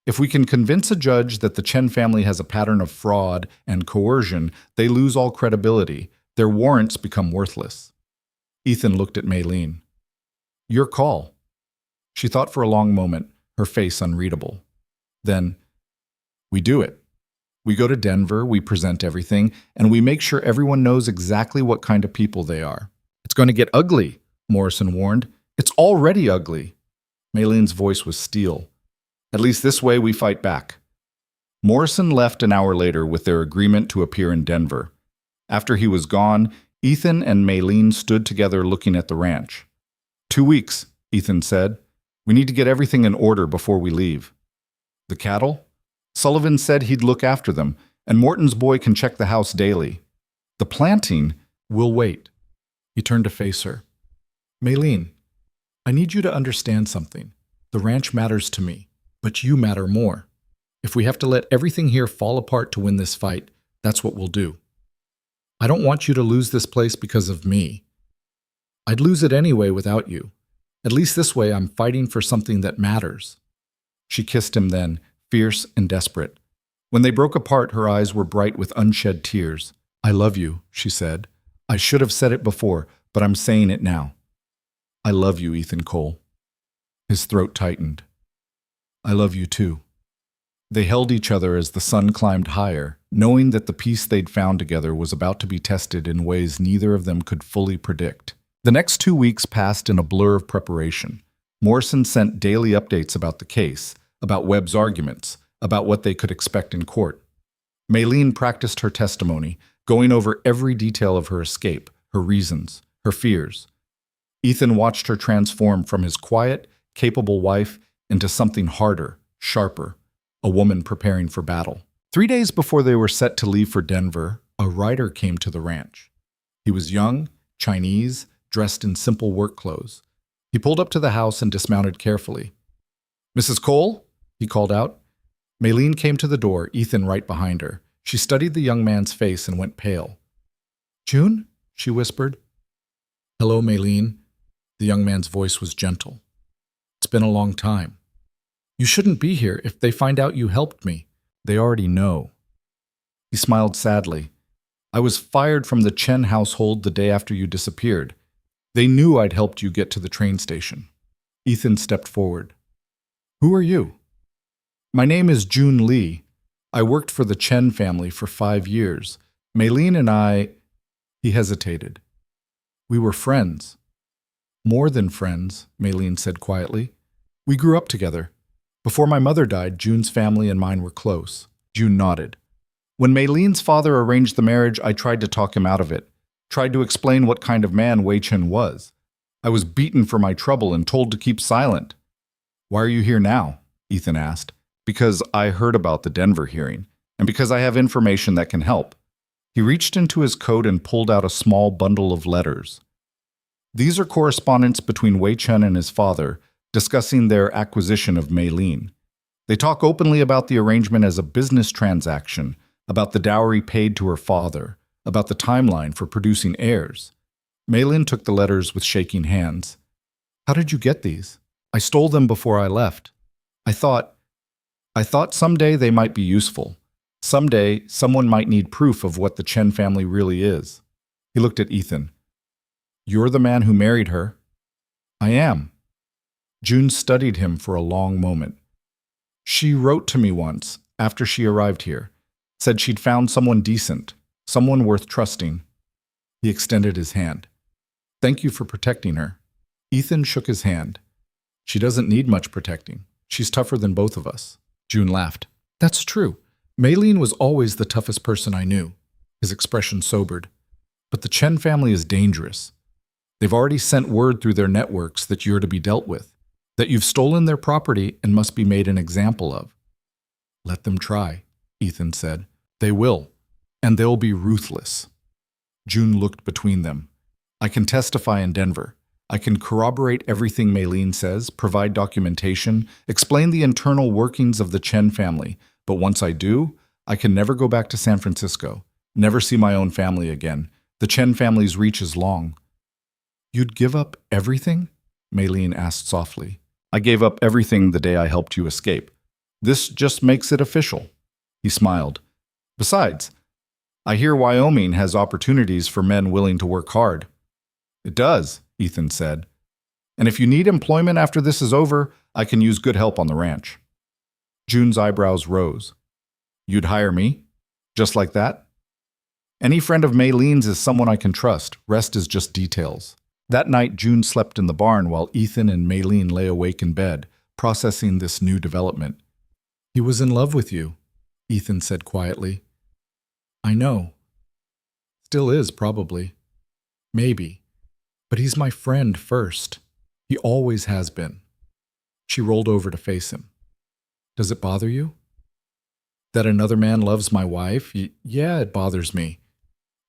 If we can convince a judge that the Chen family has a pattern of fraud and coercion, they lose all credibility. Their warrants become worthless. Ethan looked at Maylene. Your call. She thought for a long moment, her face unreadable. Then, we do it. We go to Denver, we present everything, and we make sure everyone knows exactly what kind of people they are. It's going to get ugly, Morrison warned. It's already ugly. Maylene's voice was steel. At least this way we fight back. Morrison left an hour later with their agreement to appear in Denver. After he was gone, Ethan and Maylene stood together looking at the ranch. 2 weeks, Ethan said. We need to get everything in order before we leave. The cattle? Sullivan said he'd look after them, and Morton's boy can check the house daily. The planting will wait. He turned to face her. Maylene, I need you to understand something. The ranch matters to me, but you matter more. If we have to let everything here fall apart to win this fight, that's what we'll do. I don't want you to lose this place because of me. I'd lose it anyway without you. At least this way I'm fighting for something that matters. She kissed him then, fierce and desperate. When they broke apart, her eyes were bright with unshed tears. I love you, she said. I should have said it before, but I'm saying it now. I love you, Ethan Cole. His throat tightened. I love you too. They held each other as the sun climbed higher, knowing that the peace they'd found together was about to be tested in ways neither of them could fully predict. The next 2 weeks passed in a blur of preparation. Morrison sent daily updates about the case, about Webb's arguments, about what they could expect in court. Maylene practiced her testimony, going over every detail of her escape, her reasons, her fears. Ethan watched her transform from his quiet, capable wife into something harder, sharper, a woman preparing for battle. 3 days before they were set to leave for Denver, a rider came to the ranch. He was young, Chinese, dressed in simple work clothes. He pulled up to the house and dismounted carefully. "Mrs. Cole?" he called out. Maylene came to the door, Ethan right behind her. She studied the young man's face and went pale. "June?" she whispered. "Hello, Maylene." The young man's voice was gentle. "It's been a long time. You shouldn't be here if they find out you helped me. They already know." He smiled sadly. "I was fired from the Chen household the day after you disappeared. They knew I'd helped you get to the train station." Ethan stepped forward. "Who are you?" "My name is June Lee. I worked for the Chen family for 5 years. Maylene and I—" He hesitated. "We were friends." "More than friends," Maylene said quietly. "We grew up together. Before my mother died, June's family and mine were close." June nodded. "When Maylene's father arranged the marriage, I tried to talk him out of it, tried to explain what kind of man Wei Chen was. I was beaten for my trouble and told to keep silent." "Why are you here now?" Ethan asked. "Because I heard about the Denver hearing, and because I have information that can help." He reached into his coat and pulled out a small bundle of letters. "These are correspondence between Wei Chen and his father, discussing their acquisition of Maylene. They talk openly about the arrangement as a business transaction, about the dowry paid to her father, about the timeline for producing heirs." Maylene took the letters with shaking hands. "How did you get these?" "I stole them before I left. I thought someday they might be useful. Someday someone might need proof of what the Chen family really is." He looked at Ethan. "You're the man who married her." "I am." June studied him for a long moment. "She wrote to me once, after she arrived here, said she'd found someone decent, someone worth trusting." He extended his hand. "Thank you for protecting her." Ethan shook his hand. "She doesn't need much protecting. She's tougher than both of us." June laughed. "That's true. Maylene was always the toughest person I knew." His expression sobered. "But the Chen family is dangerous. They've already sent word through their networks that you're to be dealt with, that you've stolen their property and must be made an example of." "Let them try," Ethan said. "They will, and they'll be ruthless." June looked between them. "I can testify in Denver. I can corroborate everything Maylene says, provide documentation, explain the internal workings of the Chen family. But once I do, I can never go back to San Francisco, never see my own family again. The Chen family's reach is long." "You'd give up everything?" Maylene asked softly. "I gave up everything the day I helped you escape. This just makes it official." He smiled. "Besides, I hear Wyoming has opportunities for men willing to work hard." "It does," Ethan said. "And if you need employment after this is over, I can use good help on the ranch." June's eyebrows rose. "You'd hire me? Just like that?" "Any friend of Maylene's is someone I can trust. Rest is just details." That night, June slept in the barn while Ethan and Maylene lay awake in bed, processing this new development. "He was in love with you," Ethan said quietly. "I know. Still is, probably. Maybe. But he's my friend first. He always has been." She rolled over to face him. "Does it bother you?" "That another man loves my wife? Yeah, it bothers me."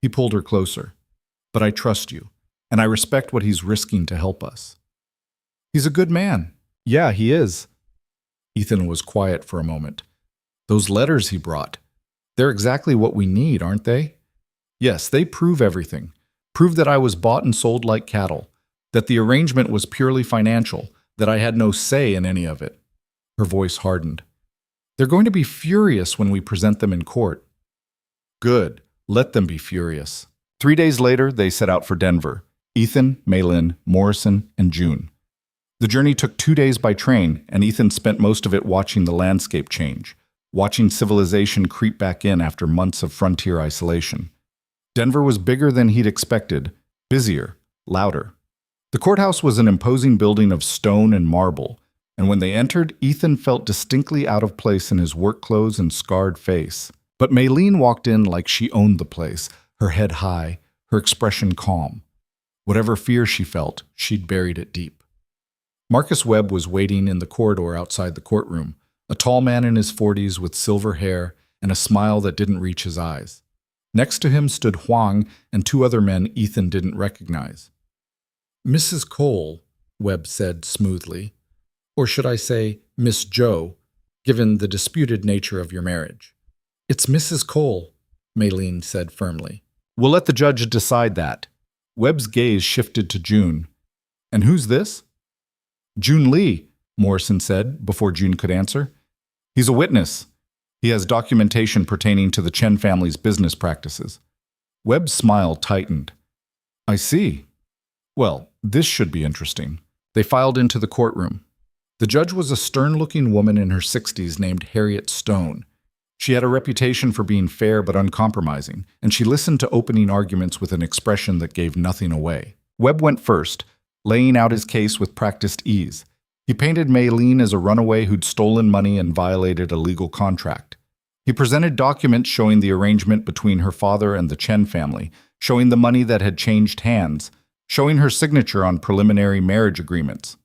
He pulled her closer. "But I trust you, and I respect what he's risking to help us." "He's a good man." "Yeah, he is." Ethan was quiet for a moment. "Those letters he brought, they're exactly what we need, aren't they?" "Yes, they prove everything. Prove that I was bought and sold like cattle, that the arrangement was purely financial, that I had no say in any of it." Her voice hardened. "They're going to be furious when we present them in court." "Good. Let them be furious." 3 days later, they set out for Denver. Ethan, Maylene, Morrison, and June. The journey took 2 days by train, and Ethan spent most of it watching the landscape change, watching civilization creep back in after months of frontier isolation. Denver was bigger than he'd expected, busier, louder. The courthouse was an imposing building of stone and marble, and when they entered, Ethan felt distinctly out of place in his work clothes and scarred face. But Maylene walked in like she owned the place, her head high, her expression calm. Whatever fear she felt, she'd buried it deep. Marcus Webb was waiting in the corridor outside the courtroom, a tall man in his 40s with silver hair and a smile that didn't reach his eyes. Next to him stood Huang and two other men Ethan didn't recognize. "Mrs. Cole," Webb said smoothly, "or should I say Miss Joe, given the disputed nature of your marriage." "It's Mrs. Cole," Maylene said firmly. "We'll let the judge decide that." Webb's gaze shifted to June. "And who's this?" "June Lee," Morrison said before June could answer. "He's a witness. He has documentation pertaining to the Chen family's business practices." Webb's smile tightened. "I see. Well, this should be interesting." They filed into the courtroom. The judge was a stern-looking woman in her 60s named Harriet Stone. She had a reputation for being fair but uncompromising, and she listened to opening arguments with an expression that gave nothing away. Webb went first, laying out his case with practiced ease. He painted Maylene as a runaway who'd stolen money and violated a legal contract. He presented documents showing the arrangement between her father and the Chen family, showing the money that had changed hands, showing her signature on preliminary marriage agreements.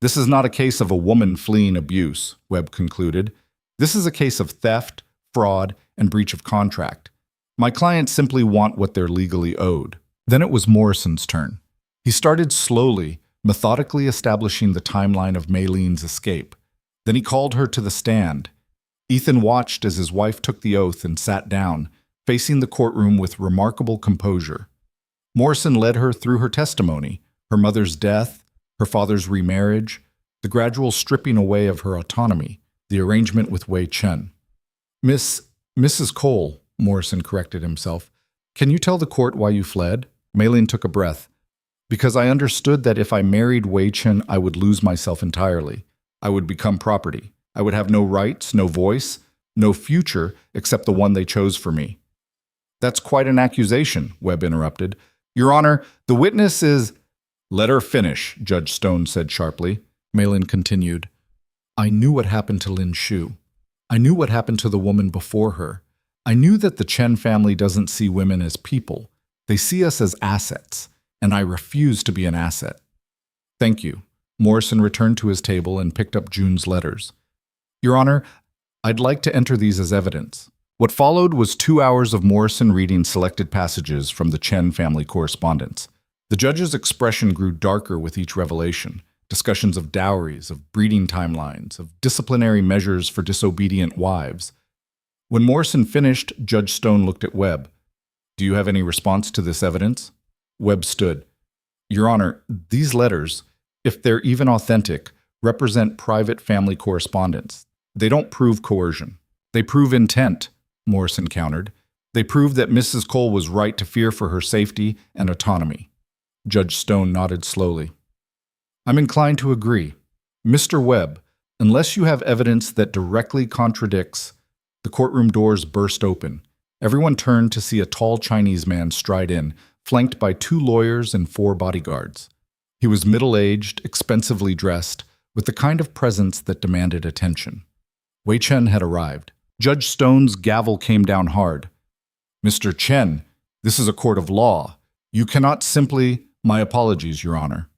"This is not a case of a woman fleeing abuse," Webb concluded. "This is a case of theft, fraud, and breach of contract. My clients simply want what they're legally owed." Then it was Morrison's turn. He started slowly, methodically establishing the timeline of Maylene's escape. Then he called her to the stand. Ethan watched as his wife took the oath and sat down, facing the courtroom with remarkable composure. Morrison led her through her testimony, her mother's death, her father's remarriage, the gradual stripping away of her autonomy, the arrangement with Wei Chen. Mrs. Cole," Morrison corrected himself, "can you tell the court why you fled?" Maylene took a breath. "Because I understood that if I married Wei Chen, I would lose myself entirely. I would become property. I would have no rights, no voice, no future except the one they chose for me." "That's quite an accusation," Webb interrupted. "Your Honor, the witness is—" "Let her finish," Judge Stone said sharply. Maylene continued. "I knew what happened to Lin Shu. I knew what happened to the woman before her. I knew that the Chen family doesn't see women as people. They see us as assets, and I refuse to be an asset." "Thank you." Morrison returned to his table and picked up June's letters. "Your Honor, I'd like to enter these as evidence." What followed was 2 hours of Morrison reading selected passages from the Chen family correspondence. The judge's expression grew darker with each revelation. Discussions of dowries, of breeding timelines, of disciplinary measures for disobedient wives. When Morrison finished, Judge Stone looked at Webb. "Do you have any response to this evidence?" Webb stood. "Your Honor, these letters, if they're even authentic, represent private family correspondence. They don't prove coercion. They prove intent," Morrison countered. "They prove that Mrs. Cole was right to fear for her safety and autonomy." Judge Stone nodded slowly. "I'm inclined to agree. Mr. Webb, unless you have evidence that directly contradicts—" The courtroom doors burst open. Everyone turned to see a tall Chinese man stride in, flanked by 2 lawyers and 4 bodyguards. He was middle-aged, expensively dressed, with the kind of presence that demanded attention. Wei Chen had arrived. Judge Stone's gavel came down hard. "Mr. Chen, this is a court of law. You cannot simply—" "My apologies, Your Honor."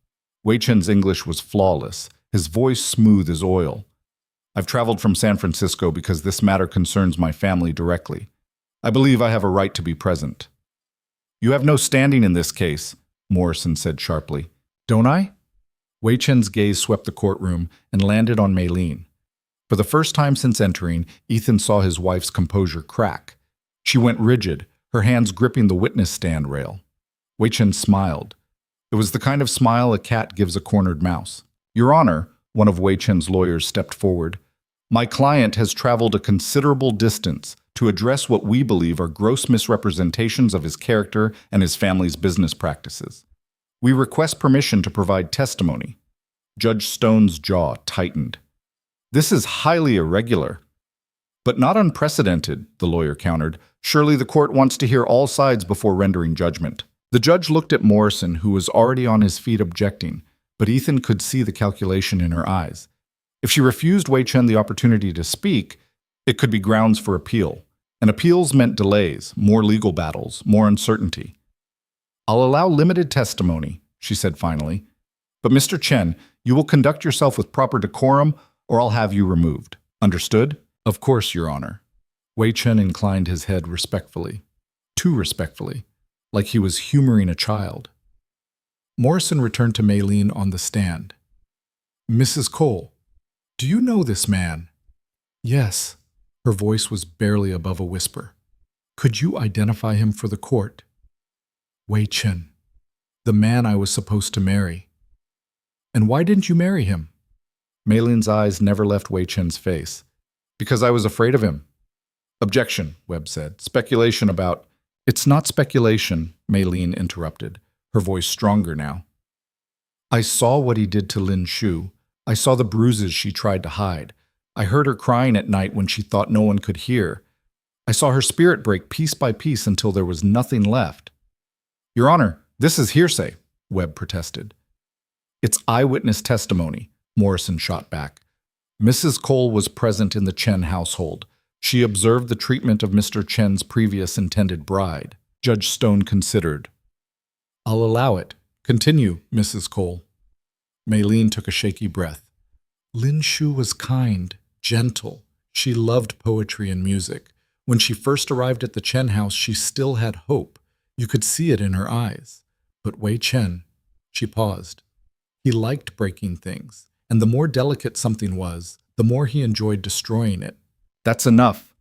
Wei Chen's English was flawless, his voice smooth as oil. "I've traveled from San Francisco because this matter concerns my family directly. I believe I have a right to be present." "You have no standing in this case," Morrison said sharply. "Don't I?" Wei Chen's gaze swept the courtroom and landed on Maylene. For the first time since entering, Ethan saw his wife's composure crack. She went rigid, her hands gripping the witness stand rail. Wei Chen smiled. It was the kind of smile a cat gives a cornered mouse. "Your Honor," one of Wei Chen's lawyers stepped forward, "my client has traveled a considerable distance to address what we believe are gross misrepresentations of his character and his family's business practices. We request permission to provide testimony." Judge Stone's jaw tightened. This is highly irregular. But not unprecedented, the lawyer countered. Surely the court wants to hear all sides before rendering judgment. The judge looked at Morrison, who was already on his feet objecting, but Ethan could see the calculation in her eyes. If she refused Wei Chen the opportunity to speak, it could be grounds for appeal. And appeals meant delays, more legal battles, more uncertainty. I'll allow limited testimony, she said finally. But Mr. Chen, you will conduct yourself with proper decorum, or I'll have you removed. Understood? Of course, Your Honor. Wei Chen inclined his head respectfully. Too respectfully, like he was humoring a child. Morrison returned to Maylene on the stand. Mrs. Cole, do you know this man? Yes. Her voice was barely above a whisper. Could you identify him for the court? Wei Chen, the man I was supposed to marry. And why didn't you marry him? Maylene's eyes never left Wei Chen's face. Because I was afraid of him. Objection, Webb said. Speculation about... It's not speculation, Maylene interrupted, her voice stronger now. I saw what he did to Lin Shu. I saw the bruises she tried to hide. I heard her crying at night when she thought no one could hear. I saw her spirit break piece by piece until there was nothing left. Your Honor, this is hearsay, Webb protested. It's eyewitness testimony, Morrison shot back. Mrs. Cole was present in the Chen household. She observed the treatment of Mr. Chen's previous intended bride. Judge Stone considered. I'll allow it. Continue, Mrs. Cole. Maylene took a shaky breath. Lin Shu was kind, gentle. She loved poetry and music. When she first arrived at the Chen house, she still had hope. You could see it in her eyes. But Wei Chen, she paused. He liked breaking things, and the more delicate something was, the more he enjoyed destroying it. That's enough.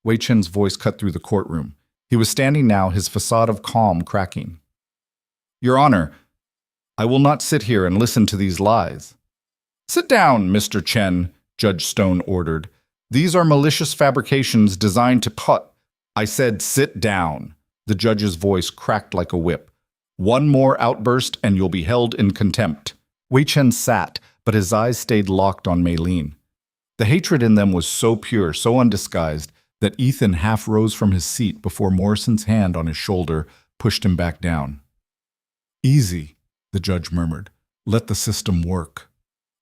Wei Chen's voice cut through the courtroom. He was standing now, his facade of calm cracking. Your Honor, I will not sit here and listen to these lies. Sit down, Mr. Chen, Judge Stone ordered. These are malicious fabrications designed to cut. I said sit down. The judge's voice cracked like a whip. One more outburst and you'll be held in contempt. Wei Chen sat, but his eyes stayed locked on Maylene. The hatred in them was so pure, so undisguised, that Ethan half rose from his seat before Morrison's hand on his shoulder pushed him back down. Easy, the judge murmured. Let the system work.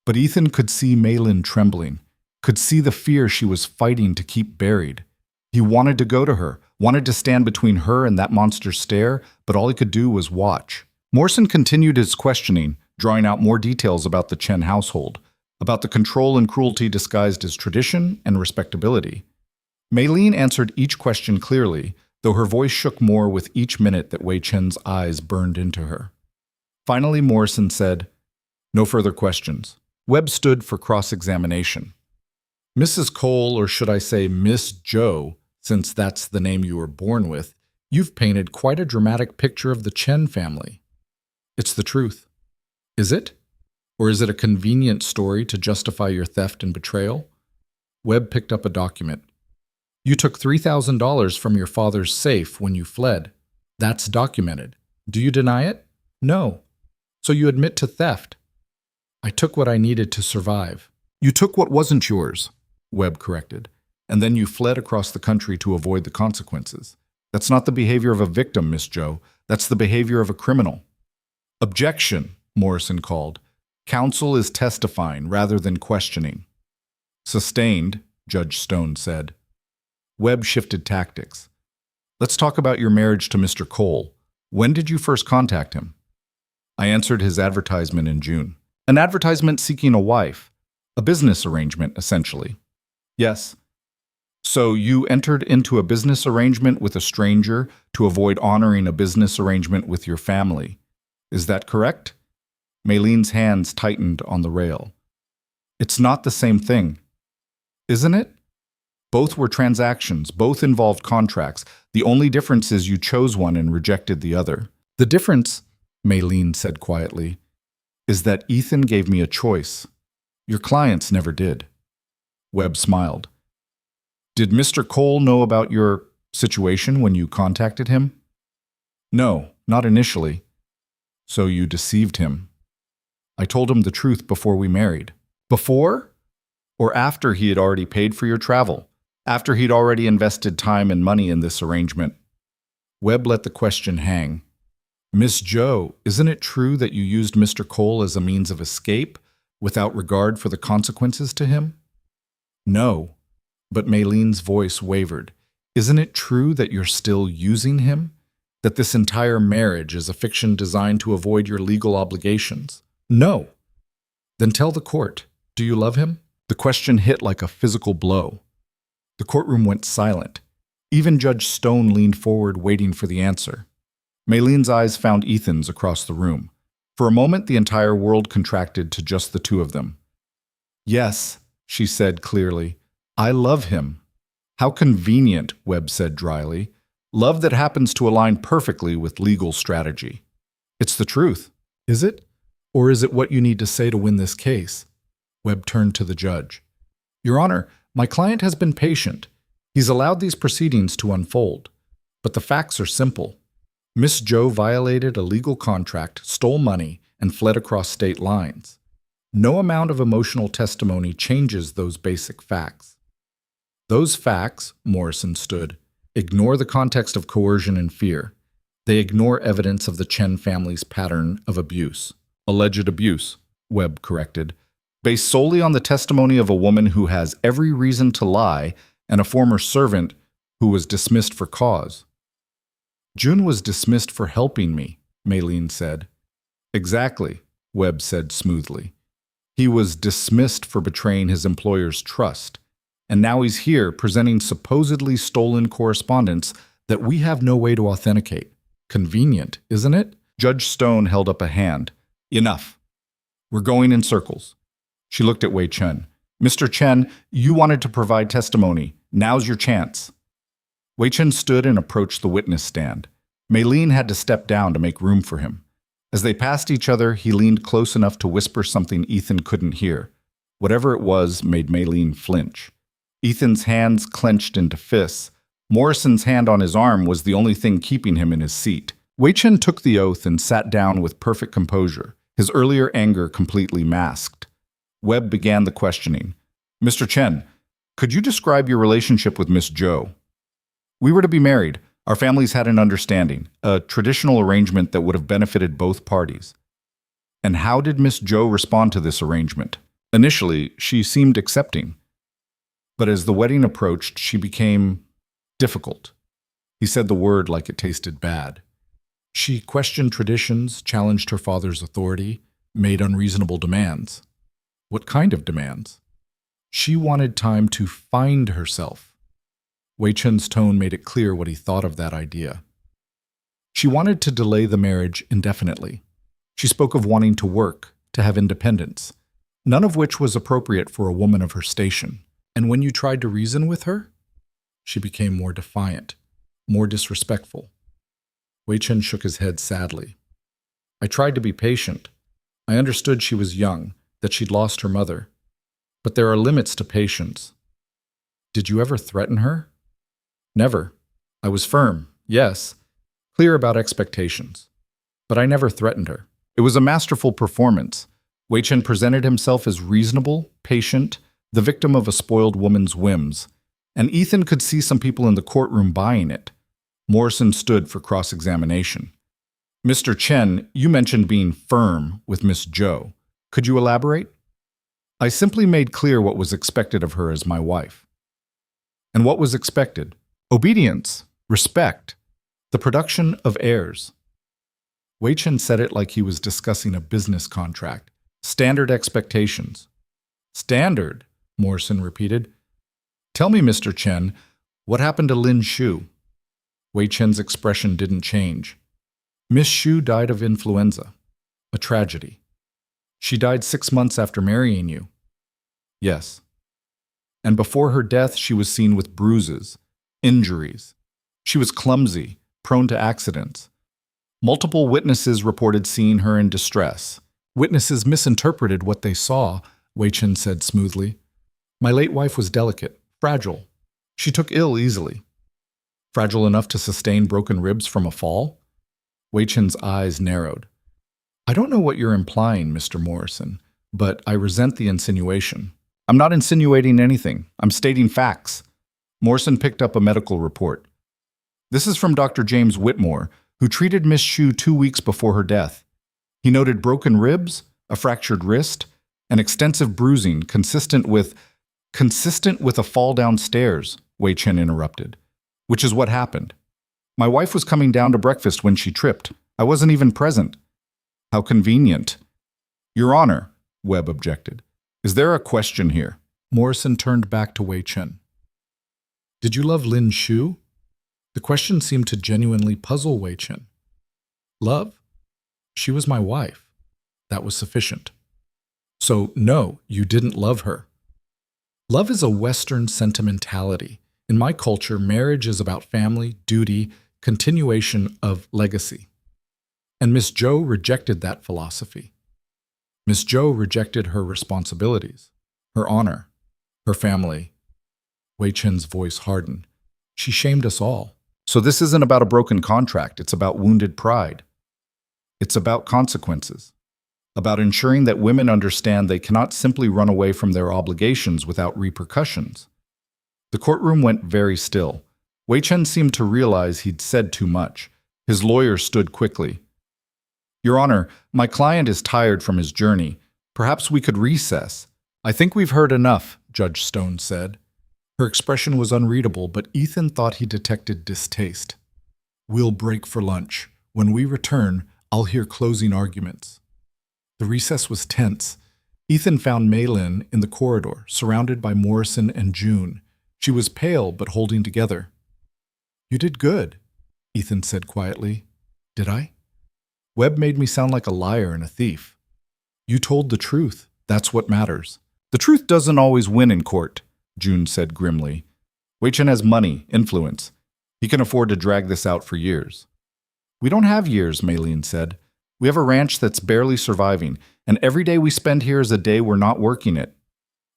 But Ethan could see Maylene trembling, could see the fear she was fighting to keep buried. He wanted to go to her, wanted to stand between her and that monster's stare, but all he could do was watch. Morrison continued his questioning, drawing out more details about the Chen household, about the control and cruelty disguised as tradition and respectability. Maylene answered each question clearly, though her voice shook more with each minute that Wei Chen's eyes burned into her. Finally, Morrison said, No further questions. Webb stood for cross-examination. Mrs. Cole, or should I say Miss Joe, since that's the name you were born with, you've painted quite a dramatic picture of the Chen family. It's the truth. Is it? Or is it a convenient story to justify your theft and betrayal? Webb picked up a document. You took $3,000 from your father's safe when you fled. That's documented. Do you deny it? No. So you admit to theft. I took what I needed to survive. You took what wasn't yours, Webb corrected, and then you fled across the country to avoid the consequences. That's not the behavior of a victim, Miss Joe. That's the behavior of a criminal. Objection, Morrison called. Counsel is testifying rather than questioning. Sustained, Judge Stone said. Webb shifted tactics. Let's talk about your marriage to Mr. Cole. When did you first contact him? I answered his advertisement in June. An advertisement seeking a wife. A business arrangement, essentially. Yes. So you entered into a business arrangement with a stranger to avoid honoring a business arrangement with your family. Is that correct? Maylene's hands tightened on the rail. It's not the same thing. Isn't it? Both were transactions, both involved contracts. The only difference is you chose one and rejected the other. The difference, Maylene said quietly, is that Ethan gave me a choice. Your clients never did. Webb smiled. Did Mr. Cole know about your situation when you contacted him? No, not initially. So you deceived him. I told him the truth before we married. Before? Or after he had already paid for your travel? After he'd already invested time and money in this arrangement? Webb let the question hang. Miss Joe, isn't it true that you used Mr. Cole as a means of escape without regard for the consequences to him? No, but Maylene's voice wavered. Isn't it true that you're still using him? That this entire marriage is a fiction designed to avoid your legal obligations? No. Then tell the court, do you love him? The question hit like a physical blow. The courtroom went silent. Even Judge Stone leaned forward, waiting for the answer. Maylene's eyes found Ethan's across the room. For a moment, the entire world contracted to just the two of them. Yes, she said clearly, I love him. How convenient, Webb said dryly. Love that happens to align perfectly with legal strategy. It's the truth, is it? Or is it what you need to say to win this case? Webb turned to the judge. Your Honor, my client has been patient. He's allowed these proceedings to unfold. But the facts are simple. Miss Joe violated a legal contract, stole money, and fled across state lines. No amount of emotional testimony changes those basic facts. Those facts, Morrison stood, ignore the context of coercion and fear. They ignore evidence of the Chen family's pattern of abuse. Alleged abuse, Webb corrected, based solely on the testimony of a woman who has every reason to lie and a former servant who was dismissed for cause. June was dismissed for helping me, Maylene said. Exactly, Webb said smoothly. He was dismissed for betraying his employer's trust, and now he's here presenting supposedly stolen correspondence that we have no way to authenticate. Convenient, isn't it? Judge Stone held up a hand. Enough. We're going in circles. She looked at Wei Chen. Mr. Chen, you wanted to provide testimony. Now's your chance. Wei Chen stood and approached the witness stand. Maylene had to step down to make room for him. As they passed each other, he leaned close enough to whisper something Ethan couldn't hear. Whatever it was made Maylene flinch. Ethan's hands clenched into fists. Morrison's hand on his arm was the only thing keeping him in his seat. Wei Chen took the oath and sat down with perfect composure, his earlier anger completely masked. Webb began the questioning. Mr. Chen, could you describe your relationship with Miss Joe? We were to be married. Our families had an understanding, a traditional arrangement that would have benefited both parties. And how did Miss Joe respond to this arrangement? Initially, she seemed accepting. But as the wedding approached, she became difficult. He said the word like it tasted bad. She questioned traditions, challenged her father's authority, made unreasonable demands. What kind of demands? She wanted time to find herself. Wei Chen's tone made it clear what he thought of that idea. She wanted to delay the marriage indefinitely. She spoke of wanting to work, to have independence, none of which was appropriate for a woman of her station. And when you tried to reason with her, she became more defiant, more disrespectful. Wei Chen shook his head sadly. I tried to be patient. I understood she was young, that she'd lost her mother. But there are limits to patience. Did you ever threaten her? Never. I was firm, yes, clear about expectations. But I never threatened her. It was a masterful performance. Wei Chen presented himself as reasonable, patient, the victim of a spoiled woman's whims. And Ethan could see some people in the courtroom buying it. Morrison stood for cross-examination. Mr. Chen, you mentioned being firm with Miss Joe. Could you elaborate? I simply made clear what was expected of her as my wife. And what was expected? Obedience, respect, the production of heirs. Wei Chen said it like he was discussing a business contract. Standard expectations. Standard, Morrison repeated. Tell me, Mr. Chen, what happened to Lin Shu? Wei Chen's expression didn't change. Miss Shu died of influenza, a tragedy. She died 6 months after marrying you. Yes. And before her death, she was seen with bruises, injuries. She was clumsy, prone to accidents. Multiple witnesses reported seeing her in distress. Witnesses misinterpreted what they saw, Wei Chen said smoothly. My late wife was delicate, fragile. She took ill easily. Fragile enough to sustain broken ribs from a fall? Wei Chen's eyes narrowed. I don't know what you're implying, Mr. Morrison, but I resent the insinuation. I'm not insinuating anything. I'm stating facts. Morrison picked up a medical report. This is from Dr. James Whitmore, who treated Miss Shue 2 weeks before her death. He noted broken ribs, a fractured wrist, and extensive bruising consistent with a fall downstairs, Wei Chen interrupted, which is what happened. My wife was coming down to breakfast when she tripped. I wasn't even present. How convenient. Your Honor, Webb objected. Is there a question here? Morrison turned back to Wei Chen. Did you love Lin Shu? The question seemed to genuinely puzzle Wei Chen. Love? She was my wife. That was sufficient. So, no, you didn't love her. Love is a Western sentimentality. In my culture, marriage is about family, duty, continuation of legacy. And Miss Zhou rejected that philosophy. Miss Zhou rejected her responsibilities, her honor, her family. Wei Chen's voice hardened. She shamed us all. So this isn't about a broken contract. It's about wounded pride. It's about consequences. About ensuring that women understand they cannot simply run away from their obligations without repercussions. The courtroom went very still. Wei Chen seemed to realize he'd said too much. His lawyer stood quickly. Your Honor, my client is tired from his journey. Perhaps we could recess. I think we've heard enough, Judge Stone said. Her expression was unreadable, but Ethan thought he detected distaste. We'll break for lunch. When we return, I'll hear closing arguments. The recess was tense. Ethan found Maylin in the corridor, surrounded by Morrison and June. She was pale but holding together. You did good, Ethan said quietly. Did I? Webb made me sound like a liar and a thief. You told the truth. That's what matters. The truth doesn't always win in court, June said grimly. Wei Chen has money, influence. He can afford to drag this out for years. We don't have years, Maylin said. We have a ranch that's barely surviving, and every day we spend here is a day we're not working it.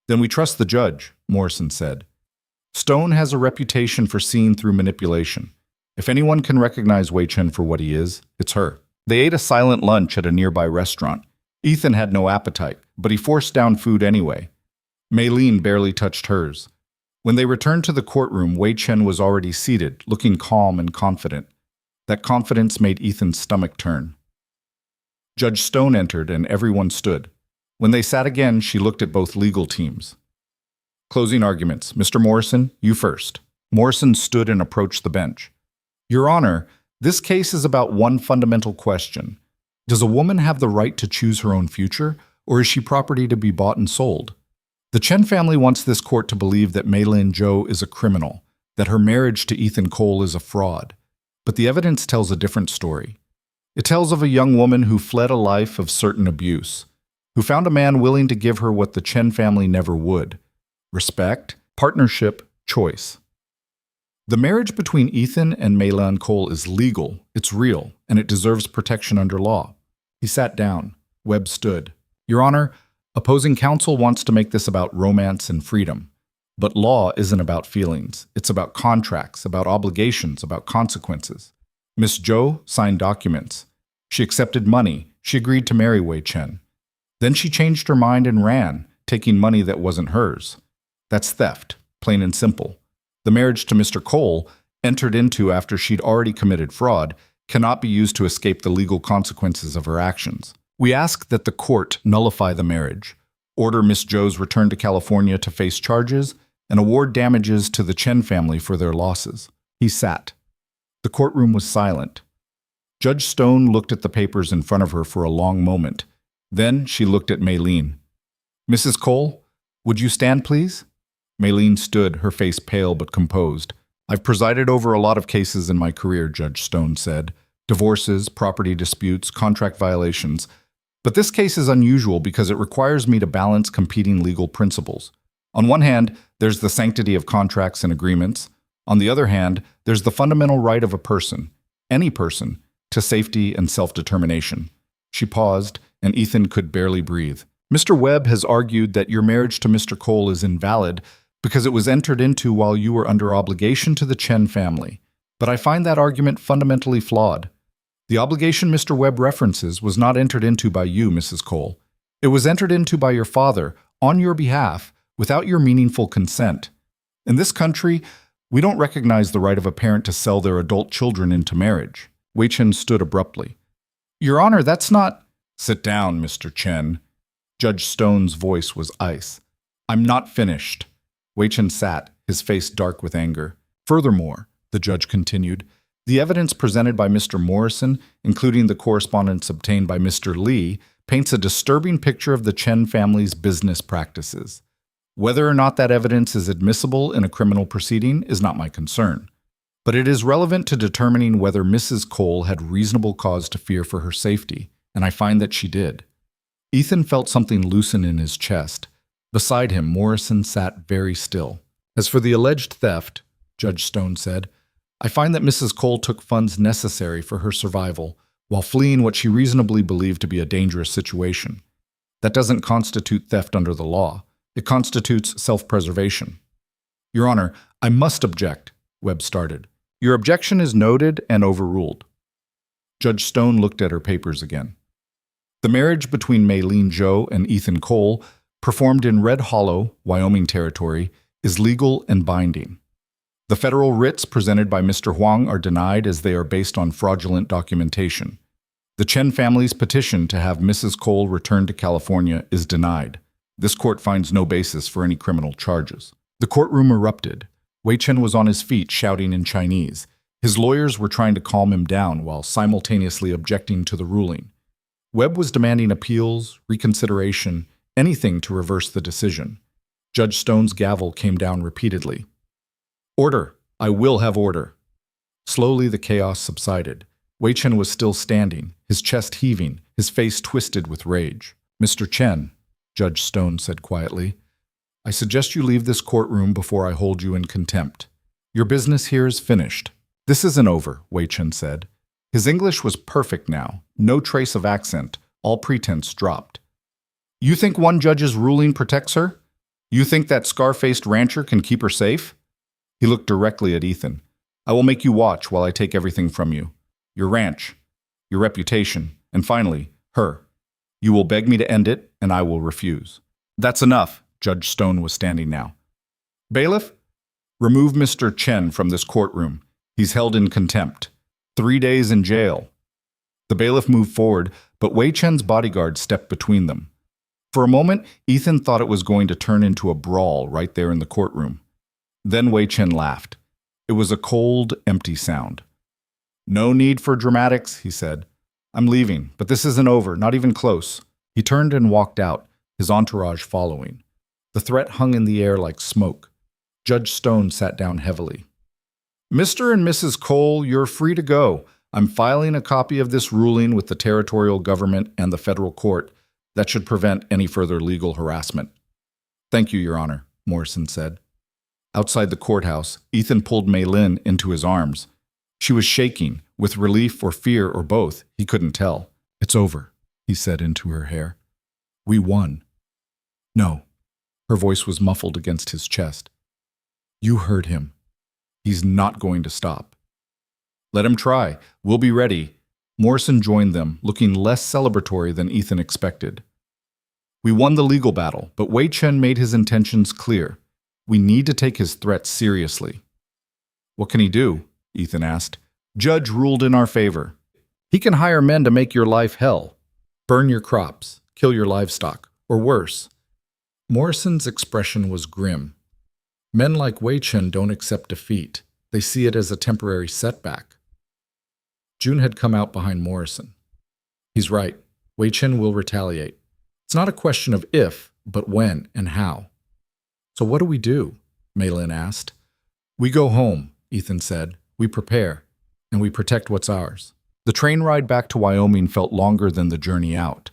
Then we trust the judge, Morrison said. Stone has a reputation for seeing through manipulation. If anyone can recognize Wei Chen for what he is, it's her. They ate a silent lunch at a nearby restaurant. Ethan had no appetite, but he forced down food anyway. Maylin barely touched hers. When they returned to the courtroom, Wei Chen was already seated, looking calm and confident. That confidence made Ethan's stomach turn. Judge Stone entered and everyone stood. When they sat again, she looked at both legal teams. Closing arguments. Mr. Morrison, you first. Morrison stood and approached the bench. Your Honor, this case is about one fundamental question. Does a woman have the right to choose her own future, or is she property to be bought and sold? The Chen family wants this court to believe that Maylin Zhou is a criminal, that her marriage to Ethan Cole is a fraud. But the evidence tells a different story. It tells of a young woman who fled a life of certain abuse, who found a man willing to give her what the Chen family never would: respect, partnership, choice. The marriage between Ethan and Maylin Cole is legal, it's real, and it deserves protection under law. He sat down. Webb stood. Your Honor, opposing counsel wants to make this about romance and freedom. But law isn't about feelings. It's about contracts, about obligations, about consequences. Miss Zhou signed documents. She accepted money. She agreed to marry Wei Chen. Then she changed her mind and ran, taking money that wasn't hers. That's theft, plain and simple. The marriage to Mr. Cole, entered into after she'd already committed fraud, cannot be used to escape the legal consequences of her actions. We ask that the court nullify the marriage, order Miss Zhou's return to California to face charges, and award damages to the Chen family for their losses. He sat. The courtroom was silent. Judge Stone looked at the papers in front of her for a long moment. Then she looked at Maylin. Mrs. Cole, would you stand, please? Maylin stood, her face pale but composed. I've presided over a lot of cases in my career, Judge Stone said. Divorces, property disputes, contract violations. But this case is unusual because it requires me to balance competing legal principles. On one hand, there's the sanctity of contracts and agreements. On the other hand, there's the fundamental right of a person, any person, to safety and self-determination. She paused, and Ethan could barely breathe. Mr. Webb has argued that your marriage to Mr. Cole is invalid because it was entered into while you were under obligation to the Chen family. But I find that argument fundamentally flawed. The obligation Mr. Webb references was not entered into by you, Mrs. Cole. It was entered into by your father, on your behalf, without your meaningful consent. In this country, we don't recognize the right of a parent to sell their adult children into marriage. Wei Chen stood abruptly. Your Honor, that's not— Sit down, Mr. Chen. Judge Stone's voice was ice. I'm not finished. Wei Chen sat, his face dark with anger. Furthermore, the judge continued, the evidence presented by Mr. Morrison, including the correspondence obtained by Mr. Lee, paints a disturbing picture of the Chen family's business practices. Whether or not that evidence is admissible in a criminal proceeding is not my concern, but it is relevant to determining whether Mrs. Cole had reasonable cause to fear for her safety, and I find that she did. Ethan felt something loosen in his chest. Beside him, Morrison sat very still. As for the alleged theft, Judge Stone said, I find that Mrs. Cole took funds necessary for her survival while fleeing what she reasonably believed to be a dangerous situation. That doesn't constitute theft under the law. It constitutes self-preservation. Your Honor, I must object, Webb started. Your objection is noted and overruled. Judge Stone looked at her papers again. The marriage between Maylene Zhou and Ethan Cole, performed in Red Hollow, Wyoming Territory, is legal and binding. The federal writs presented by Mr. Huang are denied as they are based on fraudulent documentation. The Chen family's petition to have Mrs. Cole returned to California is denied. This court finds no basis for any criminal charges. The courtroom erupted. Wei Chen was on his feet shouting in Chinese. His lawyers were trying to calm him down while simultaneously objecting to the ruling. Webb was demanding appeals, reconsideration, anything to reverse the decision. Judge Stone's gavel came down repeatedly. Order! I will have order! Slowly the chaos subsided. Wei Chen was still standing, his chest heaving, his face twisted with rage. Mr. Chen, Judge Stone said quietly, I suggest you leave this courtroom before I hold you in contempt. Your business here is finished. This isn't over, Wei Chen said. His English was perfect now, no trace of accent, all pretense dropped. You think one judge's ruling protects her? You think that scar-faced rancher can keep her safe? He looked directly at Ethan. I will make you watch while I take everything from you. Your ranch, your reputation, and finally, her. You will beg me to end it, and I will refuse. That's enough, Judge Stone was standing now. Bailiff, remove Mr. Chen from this courtroom. He's held in contempt. 3 days in jail. The bailiff moved forward, but Wei Chen's bodyguard stepped between them. For a moment, Ethan thought it was going to turn into a brawl right there in the courtroom. Then Wei Chen laughed. It was a cold, empty sound. No need for dramatics, he said. I'm leaving, but this isn't over, not even close. He turned and walked out, his entourage following. The threat hung in the air like smoke. Judge Stone sat down heavily. Mr. and Mrs. Cole, you're free to go. I'm filing a copy of this ruling with the territorial government and the federal court. That should prevent any further legal harassment. Thank you, Your Honor, Morrison said. Outside the courthouse, Ethan pulled Maylin into his arms. She was shaking, with relief or fear or both, he couldn't tell. It's over, he said into her hair. We won. No. Her voice was muffled against his chest. You heard him. He's not going to stop. Let him try. We'll be ready. Morrison joined them, looking less celebratory than Ethan expected. We won the legal battle, but Wei Chen made his intentions clear. We need to take his threats seriously. What can he do? Ethan asked. Judge ruled in our favor. He can hire men to make your life hell. Burn your crops, kill your livestock, or worse. Morrison's expression was grim. Men like Wei Chen don't accept defeat. They see it as a temporary setback. June had come out behind Morrison. He's right. Wei Chen will retaliate. It's not a question of if, but when and how. So what do we do? Maylin asked. We go home, Ethan said. We prepare, and we protect what's ours. The train ride back to Wyoming felt longer than the journey out.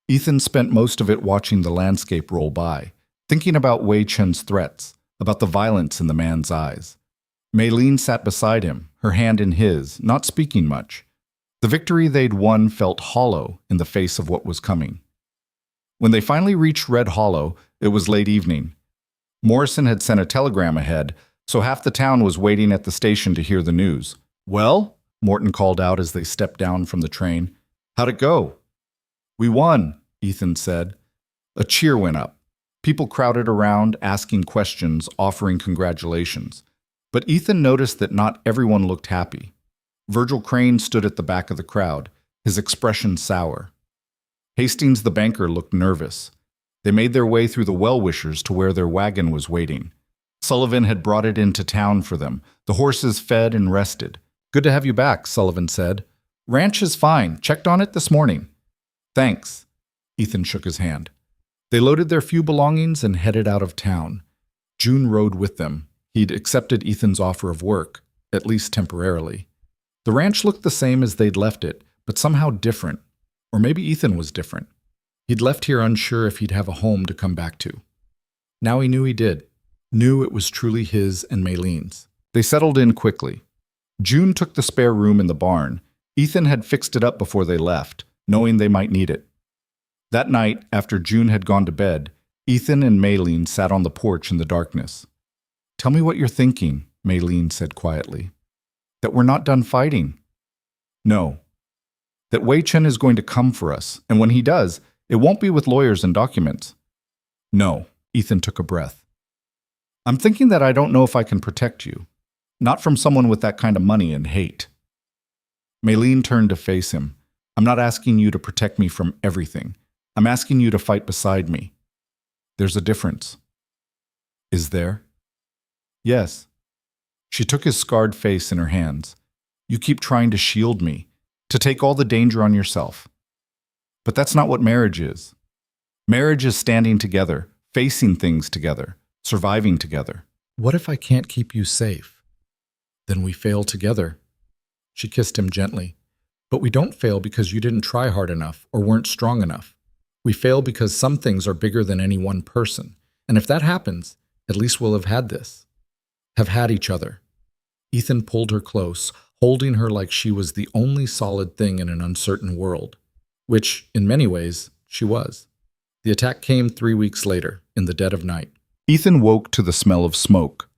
Ethan spent most of it watching the landscape roll by, thinking about Wei Chen's threats, about the violence in the man's eyes. Maylene sat beside him, her hand in his, not speaking much. The victory they'd won felt hollow in the face of what was coming. When they finally reached Red Hollow, it was late evening. Morrison had sent a telegram ahead, so half the town was waiting at the station to hear the news. Well? Morton called out as they stepped down from the train. How'd it go? We won, Ethan said. A cheer went up. People crowded around, asking questions, offering congratulations. But Ethan noticed that not everyone looked happy. Virgil Crane stood at the back of the crowd, his expression sour. Hastings the banker looked nervous. They made their way through the well-wishers to where their wagon was waiting. Sullivan had brought it into town for them. The horses fed and rested. Good to have you back, Sullivan said. Ranch is fine. Checked on it this morning. Thanks. Ethan shook his hand. They loaded their few belongings and headed out of town. June rode with them. He'd accepted Ethan's offer of work, at least temporarily. The ranch looked the same as they'd left it, but somehow different. Or maybe Ethan was different. He'd left here unsure if he'd have a home to come back to. Now he knew he did. Knew it was truly his and Maylene's. They settled in quickly. June took the spare room in the barn. Ethan had fixed it up before they left, knowing they might need it. That night, after June had gone to bed, Ethan and Maylene sat on the porch in the darkness. Tell me what you're thinking, Maylene said quietly. That we're not done fighting. No. That Wei Chen is going to come for us, and when he does, it won't be with lawyers and documents. No, Ethan took a breath. I'm thinking that I don't know if I can protect you. Not from someone with that kind of money and hate. Maylene turned to face him. I'm not asking you to protect me from everything. I'm asking you to fight beside me. There's a difference. Is there? Yes. She took his scarred face in her hands. You keep trying to shield me, to take all the danger on yourself. But that's not what marriage is. Marriage is standing together, facing things together, surviving together. What if I can't keep you safe? Then we fail together. She kissed him gently. But we don't fail because you didn't try hard enough or weren't strong enough. We fail because some things are bigger than any one person. And if that happens, at least we'll have had this. Have had each other. Ethan pulled her close, holding her like she was the only solid thing in an uncertain world. Which, in many ways, she was. The attack came 3 weeks later, in the dead of night. Ethan woke to the smell of smoke.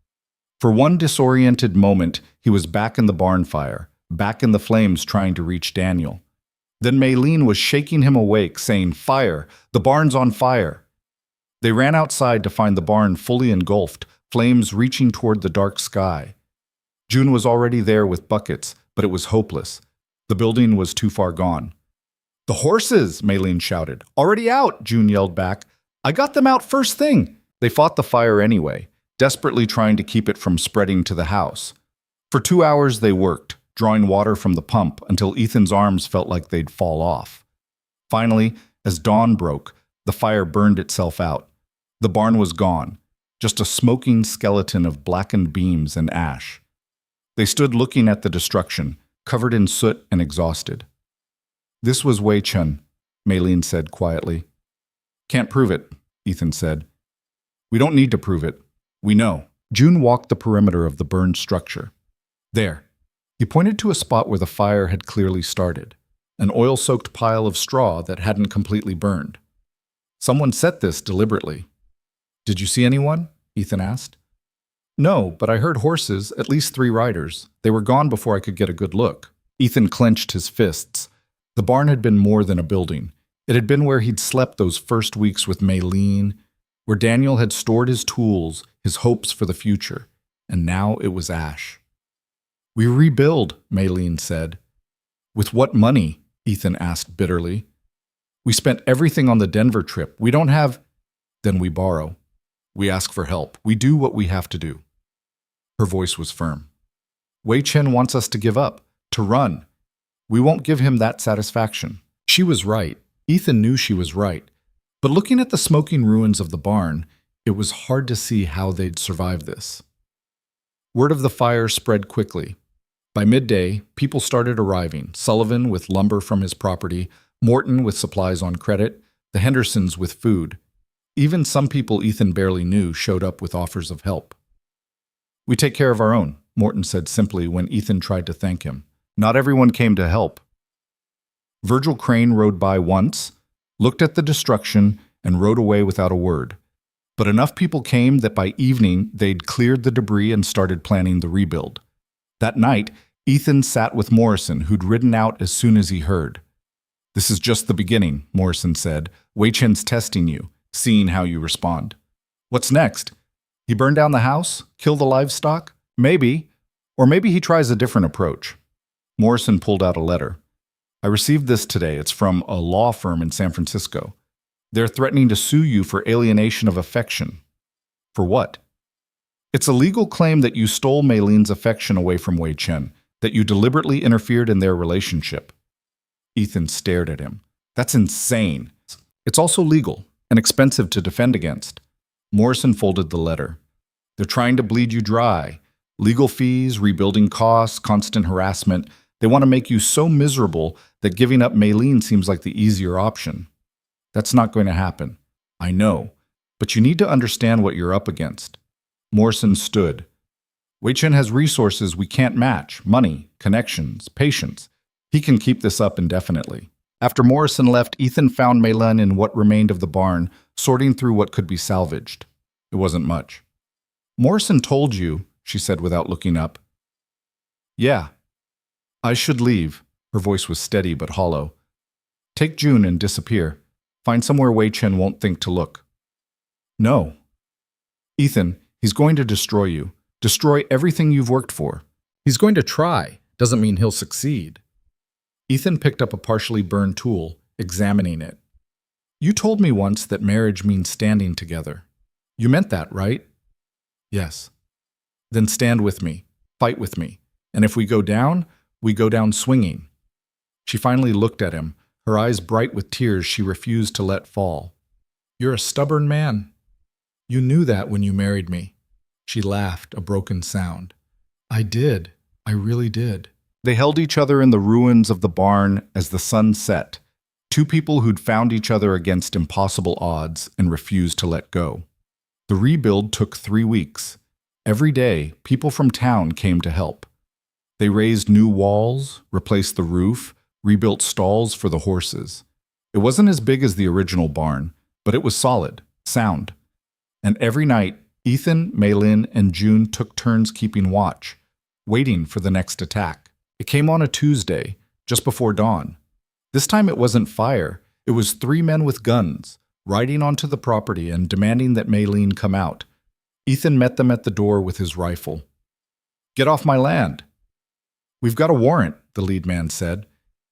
For one disoriented moment, he was back in the barn fire, back in the flames trying to reach Daniel. Then Maylene was shaking him awake, saying, Fire! The barn's on fire! They ran outside to find the barn fully engulfed, flames reaching toward the dark sky. June was already there with buckets, but it was hopeless. The building was too far gone. The horses, Maylene shouted. Already out, June yelled back. I got them out first thing. They fought the fire anyway, desperately trying to keep it from spreading to the house. For 2 hours they worked, drawing water from the pump until Ethan's arms felt like they'd fall off. Finally, as dawn broke, the fire burned itself out. The barn was gone, just a smoking skeleton of blackened beams and ash. They stood looking at the destruction, covered in soot and exhausted. This was Wei Chen, Maylene said quietly. Can't prove it, Ethan said. We don't need to prove it. We know. June walked the perimeter of the burned structure. There. He pointed to a spot where the fire had clearly started, an oil-soaked pile of straw that hadn't completely burned. Someone set this deliberately. Did you see anyone? Ethan asked. No, but I heard horses, at least 3 riders. They were gone before I could get a good look. Ethan clenched his fists. The barn had been more than a building. It had been where he'd slept those first weeks with Maylene, where Daniel had stored his tools, his hopes for the future, and now it was ash. We rebuild, Maylene said. With what money? Ethan asked bitterly. We spent everything on the Denver trip. We don't have... Then we borrow. We ask for help. We do what we have to do. Her voice was firm. Wei Chen wants us to give up, to run. We won't give him that satisfaction. She was right. Ethan knew she was right. But looking at the smoking ruins of the barn, it was hard to see how they'd survive this. Word of the fire spread quickly. By midday, people started arriving, Sullivan with lumber from his property, Morton with supplies on credit, the Hendersons with food. Even some people Ethan barely knew showed up with offers of help. We take care of our own, Morton said simply when Ethan tried to thank him. Not everyone came to help. Virgil Crane rode by once, looked at the destruction, and rode away without a word. But enough people came that by evening they'd cleared the debris and started planning the rebuild. That night, Ethan sat with Morrison, who'd ridden out as soon as he heard. "This is just the beginning," Morrison said. "Wei Chen's testing you, seeing how you respond." "What's next? He burn down the house? Kill the livestock? Maybe. Or maybe he tries a different approach." Morrison pulled out a letter. "I received this today. It's from a law firm in San Francisco. They're threatening to sue you for alienation of affection." "For what?" "It's a legal claim that you stole Maylene's affection away from Wei Chen, that you deliberately interfered in their relationship." Ethan stared at him. "That's insane. It's also legal and expensive to defend against." Morrison folded the letter. "They're trying to bleed you dry. Legal fees, rebuilding costs, constant harassment. They want to make you so miserable that giving up Maylene seems like the easier option. That's not going to happen. I know. But you need to understand what you're up against." Morrison stood. "Wei Chen has resources we can't match: money, connections, patience. He can keep this up indefinitely." After Morrison left, Ethan found Maylene in what remained of the barn, sorting through what could be salvaged. It wasn't much. "Morrison told you," she said without looking up. "Yeah. I should leave." Her voice was steady but hollow. "Take June and disappear. Find somewhere Wei Chen won't think to look." "No." "Ethan, he's going to destroy you. Destroy everything you've worked for." "He's going to try. Doesn't mean he'll succeed." Ethan picked up a partially burned tool, examining it. "You told me once that marriage means standing together. You meant that, right?" "Yes." "Then stand with me. Fight with me. And if we go down swinging." She finally looked at him, her eyes bright with tears she refused to let fall. "You're a stubborn man. You knew that when you married me." She laughed, a broken sound. "I did. I really did." They held each other in the ruins of the barn as the sun set, two people who'd found each other against impossible odds and refused to let go. The rebuild took 3 weeks. Every day, people from town came to help. They raised new walls, replaced the roof, rebuilt stalls for the horses. It wasn't as big as the original barn, but it was solid, sound. And every night, Ethan, Maylene, and June took turns keeping watch, waiting for the next attack. It came on a Tuesday, just before dawn. This time it wasn't fire. It was 3 men with guns, riding onto the property and demanding that Maylene come out. Ethan met them at the door with his rifle. "Get off my land." "We've got a warrant," the lead man said.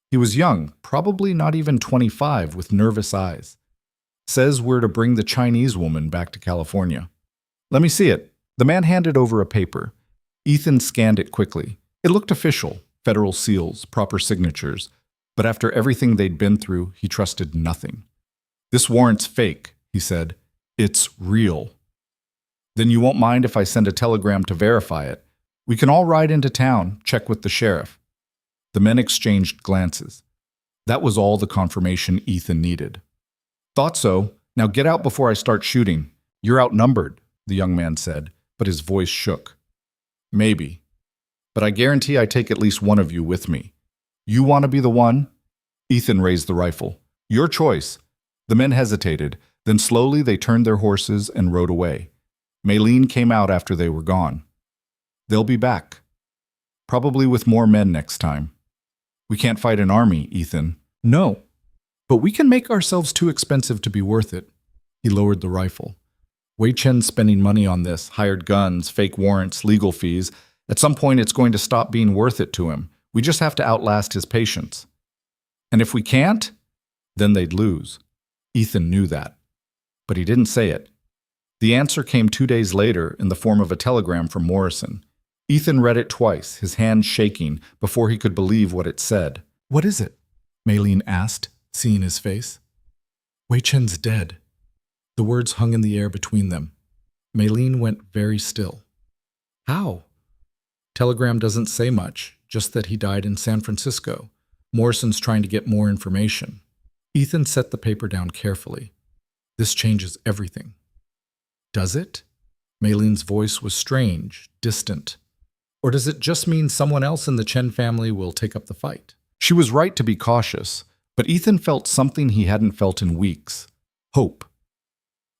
He was young, probably not even 25, with nervous eyes. "Says we're to bring the Chinese woman back to California." "Let me see it." The man handed over a paper. Ethan scanned it quickly. It looked official, federal seals, proper signatures. But after everything they'd been through, he trusted nothing. "This warrant's fake," he said. "It's real." "Then you won't mind if I send a telegram to verify it? We can all ride into town, check with the sheriff." The men exchanged glances. That was all the confirmation Ethan needed. "Thought so. Now get out before I start shooting. You're outnumbered," the young man said, but his voice shook. "Maybe. But I guarantee I take at least one of you with me. You want to be the one?" Ethan raised the rifle. "Your choice." The men hesitated. Then slowly they turned their horses and rode away. Maylene came out after they were gone. "They'll be back. Probably with more men next time." "We can't fight an army, Ethan." "No. But we can make ourselves too expensive to be worth it." He lowered the rifle. "Wei Chen's spending money on this, hired guns, fake warrants, legal fees. At some point it's going to stop being worth it to him. We just have to outlast his patience. And if we can't, then they'd lose." Ethan knew that. But he didn't say it. The answer came 2 days later in the form of a telegram from Morrison. Ethan read it twice, his hand shaking, before he could believe what it said. "What is it?" Maylene asked, seeing his face. "Wei Chen's dead." The words hung in the air between them. Maylene went very still. "How?" "Telegram doesn't say much, just that he died in San Francisco. Morrison's trying to get more information." Ethan set the paper down carefully. "This changes everything." "Does it?" Maylene's voice was strange, distant. "Or does it just mean someone else in the Chen family will take up the fight?" She was right to be cautious, but Ethan felt something he hadn't felt in weeks. Hope.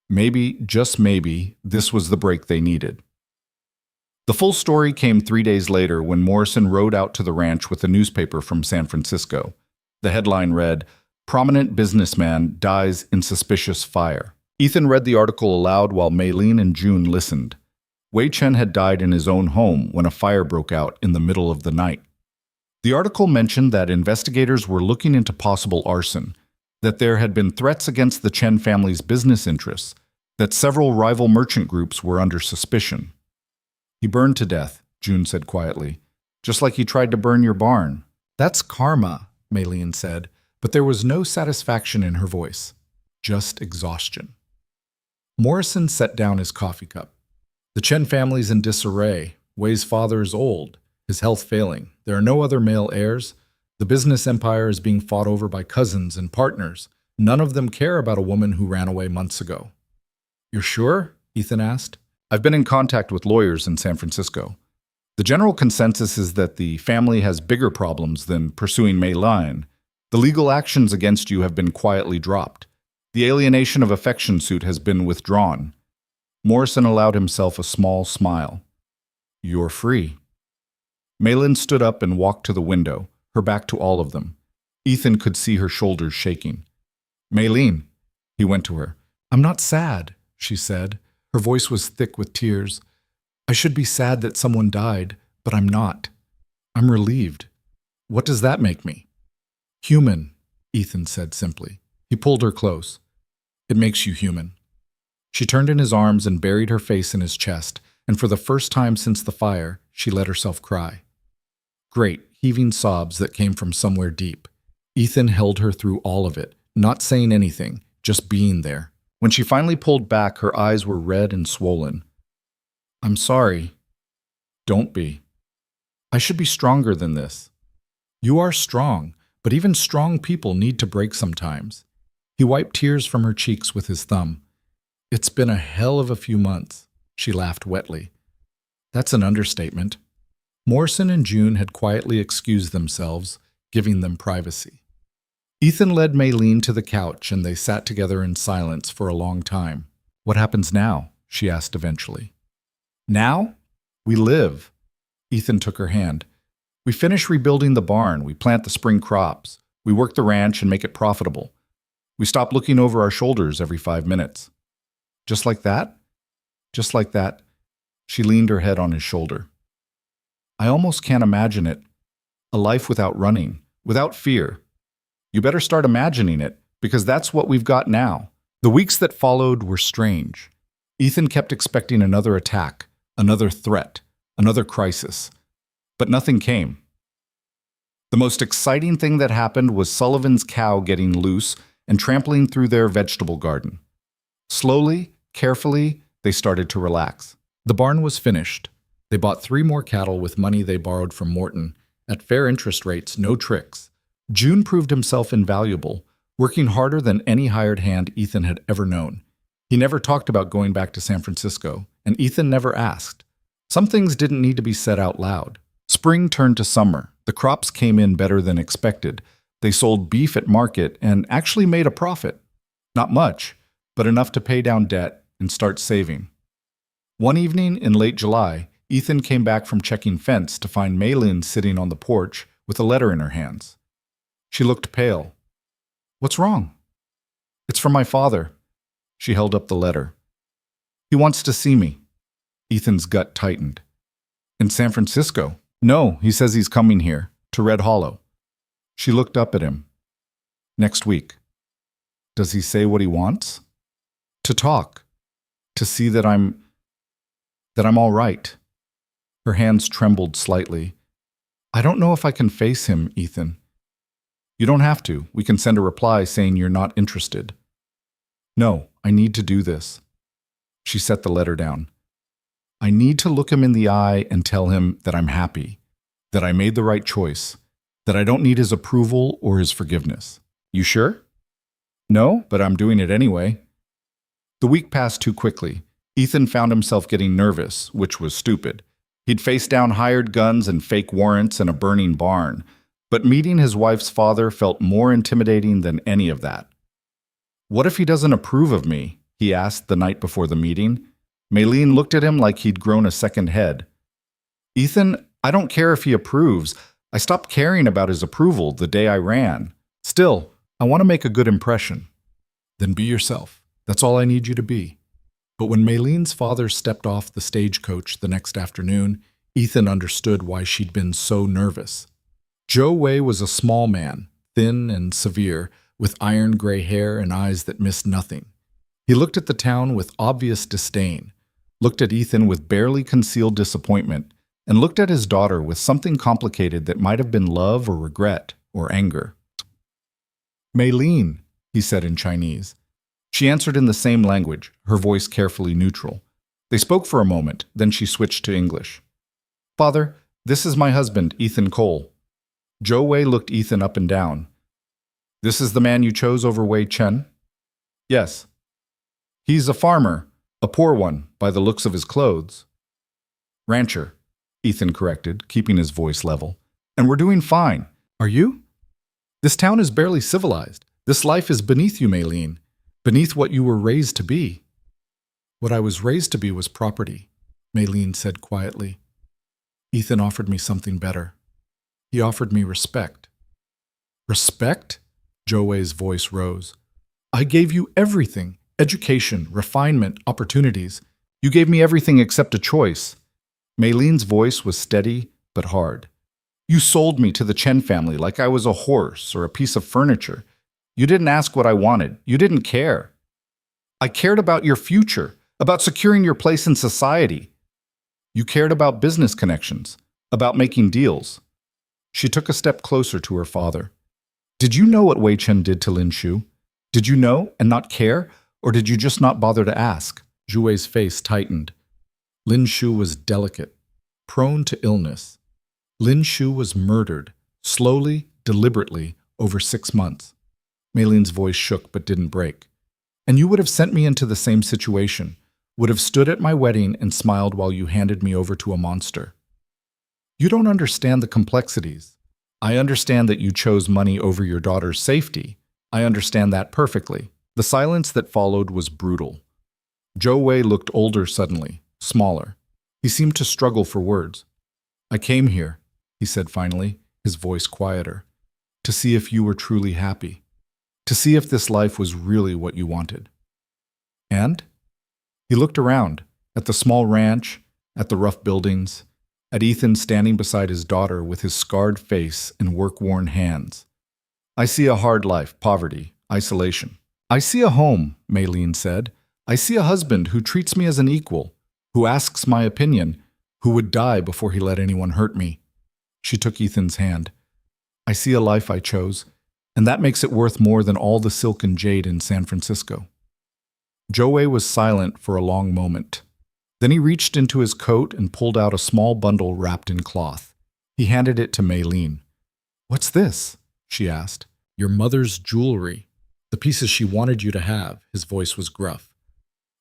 Maybe, just maybe, this was the break they needed. The full story came 3 days later when Morrison rode out to the ranch with a newspaper from San Francisco. The headline read, "Prominent Businessman Dies in Suspicious Fire." Ethan read the article aloud while Maylene and June listened. Wei Chen had died in his own home when a fire broke out in the middle of the night. The article mentioned that investigators were looking into possible arson, that there had been threats against the Chen family's business interests, that several rival merchant groups were under suspicion. "He burned to death," June said quietly, "just like he tried to burn your barn." "That's karma," Maylene said, but there was no satisfaction in her voice, just exhaustion. Morrison set down his coffee cup. "The Chen family's in disarray. Wei's father is old, his health failing. There are no other male heirs. The business empire is being fought over by cousins and partners. None of them care about a woman who ran away months ago." "You're sure?" Ethan asked. "I've been in contact with lawyers in San Francisco. The general consensus is that the family has bigger problems than pursuing Maylene. The legal actions against you have been quietly dropped. The alienation of affection suit has been withdrawn." Morrison allowed himself a small smile. "You're free." Maylene stood up and walked to the window, her back to all of them. Ethan could see her shoulders shaking. "Maylene," he went to her. "I'm not sad," she said. Her voice was thick with tears. "I should be sad that someone died, but I'm not. I'm relieved. What does that make me?" "Human," Ethan said simply. He pulled her close. "It makes you human." She turned in his arms and buried her face in his chest, and for the first time since the fire, she let herself cry. Great, heaving sobs that came from somewhere deep. Ethan held her through all of it, not saying anything, just being there. When she finally pulled back, her eyes were red and swollen. "I'm sorry." "Don't be. I should be stronger than this." "You are strong, but even strong people need to break sometimes." He wiped tears from her cheeks with his thumb. "It's been a hell of a few months," she laughed wetly. "That's an understatement." Morrison and June had quietly excused themselves, giving them privacy. Ethan led Maylene to the couch and they sat together in silence for a long time. "What happens now?" she asked eventually. "Now? We live." Ethan took her hand. "We finish rebuilding the barn, we plant the spring crops, we work the ranch and make it profitable. We stop looking over our shoulders every 5 minutes." "Just like that?" "Just like that." She leaned her head on his shoulder. "I almost can't imagine it. A life without running, without fear. You better start imagining it, because that's what we've got now." The weeks that followed were strange. Ethan kept expecting another attack, another threat, another crisis. But nothing came. The most exciting thing that happened was Sullivan's cow getting loose and trampling through their vegetable garden. Slowly, carefully, they started to relax. The barn was finished. They bought 3 more cattle with money they borrowed from Morton, at fair interest rates, no tricks. June proved himself invaluable, working harder than any hired hand Ethan had ever known. He never talked about going back to San Francisco, and Ethan never asked. Some things didn't need to be said out loud. Spring turned to summer. The crops came in better than expected. They sold beef at market and actually made a profit. Not much, but enough to pay down debt and start saving. One evening in late July, Ethan came back from checking fence to find Maylene sitting on the porch with a letter in her hands. She looked pale. "What's wrong?" "It's from my father." She held up the letter. "He wants to see me." Ethan's gut tightened. "In San Francisco?" "No, he says he's coming here, to Red Hollow." She looked up at him. "Next week." "Does he say what he wants?" "To talk. To see that I'm all right." Her hands trembled slightly. "I don't know if I can face him, Ethan." "You don't have to. We can send a reply saying you're not interested." "No, I need to do this." She set the letter down. "I need to look him in the eye and tell him that I'm happy, that I made the right choice, that I don't need his approval or his forgiveness." "You sure?" "No, but I'm doing it anyway." The week passed too quickly. Ethan found himself getting nervous, which was stupid. He'd faced down hired guns and fake warrants in a burning barn, but meeting his wife's father felt more intimidating than any of that. "What if he doesn't approve of me?" he asked the night before the meeting. Maylene looked at him like he'd grown a second head. Ethan, I don't care if he approves. I stopped caring about his approval the day I ran. Still, I want to make a good impression. Then be yourself. That's all I need you to be. But when Maylene's father stepped off the stagecoach the next afternoon, Ethan understood why she'd been so nervous. Joe Wei was a small man, thin and severe, with iron gray hair and eyes that missed nothing. He looked at the town with obvious disdain, looked at Ethan with barely concealed disappointment, and looked at his daughter with something complicated that might have been love or regret or anger. Maylene, he said in Chinese. She answered in the same language, her voice carefully neutral. They spoke for a moment, then she switched to English. Father, this is my husband, Ethan Cole. Joe Wei looked Ethan up and down. This is the man you chose over Wei Chen? Yes. He's a farmer, a poor one, by the looks of his clothes. Rancher, Ethan corrected, keeping his voice level. And we're doing fine. Are you? This town is barely civilized. This life is beneath you, Maylene, beneath what you were raised to be. What I was raised to be was property, Maylene said quietly. Ethan offered me something better. He offered me respect. Respect? Joe Wei's voice rose. I gave you everything. Education, refinement, opportunities. You gave me everything except a choice. Maylene's voice was steady but hard. You sold me to the Chen family like I was a horse or a piece of furniture. You didn't ask what I wanted. You didn't care. I cared about your future, about securing your place in society. You cared about business connections, about making deals. She took a step closer to her father. Did you know what Wei Chen did to Lin Shu? Did you know and not care, or did you just not bother to ask? Zhu Wei's face tightened. Lin Shu was delicate, prone to illness. Lin Shu was murdered, slowly, deliberately, over 6 months. Maylene's voice shook but didn't break. And you would have sent me into the same situation, would have stood at my wedding and smiled while you handed me over to a monster. You don't understand the complexities. I understand that you chose money over your daughter's safety. I understand that perfectly. The silence that followed was brutal. Joe Wei looked older suddenly, smaller. He seemed to struggle for words. I came here, he said finally, his voice quieter, to see if you were truly happy, to see if this life was really what you wanted. And? He looked around, at the small ranch, at the rough buildings, at Ethan standing beside his daughter with his scarred face and work-worn hands. I see a hard life, poverty, isolation. I see a home, Maylene said. I see a husband who treats me as an equal, who asks my opinion, who would die before he let anyone hurt me. She took Ethan's hand. I see a life I chose, and that makes it worth more than all the silk and jade in San Francisco. Joe Wei was silent for a long moment. Then he reached into his coat and pulled out a small bundle wrapped in cloth. He handed it to Maylene. What's this? She asked. Your mother's jewelry. The pieces she wanted you to have. His voice was gruff.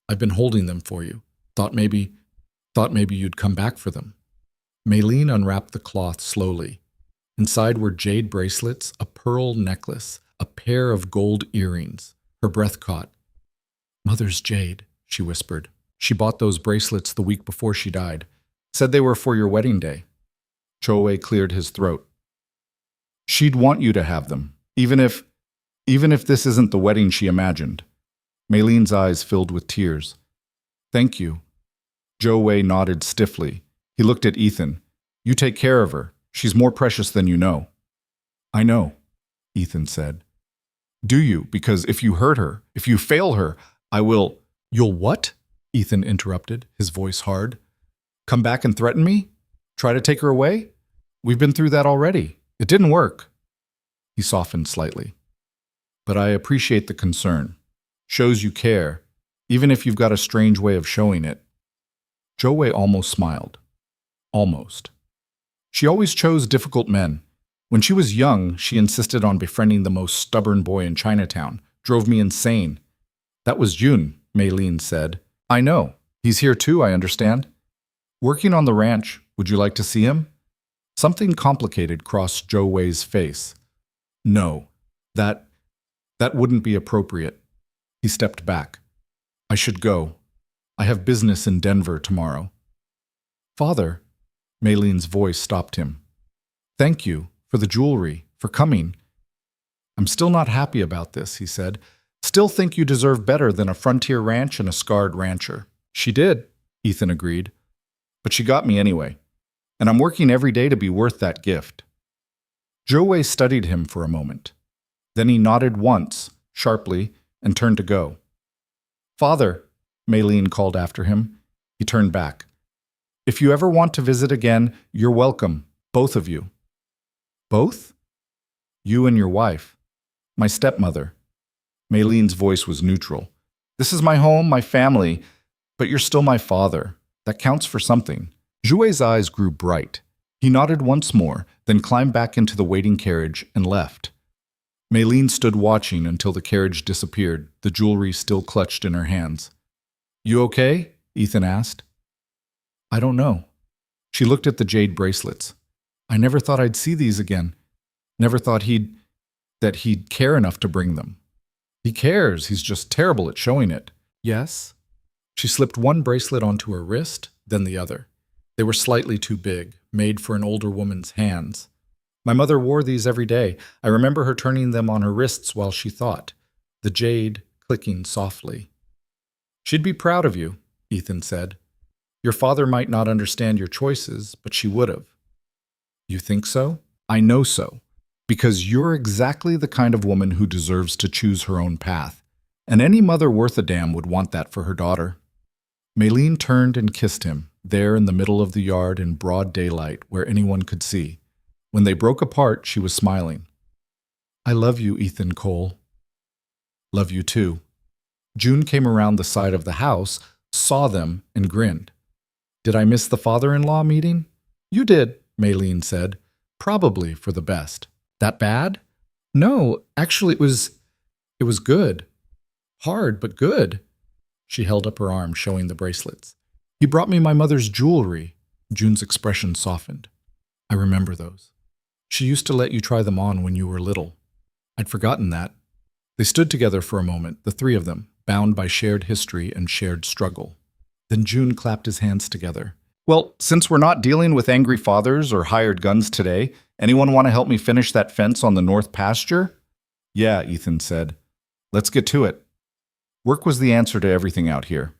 I've been holding them for you. Thought maybe you'd come back for them. Maylene unwrapped the cloth slowly. Inside were jade bracelets, a pearl necklace, a pair of gold earrings. Her breath caught. Mother's jade, she whispered. She bought those bracelets the week before she died. Said they were for your wedding day. Joe Wei cleared his throat. She'd want you to have them, even if this isn't the wedding she imagined. Maylene's eyes filled with tears. Thank you. Joe Wei nodded stiffly. He looked at Ethan. You take care of her. She's more precious than you know. I know, Ethan said. Do you? Because if you hurt her, if you fail her, I will... You'll what? Ethan interrupted, his voice hard. Come back and threaten me? Try to take her away? We've been through that already. It didn't work. He softened slightly. But I appreciate the concern. Shows you care, even if you've got a strange way of showing it. Joe Wei almost smiled. Almost. She always chose difficult men. When she was young, she insisted on befriending the most stubborn boy in Chinatown. Drove me insane. That was Jun, Maylene said. I know. He's here too, I understand. Working on the ranch. Would you like to see him? Something complicated crossed Joe Wei's face. No, that wouldn't be appropriate. He stepped back. I should go. I have business in Denver tomorrow. Father, Maylene's voice stopped him. Thank you for the jewelry, for coming. I'm still not happy about this, he said. Still think you deserve better than a frontier ranch and a scarred rancher. She did, Ethan agreed. But she got me anyway. And I'm working every day to be worth that gift. Joe studied him for a moment. Then he nodded once, sharply, and turned to go. Father, Maylene called after him. He turned back. If you ever want to visit again, you're welcome, both of you. Both? You and your wife. My stepmother. Maylene's voice was neutral. This is my home, my family, but you're still my father. That counts for something. Jouet's eyes grew bright. He nodded once more, then climbed back into the waiting carriage and left. Maylene stood watching until the carriage disappeared, the jewelry still clutched in her hands. You okay? Ethan asked. I don't know. She looked at the jade bracelets. I never thought I'd see these again. Never thought he'd care enough to bring them. He cares, he's just terrible at showing it. Yes? She slipped one bracelet onto her wrist, then the other. They were slightly too big, made for an older woman's hands. My mother wore these every day. I remember her turning them on her wrists while she thought, the jade clicking softly. She'd be proud of you, Ethan said. Your father might not understand your choices, but she would have. You think so? I know so. Because you're exactly the kind of woman who deserves to choose her own path. And any mother worth a damn would want that for her daughter. Maylene turned and kissed him, there in the middle of the yard in broad daylight where anyone could see. When they broke apart, she was smiling. I love you, Ethan Cole. Love you too. June came around the side of the house, saw them, and grinned. Did I miss the father-in-law meeting? You did, Maylene said. Probably for the best. That bad? No, actually it was good. Hard, but good. She held up her arm, showing the bracelets. He brought me my mother's jewelry. June's expression softened. I remember those. She used to let you try them on when you were little. I'd forgotten that. They stood together for a moment, the three of them, bound by shared history and shared struggle. Then June clapped his hands together. Well, since we're not dealing with angry fathers or hired guns today, anyone want to help me finish that fence on the north pasture? Yeah, Ethan said. Let's get to it. Work was the answer to everything out here.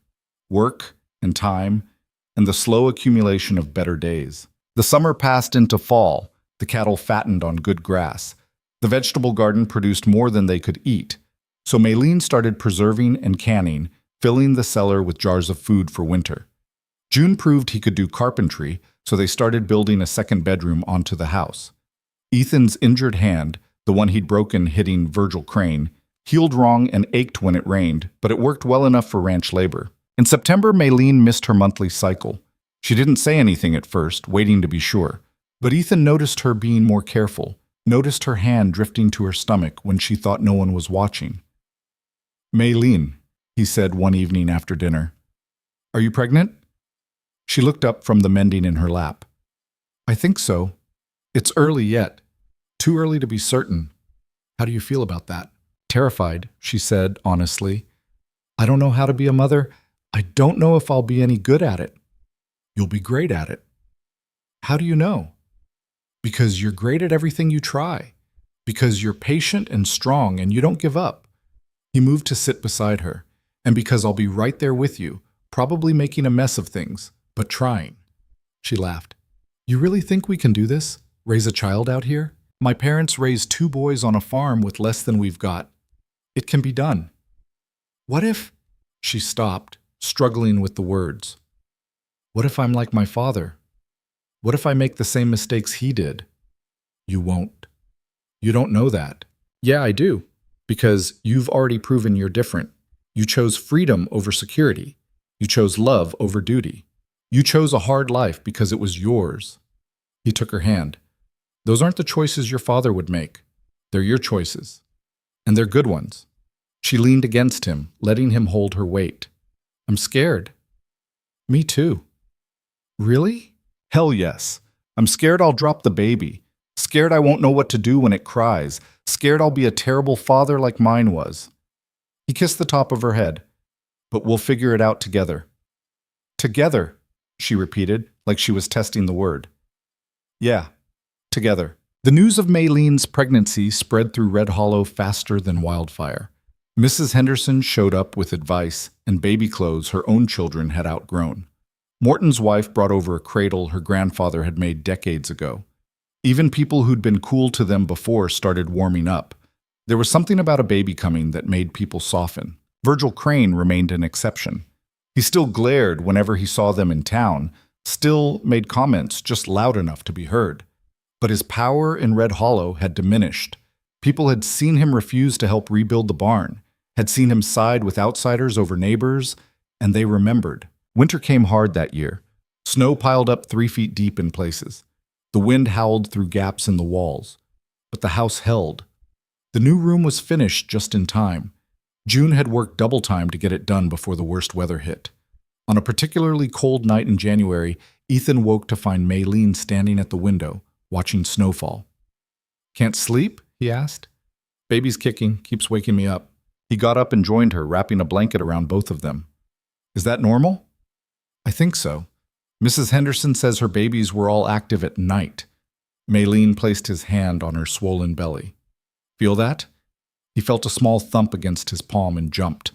Work and time and the slow accumulation of better days. The summer passed into fall. The cattle fattened on good grass. The vegetable garden produced more than they could eat. So Maylene started preserving and canning, filling the cellar with jars of food for winter. June proved he could do carpentry, so they started building a second bedroom onto the house. Ethan's injured hand, the one he'd broken hitting Virgil Crane, healed wrong and ached when it rained, but it worked well enough for ranch labor. In September, Maylene missed her monthly cycle. She didn't say anything at first, waiting to be sure. But Ethan noticed her being more careful, noticed her hand drifting to her stomach when she thought no one was watching. Maylene, he said one evening after dinner. Are you pregnant? She looked up from the mending in her lap. I think so. It's early yet. Too early to be certain. How do you feel about that? Terrified, she said honestly. I don't know how to be a mother. I don't know if I'll be any good at it. You'll be great at it. How do you know? Because you're great at everything you try. Because you're patient and strong and you don't give up. He moved to sit beside her. And because I'll be right there with you, probably making a mess of things, but trying. She laughed. You really think we can do this? Raise a child out here? My parents raised 2 boys on a farm with less than we've got. It can be done. What if? She stopped, struggling with the words. What if I'm like my father? What if I make the same mistakes he did? You won't. You don't know that. Yeah, I do. Because you've already proven you're different. You chose freedom over security. You chose love over duty. You chose a hard life because it was yours. He took her hand. Those aren't the choices your father would make. They're your choices. And they're good ones. She leaned against him, letting him hold her weight. I'm scared. Me too. Really? Hell yes. I'm scared I'll drop the baby. Scared I won't know what to do when it cries. Scared I'll be a terrible father like mine was. He kissed the top of her head. But we'll figure it out together. Together, she repeated, like she was testing the word. Yeah, together. The news of Maylene's pregnancy spread through Red Hollow faster than wildfire. Mrs. Henderson showed up with advice and baby clothes her own children had outgrown. Morton's wife brought over a cradle her grandfather had made decades ago. Even people who'd been cool to them before started warming up. There was something about a baby coming that made people soften. Virgil Crane remained an exception. He still glared whenever he saw them in town, still made comments just loud enough to be heard. But his power in Red Hollow had diminished. People had seen him refuse to help rebuild the barn, had seen him side with outsiders over neighbors, and they remembered. Winter came hard that year. Snow piled up 3 feet deep in places. The wind howled through gaps in the walls. But the house held. The new room was finished just in time. June had worked double time to get it done before the worst weather hit. On a particularly cold night in January, Ethan woke to find Maylene standing at the window, watching snowfall. "Can't sleep?" he asked. "Baby's kicking, keeps waking me up." He got up and joined her, wrapping a blanket around both of them. "Is that normal?" "I think so. Mrs. Henderson says her babies were all active at night." Maylene placed his hand on her swollen belly. "Feel that?" He felt a small thump against his palm and jumped.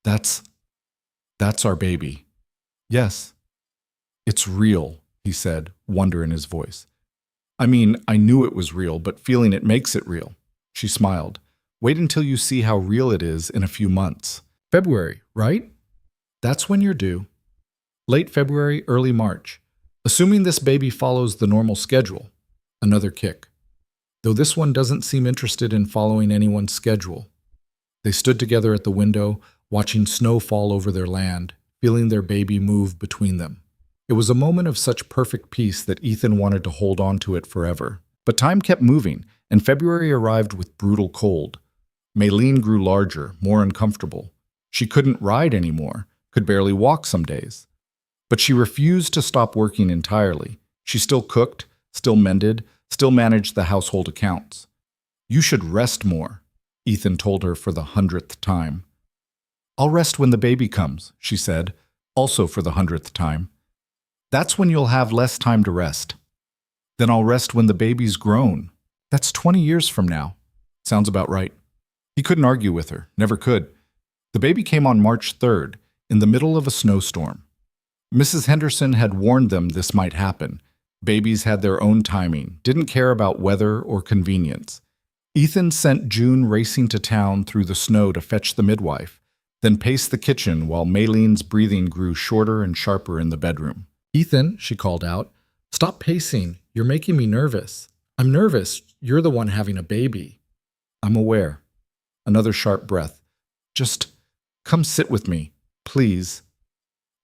That's our baby." "Yes." "It's real," he said, wonder in his voice. "I mean, I knew it was real, but feeling it makes it real." She smiled. "Wait until you see how real it is in a few months." "February, right?" "That's when you're due." "Late February, early March. Assuming this baby follows the normal schedule." Another kick. "Though this one doesn't seem interested in following anyone's schedule." They stood together at the window, watching snow fall over their land, feeling their baby move between them. It was a moment of such perfect peace that Ethan wanted to hold on to it forever. But time kept moving, and February arrived with brutal cold. Maylene grew larger, more uncomfortable. She couldn't ride anymore, could barely walk some days. But she refused to stop working entirely. She still cooked, still mended, still managed the household accounts. "You should rest more," Ethan told her for the 100th time. "I'll rest when the baby comes," she said, also for the 100th time. "That's when you'll have less time to rest." "Then I'll rest when the baby's grown." "That's 20 years from now." "Sounds about right." He couldn't argue with her, never could. The baby came on March 3rd, in the middle of a snowstorm. Mrs. Henderson had warned them this might happen. Babies had their own timing, didn't care about weather or convenience. Ethan sent June racing to town through the snow to fetch the midwife, then paced the kitchen while Maylene's breathing grew shorter and sharper in the bedroom. "Ethan," she called out, "stop pacing. You're making me nervous." "I'm nervous. You're the one having a baby." "I'm aware." Another sharp breath. "Just come sit with me, please."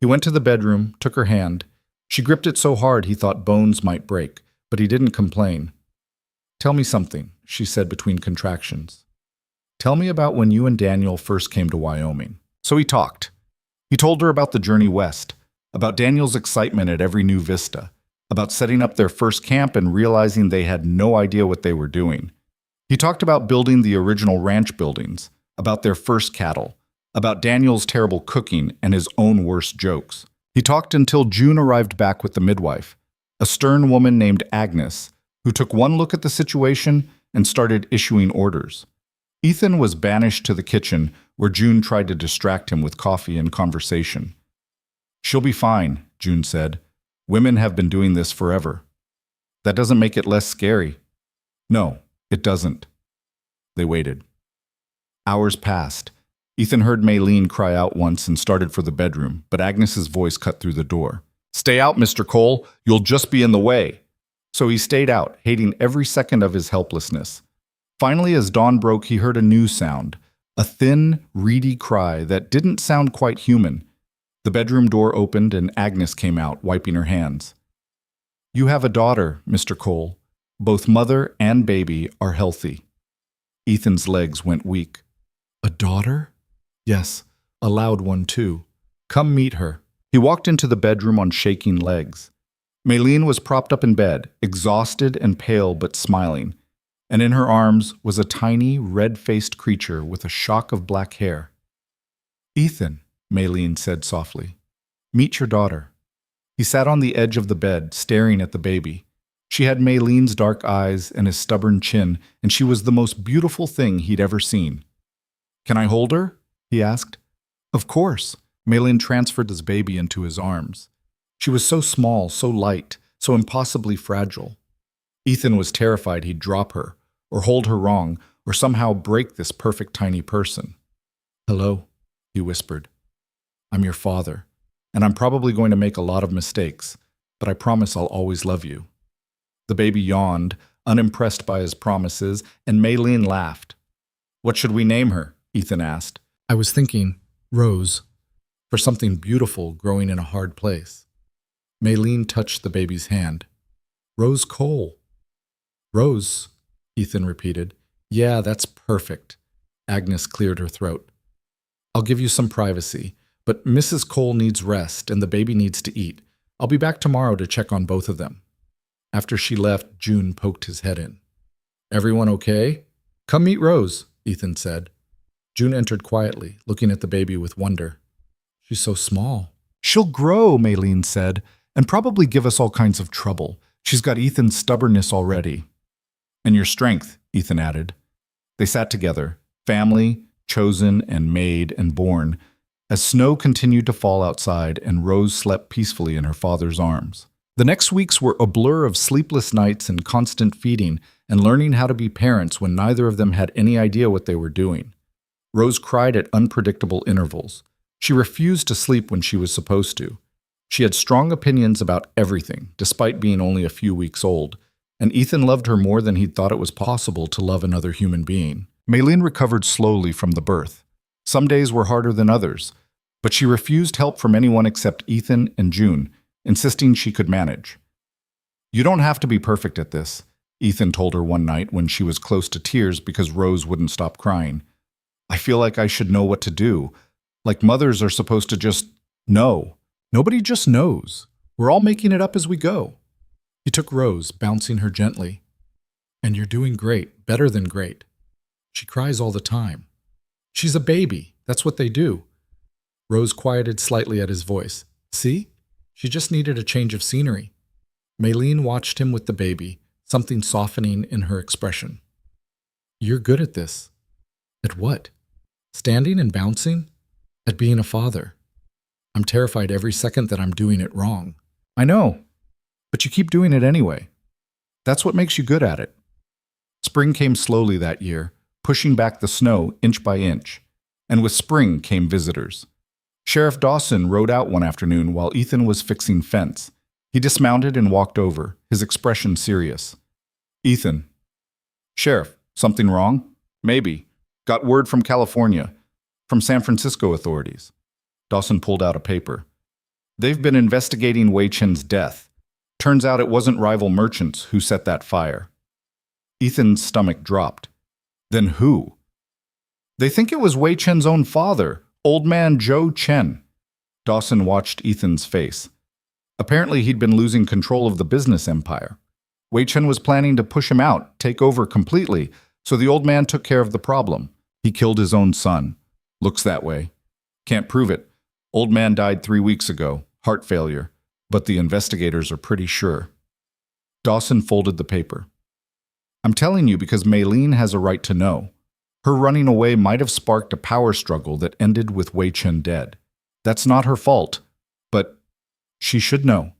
He went to the bedroom, took her hand. She gripped it so hard he thought bones might break, but he didn't complain. "Tell me something," she said between contractions. "Tell me about when you and Daniel first came to Wyoming." So he talked. He told her about the journey west, about Daniel's excitement at every new vista, about setting up their first camp and realizing they had no idea what they were doing. He talked about building the original ranch buildings, about their first cattle, about Daniel's terrible cooking and his own worst jokes. He talked until June arrived back with the midwife, a stern woman named Agnes, who took one look at the situation and started issuing orders. Ethan was banished to the kitchen, where June tried to distract him with coffee and conversation. "She'll be fine," June said. "Women have been doing this forever." "That doesn't make it less scary." "No, it doesn't." They waited. Hours passed. Ethan heard Maylene cry out once and started for the bedroom, but Agnes's voice cut through the door. "Stay out, Mr. Cole. You'll just be in the way." So he stayed out, hating every second of his helplessness. Finally, as dawn broke, he heard a new sound, a thin, reedy cry that didn't sound quite human. The bedroom door opened and Agnes came out, wiping her hands. "You have a daughter, Mr. Cole. Both mother and baby are healthy." Ethan's legs went weak. "A daughter?" "Yes, a loud one too. Come meet her." He walked into the bedroom on shaking legs. Maylene was propped up in bed, exhausted and pale but smiling, and in her arms was a tiny, red-faced creature with a shock of black hair. "Ethan," Maylene said softly, "meet your daughter." He sat on the edge of the bed, staring at the baby. She had Maylene's dark eyes and his stubborn chin, and she was the most beautiful thing he'd ever seen. "Can I hold her?" he asked. Of course. Maylene transferred his baby into his arms. She was so small, so light, so impossibly fragile. Ethan was terrified he'd drop her, or hold her wrong, or somehow break this perfect tiny person. "Hello," he whispered. "I'm your father, and I'm probably going to make a lot of mistakes, but I promise I'll always love you." The baby yawned, unimpressed by his promises, and Maylene laughed. "What should we name her?" Ethan asked. "I was thinking, Rose, for something beautiful growing in a hard place." Maylene touched the baby's hand. "Rose Cole." "Rose," Ethan repeated. "Yeah, that's perfect." Agnes cleared her throat. "I'll give you some privacy, but Mrs. Cole needs rest and the baby needs to eat. I'll be back tomorrow to check on both of them." After she left, June poked his head in. "Everyone okay?" "Come meet Rose," Ethan said. June entered quietly, looking at the baby with wonder. "She's so small." "She'll grow," Maylene said, "and probably give us all kinds of trouble. She's got Ethan's stubbornness already." "And your strength," Ethan added. They sat together, family, chosen and made and born, as snow continued to fall outside and Rose slept peacefully in her father's arms. The next weeks were a blur of sleepless nights and constant feeding and learning how to be parents when neither of them had any idea what they were doing. Rose cried at unpredictable intervals. She refused to sleep when she was supposed to. She had strong opinions about everything, despite being only a few weeks old, and Ethan loved her more than he'd thought it was possible to love another human being. Maylene recovered slowly from the birth. Some days were harder than others, but she refused help from anyone except Ethan and June, insisting she could manage. "You don't have to be perfect at this," Ethan told her one night when she was close to tears because Rose wouldn't stop crying. "I feel like I should know what to do. Like mothers are supposed to just know." "Nobody just knows. We're all making it up as we go." He took Rose, bouncing her gently. "And you're doing great, better than great. She cries all the time. She's a baby. That's what they do." Rose quieted slightly at his voice. "See? She just needed a change of scenery." Maylene watched him with the baby, something softening in her expression. "You're good at this." "At what?" "Standing and bouncing?" "At being a father. I'm terrified every second that I'm doing it wrong." "I know, but you keep doing it anyway. That's what makes you good at it." Spring came slowly that year, pushing back the snow inch by inch, and with spring came visitors. Sheriff Dawson rode out one afternoon while Ethan was fixing fence. He dismounted and walked over, his expression serious. "Ethan." "Sheriff, something wrong?" "Maybe. Got word from California, from San Francisco authorities." Dawson pulled out a paper. "They've been investigating Wei Chen's death. Turns out it wasn't rival merchants who set that fire." Ethan's stomach dropped. "Then who?" "They think it was Wei Chen's own father, Old Man Joe Chen." Dawson watched Ethan's face. Apparently he'd been losing control of the business empire. Wei Chen was planning to push him out, take over completely, so the old man took care of the problem. He killed his own son. Looks that way. Can't prove it. Old man died 3 weeks ago, heart failure, but the investigators are pretty sure. Dawson folded the paper. "I'm telling you because Maylene has a right to know. Her running away might have sparked a power struggle that ended with Wei Chen dead. That's not her fault, but she should know."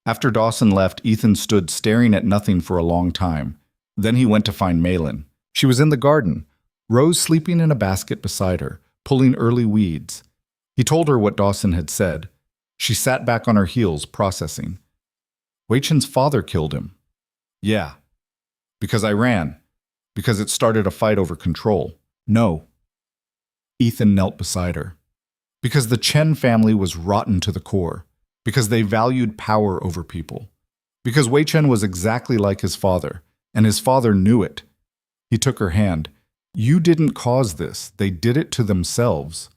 After Dawson left, Ethan stood staring at nothing for a long time. Then he went to find Maylene. She was in the garden, Rose sleeping in a basket beside her, pulling early weeds. He told her what Dawson had said. She sat back on her heels, processing. "Wei Chen's father killed him." "Yeah. Because I ran. Because it started a fight over control." "No." Ethan knelt beside her. "Because the Chen family was rotten to the core. Because they valued power over people. Because Wei Chen was exactly like his father, and his father knew it." He took her hand. "You didn't cause this. They did it to themselves.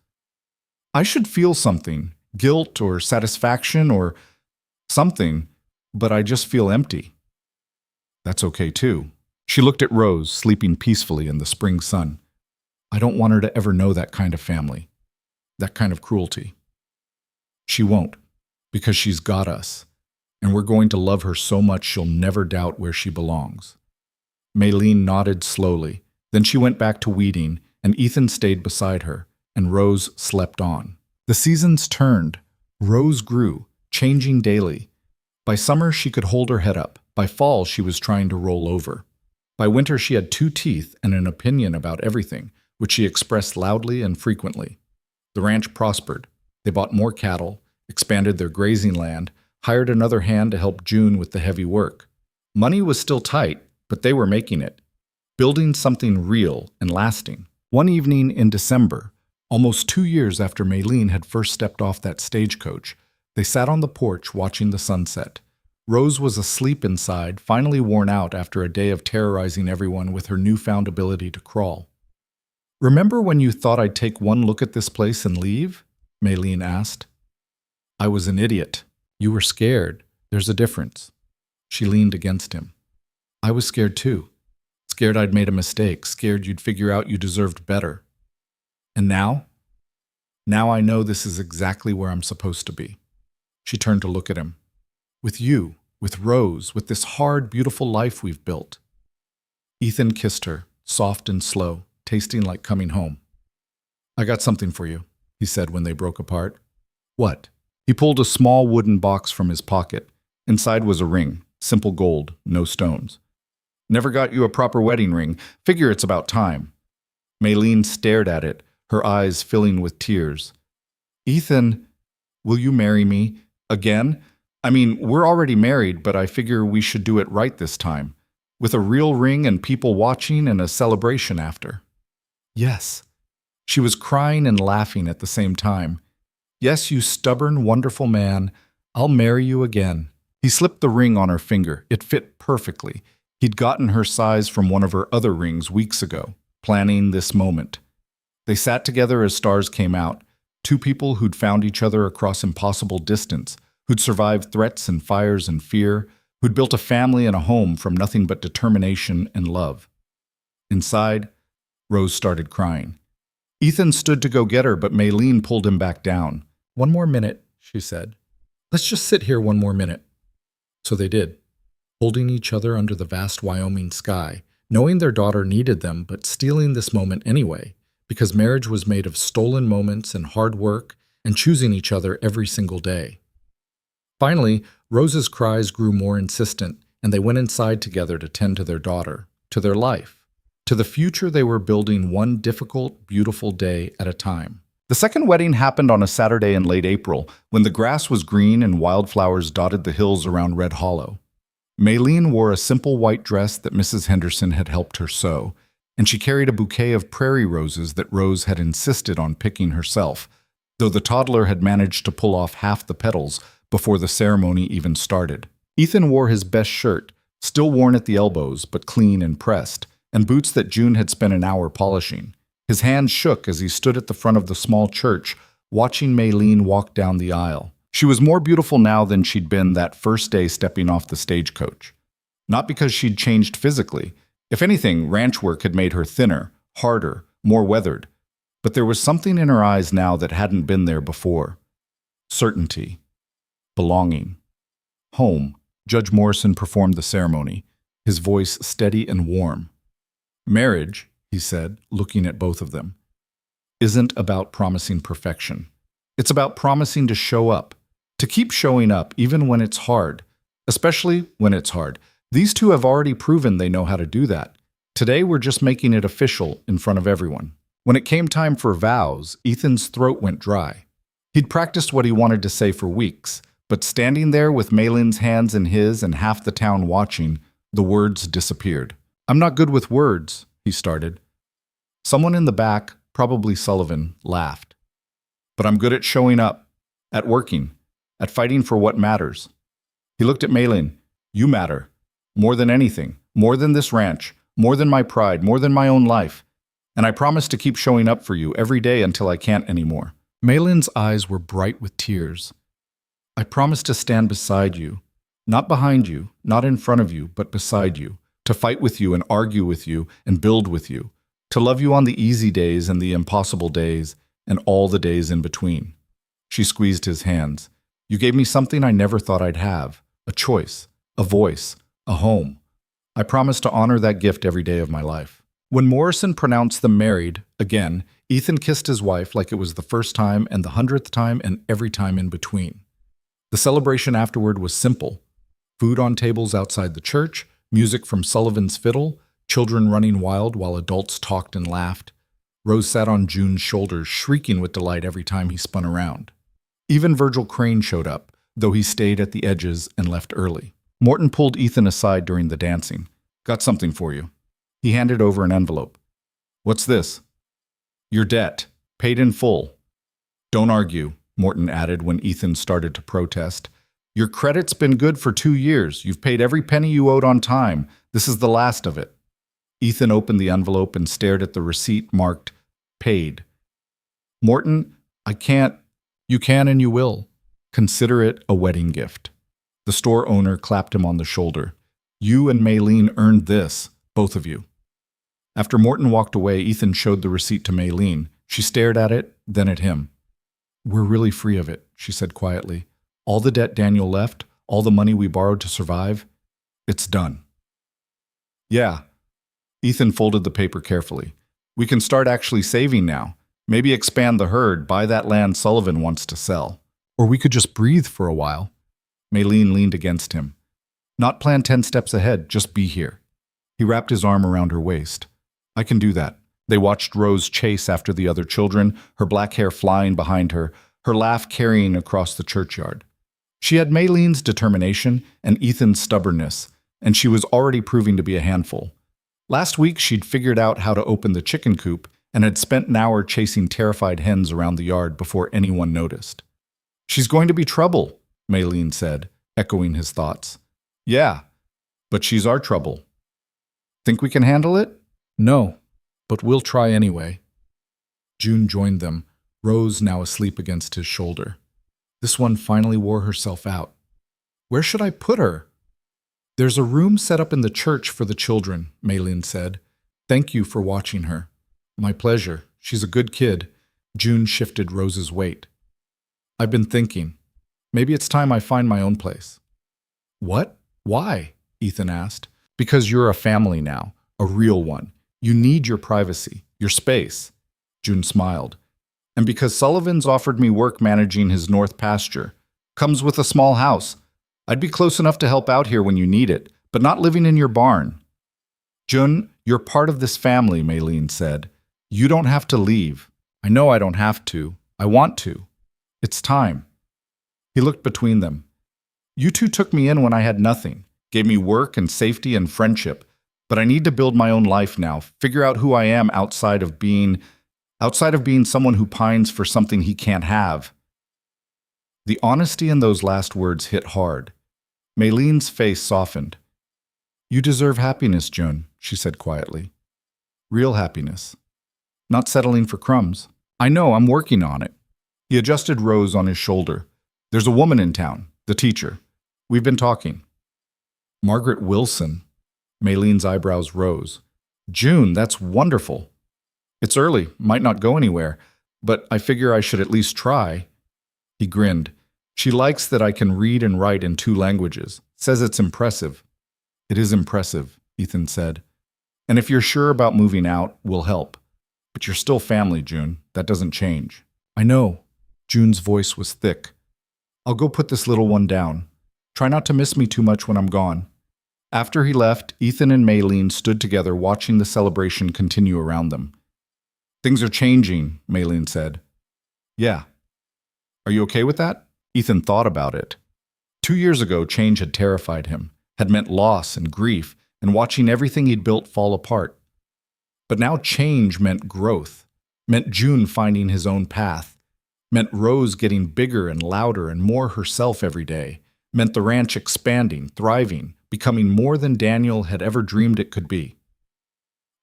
I should feel something, guilt or satisfaction or something, but I just feel empty." "That's okay too." She looked at Rose, sleeping peacefully in the spring sun. "I don't want her to ever know that kind of family, that kind of cruelty." "She won't, because she's got us, and we're going to love her so much she'll never doubt where she belongs." Maylene nodded slowly. Then she went back to weeding, and Ethan stayed beside her, and Rose slept on. The seasons turned. Rose grew, changing daily. By summer, she could hold her head up. By fall, she was trying to roll over. By winter, she had 2 teeth and an opinion about everything, which she expressed loudly and frequently. The ranch prospered. They bought more cattle, expanded their grazing land, hired another hand to help June with the heavy work. Money was still tight, but they were making it, building something real and lasting. One evening in December, almost 2 years after Maylene had first stepped off that stagecoach, they sat on the porch watching the sunset. Rose was asleep inside, finally worn out after a day of terrorizing everyone with her newfound ability to crawl. "Remember when you thought I'd take one look at this place and leave?" Maylene asked. "I was an idiot. You were scared. There's a difference." She leaned against him. "I was scared too. Scared I'd made a mistake, scared you'd figure out you deserved better. And now? Now I know this is exactly where I'm supposed to be." She turned to look at him. "With you, with Rose, with this hard, beautiful life we've built." Ethan kissed her, soft and slow, tasting like coming home. "I got something for you," he said when they broke apart. "What?" He pulled a small wooden box from his pocket. Inside was a ring, simple gold, no stones. "Never got you a proper wedding ring. Figure it's about time." Maylene stared at it, her eyes filling with tears. "Ethan, will you marry me? Again? I mean, we're already married, but I figure we should do it right this time. With a real ring and people watching and a celebration after." "Yes." She was crying and laughing at the same time. "Yes, you stubborn, wonderful man. I'll marry you again." He slipped the ring on her finger. It fit perfectly. He'd gotten her size from one of her other rings weeks ago, planning this moment. They sat together as stars came out, 2 people who'd found each other across impossible distance, who'd survived threats and fires and fear, who'd built a family and a home from nothing but determination and love. Inside, Rose started crying. Ethan stood to go get her, but Maylene pulled him back down. "One more minute," she said. "Let's just sit here one more minute." So they did, holding each other under the vast Wyoming sky, knowing their daughter needed them, but stealing this moment anyway, because marriage was made of stolen moments and hard work and choosing each other every single day. Finally, Rose's cries grew more insistent, and they went inside together to tend to their daughter, to their life, to the future they were building one difficult, beautiful day at a time. The second wedding happened on a Saturday in late April, when the grass was green and wildflowers dotted the hills around Red Hollow. Maylene wore a simple white dress that Mrs. Henderson had helped her sew, and she carried a bouquet of prairie roses that Rose had insisted on picking herself, though the toddler had managed to pull off half the petals before the ceremony even started. Ethan wore his best shirt, still worn at the elbows but clean and pressed, and boots that June had spent an hour polishing. His hands shook as he stood at the front of the small church, watching Maylene walk down the aisle. She was more beautiful now than she'd been that first day stepping off the stagecoach. Not because she'd changed physically. If anything, ranch work had made her thinner, harder, more weathered. But there was something in her eyes now that hadn't been there before. Certainty. Belonging. Home. Judge Morrison performed the ceremony, his voice steady and warm. "Marriage," he said, looking at both of them, "isn't about promising perfection. It's about promising to show up, to keep showing up even when it's hard, especially when it's hard. These two have already proven they know how to do that. Today we're just making it official in front of everyone." When it came time for vows, Ethan's throat went dry. He'd practiced what he wanted to say for weeks, but standing there with Maylene's hands in his and half the town watching, the words disappeared. "I'm not good with words," he started. Someone in the back, probably Sullivan, laughed. "But I'm good at showing up, at working, at fighting for what matters." He looked at Maylene. "You matter. More than anything. More than this ranch. More than my pride. More than my own life. And I promise to keep showing up for you every day until I can't anymore." Maylene's eyes were bright with tears. "I promise to stand beside you. Not behind you, not in front of you, but beside you. To fight with you and argue with you and build with you. To love you on the easy days and the impossible days and all the days in between." She squeezed his hands. "You gave me something I never thought I'd have. a choice, a voice, a home. I promise to honor that gift every day of my life. When Morrison pronounced them married, again, Ethan kissed his wife like it was the first time and the 100th time and every time in between. The celebration afterward was simple. Food on tables outside the church, music from Sullivan's fiddle, children running wild while adults talked and laughed. Rose sat on June's shoulders, shrieking with delight every time he spun around. Even Virgil Crane showed up, though he stayed at the edges and left early. Morton pulled Ethan aside during the dancing. "Got something for you." He handed over an envelope. "What's this?" "Your debt. Paid in full." "Don't argue," Morton added when Ethan started to protest. "Your credit's been good for 2 years. You've paid every penny you owed on time. This is the last of it." Ethan opened the envelope and stared at the receipt marked paid. "Morton, I can't." "You can and you will. Consider it a wedding gift." The store owner clapped him on the shoulder. "You and Maylene earned this, both of you." After Morton walked away, Ethan showed the receipt to Maylene. She stared at it, then at him. "We're really free of it," she said quietly. "All the debt Daniel left, all the money we borrowed to survive, it's done." "Yeah." Ethan folded the paper carefully. "We can start actually saving now. Maybe expand the herd, buy that land Sullivan wants to sell. Or we could just breathe for a while." Maylene leaned against him. "Not plan 10 steps ahead, just be here." He wrapped his arm around her waist. "I can do that." They watched Rose chase after the other children, her black hair flying behind her, her laugh carrying across the churchyard. She had Maylene's determination and Ethan's stubbornness, and she was already proving to be a handful. Last week, she'd figured out how to open the chicken coop and had spent an hour chasing terrified hens around the yard before anyone noticed. "She's going to be trouble," Maylene said, echoing his thoughts. "Yeah, but she's our trouble." "Think we can handle it?" "No, but we'll try anyway." June joined them, Rose now asleep against his shoulder. This one finally wore herself out. "Where should I put her?" "There's a room set up in the church for the children," Maylene said. "Thank you for watching her." "My pleasure. She's a good kid." June shifted Rose's weight. "I've been thinking. Maybe it's time I find my own place." "What? Why?" Ethan asked. "Because you're a family now, a real one. You need your privacy, your space." June smiled. "And because Sullivan's offered me work managing his north pasture. Comes with a small house. I'd be close enough to help out here when you need it, but not living in your barn." "June, you're part of this family," Maylene said. "You don't have to leave." "I know I don't have to. I want to. It's time." He looked between them. "You two took me in when I had nothing, gave me work and safety and friendship, but I need to build my own life now, figure out who I am outside of being someone who pines for something he can't have." The honesty in those last words hit hard. Maylene's face softened. "You deserve happiness, June," she said quietly. "Real happiness. Not settling for crumbs. I know, I'm working on it." He adjusted Rose on his shoulder. "There's a woman in town, the teacher. We've been talking." "Margaret Wilson." Maylene's eyebrows rose. "June, that's wonderful." "It's early, might not go anywhere, but I figure I should at least try." He grinned. "She likes that I can read and write in 2 languages. Says it's impressive." "It is impressive," Ethan said. "And if you're sure about moving out, we'll help. But you're still family, June. That doesn't change." "I know." June's voice was thick. "I'll go put this little one down. Try not to miss me too much when I'm gone." After he left, Ethan and Maylene stood together watching the celebration continue around them. "Things are changing," Maylene said. "Yeah." "Are you okay with that?" Ethan thought about it. 2 years ago, change had terrified him, had meant loss and grief, and watching everything he'd built fall apart. But now change meant growth, meant June finding his own path, meant Rose getting bigger and louder and more herself every day, meant the ranch expanding, thriving, becoming more than Daniel had ever dreamed it could be.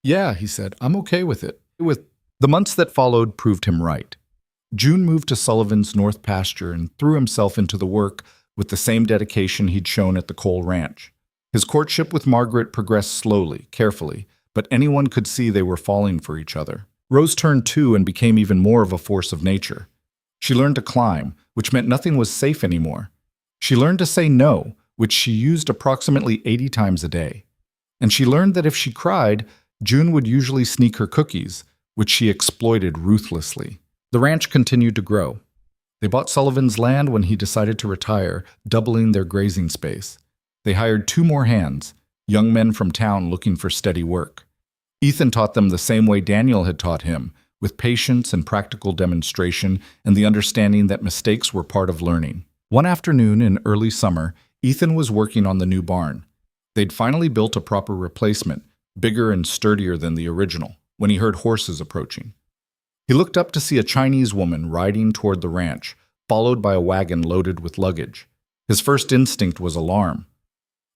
"Yeah," he said, "I'm okay with it." The months that followed proved him right. June moved to Sullivan's north pasture and threw himself into the work with the same dedication he'd shown at the Cole Ranch. His courtship with Margaret progressed slowly, carefully, but anyone could see they were falling for each other. Rose turned 2 and became even more of a force of nature. She learned to climb, which meant nothing was safe anymore. She learned to say no, which she used approximately 80 times a day. And she learned that if she cried, June would usually sneak her cookies, which she exploited ruthlessly. The ranch continued to grow. They bought Sullivan's land when he decided to retire, doubling their grazing space. They hired 2 more hands, young men from town looking for steady work. Ethan taught them the same way Daniel had taught him, with patience and practical demonstration and the understanding that mistakes were part of learning. One afternoon in early summer, Ethan was working on the new barn. They'd finally built a proper replacement, bigger and sturdier than the original, when he heard horses approaching. He looked up to see a Chinese woman riding toward the ranch, followed by a wagon loaded with luggage. His first instinct was alarm.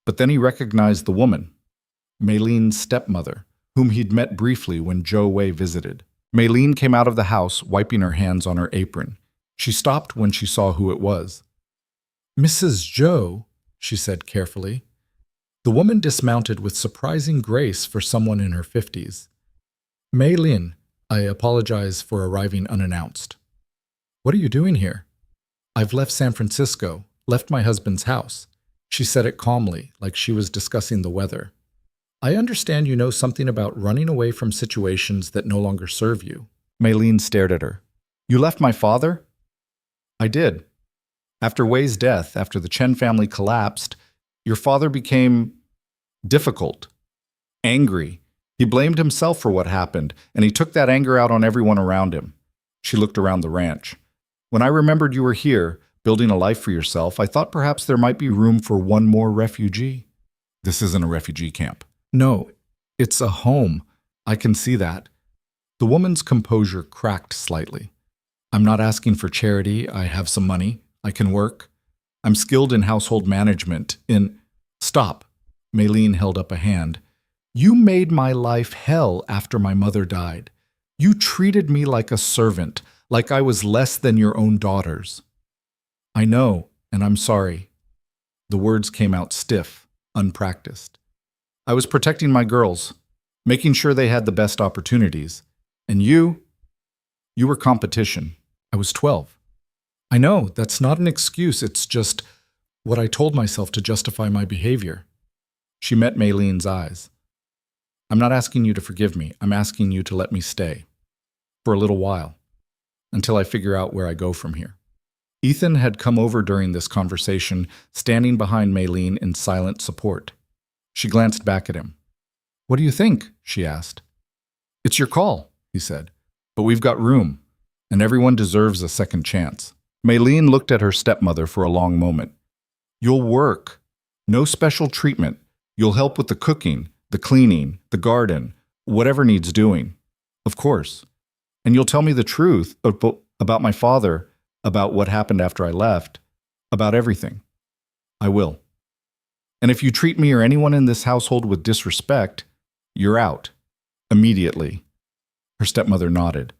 But then he recognized the woman, Maylene's stepmother, whom he'd met briefly when Joe Wei visited. Maylene came out of the house, wiping her hands on her apron. She stopped when she saw who it was. "Mrs. Joe," she said carefully. The woman dismounted with surprising grace for someone in her 50s. "Maylene, I apologize for arriving unannounced." "What are you doing here?" "I've left San Francisco, left my husband's house." She said it calmly, like she was discussing the weather. "I understand you know something about running away from situations that no longer serve you." Maylene stared at her. "You left my father?" "I did. After Wei's death, after the Chen family collapsed, your father became difficult, angry. He blamed himself for what happened, and he took that anger out on everyone around him." She looked around the ranch. "When I remembered you were here, building a life for yourself, I thought perhaps there might be room for one more refugee." "This isn't a refugee camp." "No, it's a home. I can see that." The woman's composure cracked slightly. "I'm not asking for charity. I have some money. I can work. I'm skilled in household management, in—" "Stop." Maylene held up a hand. "You made my life hell after my mother died. You treated me like a servant, like I was less than your own daughters." "I know, and I'm sorry." The words came out stiff, unpracticed. "I was protecting my girls, making sure they had the best opportunities. And you were competition. I was 12. I know, that's not an excuse, it's just what I told myself to justify my behavior." She met Maylene's eyes. "I'm not asking you to forgive me. I'm asking you to let me stay. For a little while. Until I figure out where I go from here." Ethan had come over during this conversation, standing behind Maylene in silent support. She glanced back at him. "What do you think?" she asked. "It's your call," he said. "But we've got room, and everyone deserves a second chance." Maylene looked at her stepmother for a long moment. "You'll work. No special treatment. You'll help with the cooking, the cleaning, the garden, whatever needs doing. Of course. And you'll tell me the truth about my father, about what happened after I left, about everything. I will. And if you treat me or anyone in this household with disrespect, you're out. Immediately." Her stepmother nodded.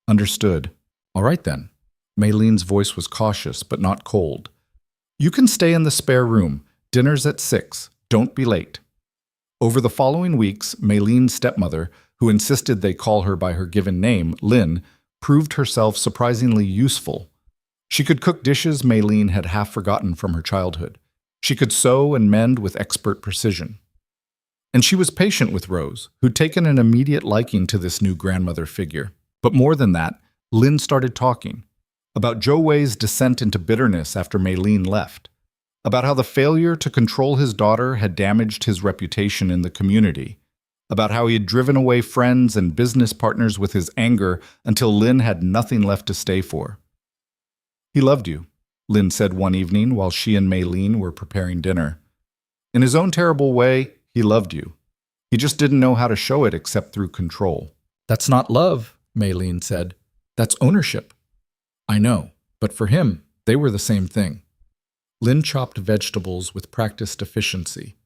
"Understood. All right then." Maylene's voice was cautious, but not cold. "You can stay in the spare room. Dinner's at 6. Don't be late." Over the following weeks, Maylene's stepmother, who insisted they call her by her given name, Lynn, proved herself surprisingly useful. She could cook dishes Maylene had half forgotten from her childhood. She could sew and mend with expert precision. And she was patient with Rose, who'd taken an immediate liking to this new grandmother figure. But more than that, Lynn started talking about Joe Wei's descent into bitterness after Maylene left, about how the failure to control his daughter had damaged his reputation in the community, about how he had driven away friends and business partners with his anger until Lynn had nothing left to stay for. "He loved you," Lynn said one evening while she and Maylene were preparing dinner. "In his own terrible way, he loved you. He just didn't know how to show it except through control." "That's not love," Maylene said. "That's ownership." "I know, but for him, they were the same thing." Lynn chopped vegetables with practiced efficiency.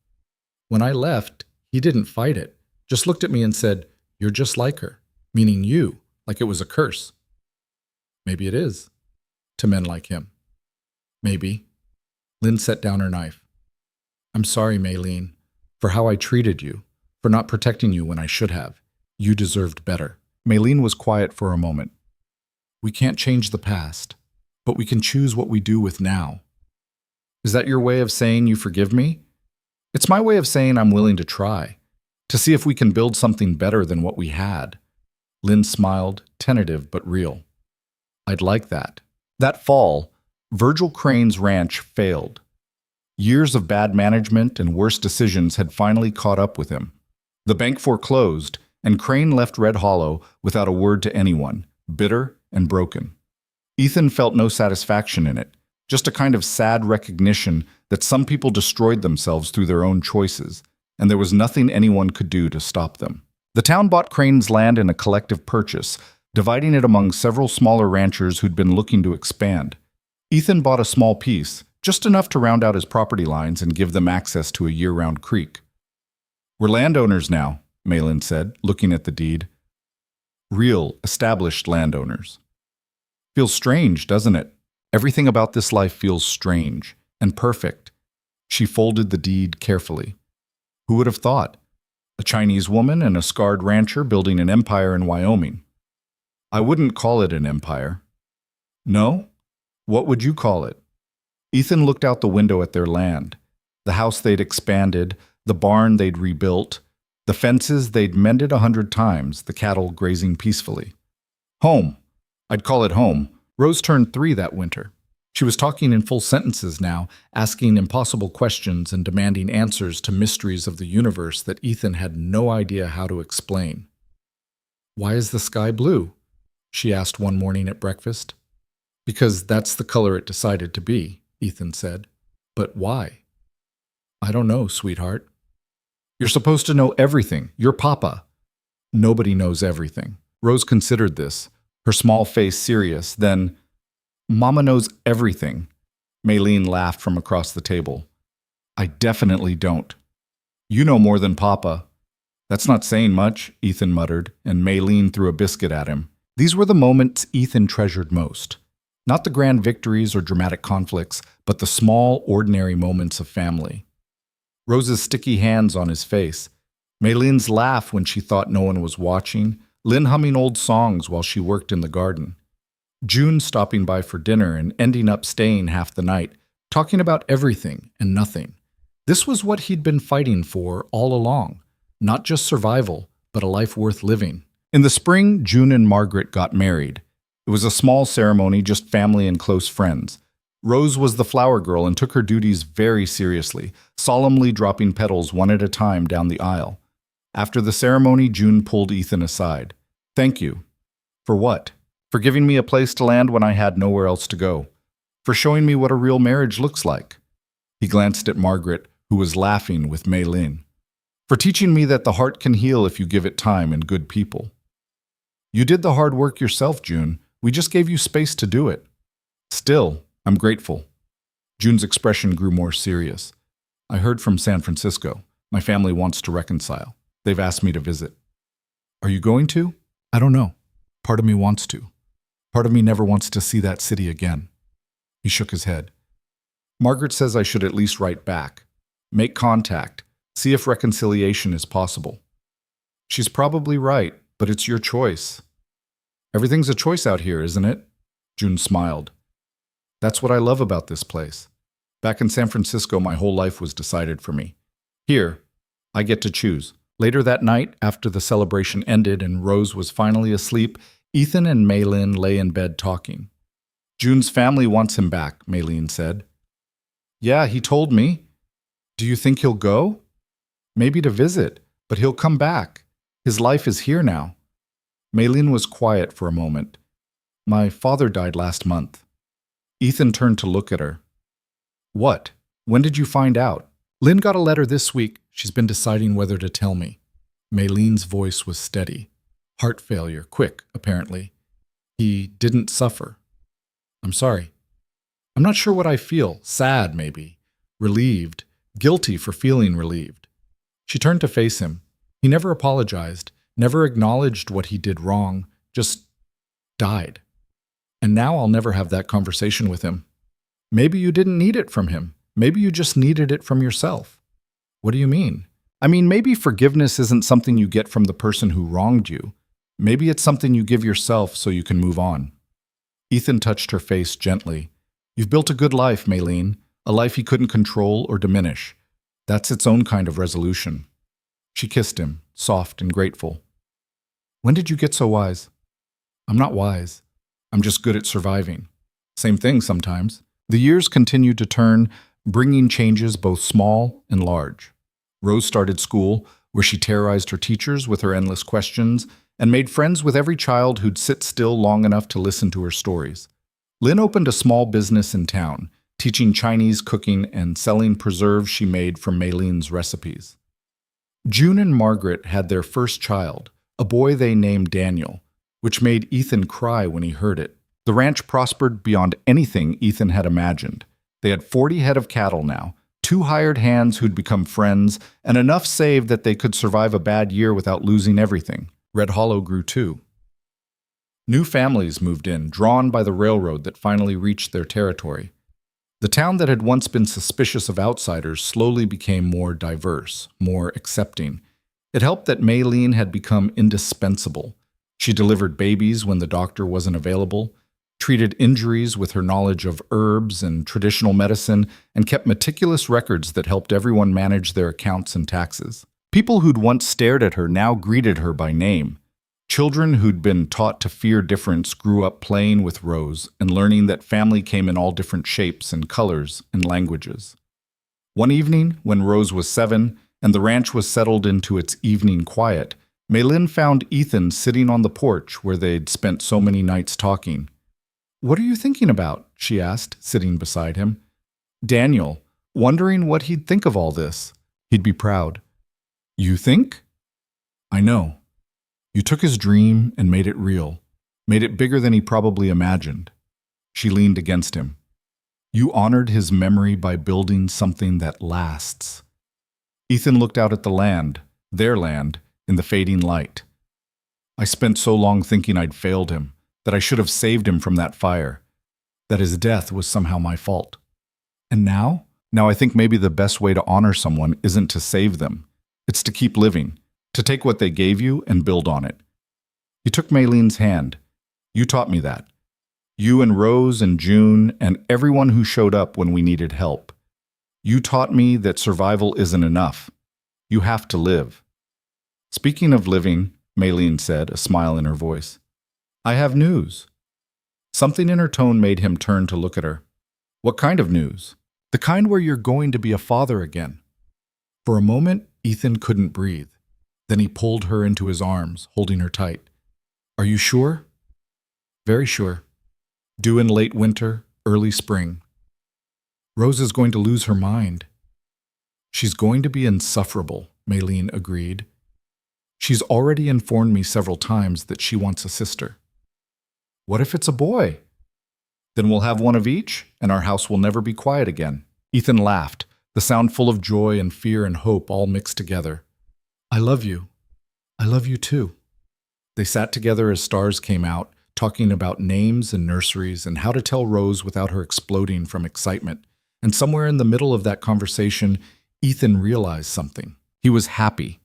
"When I left, he didn't fight it, just looked at me and said, 'You're just like her,' meaning you, like it was a curse." "Maybe it is, to men like him." "Maybe." Lynn set down her knife. "I'm sorry, Maylene, for how I treated you, for not protecting you when I should have. You deserved better." Maylene was quiet for a moment. "We can't change the past, but we can choose what we do with now." Is that your way of saying you forgive me? It's my way of saying I'm willing to try, to see if we can build something better than what we had. Lynn smiled, tentative but real. I'd like that. That fall, Virgil Crane's ranch failed. Years of bad management and worse decisions had finally caught up with him. The bank foreclosed, and Crane left Red Hollow without a word to anyone, bitter and broken. Ethan felt no satisfaction in it, just a kind of sad recognition that some people destroyed themselves through their own choices, and there was nothing anyone could do to stop them. The town bought Crane's land in a collective purchase, dividing it among several smaller ranchers who'd been looking to expand. Ethan bought a small piece, just enough to round out his property lines and give them access to a year-round creek. We're landowners now, Malin said, looking at the deed. Real, established landowners. Feels strange, doesn't it? Everything about this life feels strange and perfect. She folded the deed carefully. Who would have thought? A Chinese woman and a scarred rancher building an empire in Wyoming. I wouldn't call it an empire. No? What would you call it? Ethan looked out the window at their land. The house they'd expanded, the barn they'd rebuilt, the fences they'd mended 100 times, the cattle grazing peacefully. Home. I'd call it home. Rose turned 3 that winter. She was talking in full sentences now, asking impossible questions and demanding answers to mysteries of the universe that Ethan had no idea how to explain. Why is the sky blue? She asked one morning at breakfast. Because that's the color it decided to be, Ethan said. But why? I don't know, sweetheart. You're supposed to know everything. You're Papa. Nobody knows everything. Rose considered this, her small face serious, then, Mama knows everything. Maylene laughed from across the table. I definitely don't. You know more than Papa. That's not saying much, Ethan muttered, and Maylene threw a biscuit at him. These were the moments Ethan treasured most. Not the grand victories or dramatic conflicts, but the small, ordinary moments of family. Rose's sticky hands on his face. Maylene's laugh when she thought no one was watching. Lynn humming old songs while she worked in the garden. June stopping by for dinner and ending up staying half the night, talking about everything and nothing. This was what he'd been fighting for all along. Not just survival, but a life worth living. In the spring, June and Margaret got married. It was a small ceremony, just family and close friends. Rose was the flower girl and took her duties very seriously, solemnly dropping petals one at a time down the aisle. After the ceremony, June pulled Ethan aside. Thank you. For what? For giving me a place to land when I had nowhere else to go. For showing me what a real marriage looks like. He glanced at Margaret, who was laughing with Maylin. For teaching me that the heart can heal if you give it time and good people. You did the hard work yourself, June. We just gave you space to do it. Still, I'm grateful. June's expression grew more serious. I heard from San Francisco. My family wants to reconcile. They've asked me to visit. Are you going to? I don't know. Part of me wants to. Part of me never wants to see that city again. He shook his head. Margaret says I should at least write back. Make contact. See if reconciliation is possible. She's probably right, but it's your choice. Everything's a choice out here, isn't it? June smiled. That's what I love about this place. Back in San Francisco, my whole life was decided for me. Here, I get to choose. Later that night, after the celebration ended and Rose was finally asleep, Ethan and Maylin lay in bed talking. June's family wants him back, Maylin said. Yeah, he told me. Do you think he'll go? Maybe to visit, but he'll come back. His life is here now. Maylin was quiet for a moment. My father died last month. Ethan turned to look at her. What? When did you find out? Lynn got a letter this week. She's been deciding whether to tell me. Maylene's voice was steady. Heart failure, quick, apparently. He didn't suffer. I'm sorry. I'm not sure what I feel. Sad, maybe. Relieved. Guilty for feeling relieved. She turned to face him. He never apologized, never acknowledged what he did wrong, just died. And now I'll never have that conversation with him. Maybe you didn't need it from him. Maybe you just needed it from yourself. What do you mean? I mean, maybe forgiveness isn't something you get from the person who wronged you. Maybe it's something you give yourself so you can move on. Ethan touched her face gently. You've built a good life, Maylene. a life he couldn't control or diminish. That's its own kind of resolution. She kissed him, soft and grateful. When did you get so wise? I'm not wise. I'm just good at surviving. Same thing sometimes. The years continued to turn, bringing changes both small and large. Rose started school, where she terrorized her teachers with her endless questions and made friends with every child who'd sit still long enough to listen to her stories. Lynn opened a small business in town, teaching Chinese cooking and selling preserves she made from Maylene's recipes. June and Margaret had their first child, a boy they named Daniel, which made Ethan cry when he heard it. The ranch prospered beyond anything Ethan had imagined. They had 40 head of cattle now, 2 hired hands who'd become friends, and enough saved that they could survive a bad year without losing everything. Red Hollow grew too. New families moved in, drawn by the railroad that finally reached their territory. The town that had once been suspicious of outsiders slowly became more diverse, more accepting. It helped that Maylene had become indispensable. She delivered babies when the doctor wasn't available, treated injuries with her knowledge of herbs and traditional medicine, and kept meticulous records that helped everyone manage their accounts and taxes. People who'd once stared at her now greeted her by name. Children who'd been taught to fear difference grew up playing with Rose and learning that family came in all different shapes and colors and languages. One evening, when Rose was 7 and the ranch was settled into its evening quiet, Maylene found Ethan sitting on the porch where they'd spent so many nights talking. "What are you thinking about?" she asked, sitting beside him. Daniel, wondering what he'd think of all this. He'd be proud. "You think?" "I know. You took his dream and made it real, made it bigger than he probably imagined." She leaned against him. "You honored his memory by building something that lasts." Ethan looked out at the land, their land, in the fading light. "I spent so long thinking I'd failed him, that I should have saved him from that fire, that his death was somehow my fault. And now? Now I think maybe the best way to honor someone isn't to save them. It's to keep living, to take what they gave you and build on it." He took Maylene's hand. "You taught me that. You and Rose and June and everyone who showed up when we needed help. You taught me that survival isn't enough. You have to live." "Speaking of living," Maylene said, a smile in her voice, "I have news." Something in her tone made him turn to look at her. "What kind of news?" "The kind where you're going to be a father again." For a moment, Ethan couldn't breathe. Then he pulled her into his arms, holding her tight. "Are you sure?" "Very sure. Due in late winter, early spring." "Rose is going to lose her mind." "She's going to be insufferable," Maylene agreed. "She's already informed me several times that she wants a sister." "What if it's a boy?" "Then we'll have one of each, and our house will never be quiet again." Ethan laughed, the sound full of joy and fear and hope all mixed together. "I love you. I love you too." They sat together as stars came out, talking about names and nurseries and how to tell Rose without her exploding from excitement. And somewhere in the middle of that conversation, Ethan realized something. He was happy.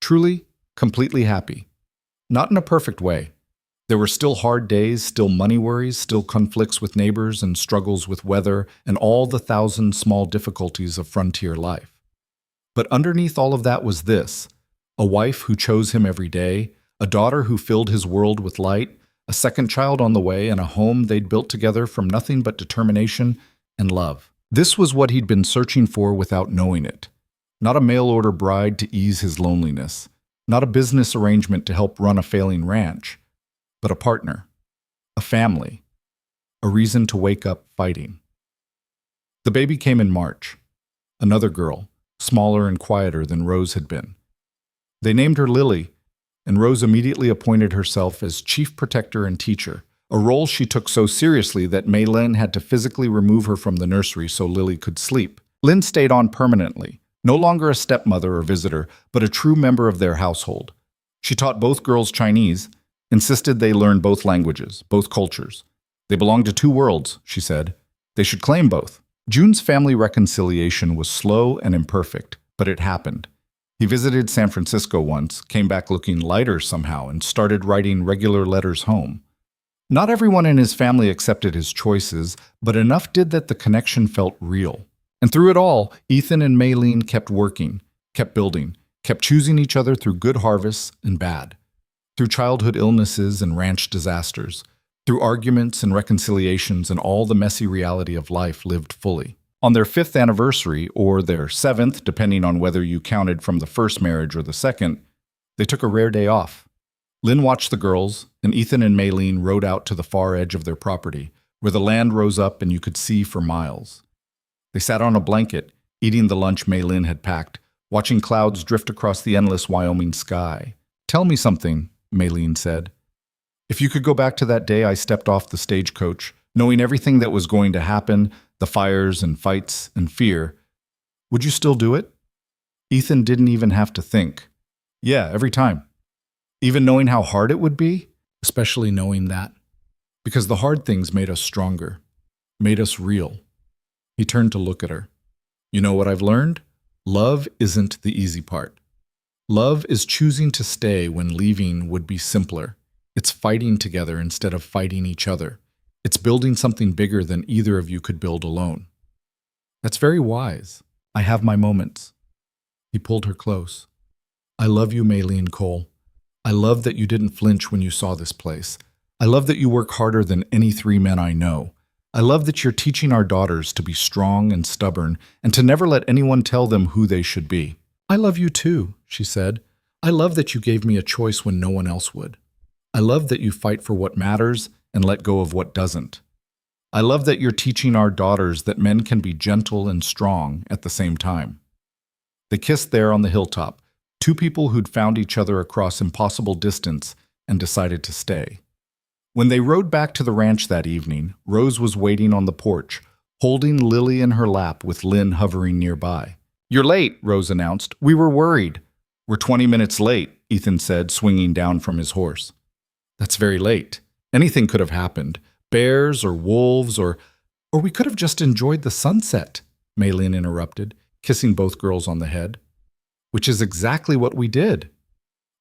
Truly, completely happy. Not in a perfect way. There were still hard days, still money worries, still conflicts with neighbors and struggles with weather, and all the 1,000 small difficulties of frontier life. But underneath all of that was this: a wife who chose him every day, a daughter who filled his world with light, a second child on the way, and a home they'd built together from nothing but determination and love. This was what he'd been searching for without knowing it. Not a mail-order bride to ease his loneliness. Not a business arrangement to help run a failing ranch. But a partner. A family. A reason to wake up fighting. The baby came in March. Another girl, smaller and quieter than Rose had been. They named her Lily, and Rose immediately appointed herself as chief protector and teacher, a role she took so seriously that Maylene had to physically remove her from the nursery so Lily could sleep. Lynn stayed on permanently, no longer a stepmother or visitor, but a true member of their household. She taught both girls Chinese, insisted they learn both languages, both cultures. They belong to two worlds, she said. They should claim both. June's family reconciliation was slow and imperfect, but it happened. He visited San Francisco once, came back looking lighter somehow, and started writing regular letters home. Not everyone in his family accepted his choices, but enough did that the connection felt real. And through it all, Ethan and Maylene kept working, kept building, kept choosing each other through good harvests and bad, through childhood illnesses and ranch disasters, through arguments and reconciliations and all the messy reality of life lived fully. On their 5th anniversary, or their 7th, depending on whether you counted from the first marriage or the second, they took a rare day off. Lynn watched the girls, and Ethan and Maylene rode out to the far edge of their property, where the land rose up and you could see for miles. They sat on a blanket, eating the lunch Maylene had packed, watching clouds drift across the endless Wyoming sky. "Tell me something," Maylene said. "If you could go back to that day I stepped off the stagecoach, knowing everything that was going to happen, the fires and fights and fear, would you still do it?" Ethan didn't even have to think. "Yeah, every time. Even knowing how hard it would be, especially knowing that. Because the hard things made us stronger, made us real." He turned to look at her. "You know what I've learned? Love isn't the easy part. Love is choosing to stay when leaving would be simpler. It's fighting together instead of fighting each other. It's building something bigger than either of you could build alone." "That's very wise. I have my moments." He pulled her close. "I love you, Maylene Cole. I love that you didn't flinch when you saw this place. I love that you work harder than any 3 men I know. I love that you're teaching our daughters to be strong and stubborn and to never let anyone tell them who they should be." "I love you too," she said. "I love that you gave me a choice when no one else would. I love that you fight for what matters and let go of what doesn't. I love that you're teaching our daughters that men can be gentle and strong at the same time." They kissed there on the hilltop, 2 people who'd found each other across impossible distance and decided to stay. When they rode back to the ranch that evening, Rose was waiting on the porch, holding Lily in her lap with Lynn hovering nearby. "You're late," Rose announced. "We were worried." "We're 20 minutes late," Ethan said, swinging down from his horse. "That's very late. Anything could have happened. Bears or wolves or we could have just enjoyed the sunset," Maylene interrupted, kissing both girls on the head. "Which is exactly what we did."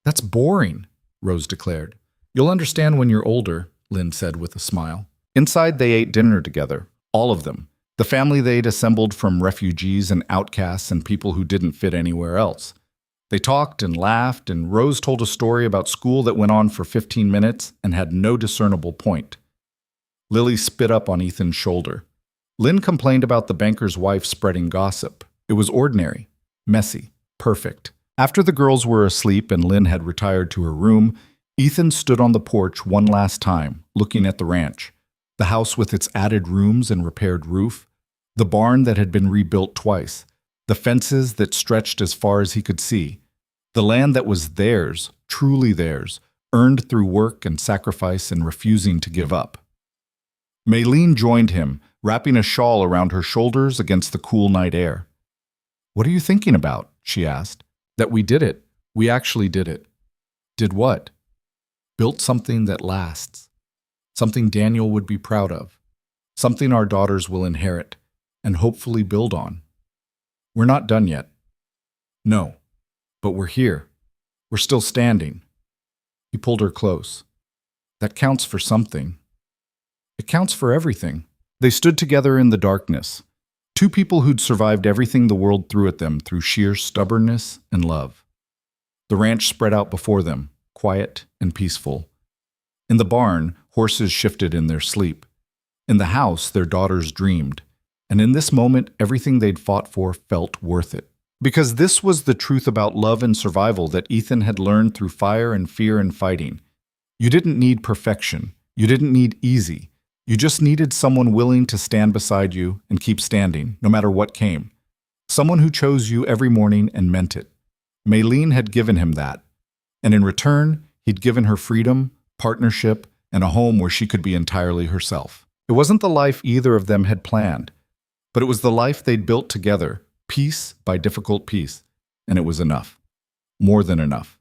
"That's boring," Rose declared. "You'll understand when you're older," Lynn said with a smile. Inside, they ate dinner together, all of them, the family they'd assembled from refugees and outcasts and people who didn't fit anywhere else. They talked and laughed, and Rose told a story about school that went on for 15 minutes and had no discernible point. Lily spit up on Ethan's shoulder. Lynn complained about the banker's wife spreading gossip. It was ordinary, messy, perfect. After the girls were asleep and Lynn had retired to her room, Ethan stood on the porch one last time, looking at the ranch, the house with its added rooms and repaired roof, the barn that had been rebuilt twice, the fences that stretched as far as he could see, the land that was theirs, truly theirs, earned through work and sacrifice and refusing to give up. Maylene joined him, wrapping a shawl around her shoulders against the cool night air. "What are you thinking about?" she asked. "That we did it. We actually did it." "Did what?" "Built something that lasts. Something Daniel would be proud of. Something our daughters will inherit and hopefully build on. We're not done yet." "No, but we're here. We're still standing." He pulled her close. "That counts for something. It counts for everything." They stood together in the darkness, 2 people who'd survived everything the world threw at them through sheer stubbornness and love. The ranch spread out before them, quiet and peaceful. In the barn, horses shifted in their sleep. In the house, their daughters dreamed. And in this moment, everything they'd fought for felt worth it. Because this was the truth about love and survival that Ethan had learned through fire and fear and fighting. You didn't need perfection. You didn't need easy. You just needed someone willing to stand beside you and keep standing, no matter what came. Someone who chose you every morning and meant it. Maylene had given him that. And in return, he'd given her freedom, partnership, and a home where she could be entirely herself. It wasn't the life either of them had planned, but it was the life they'd built together, piece by difficult piece, and it was enough. More than enough.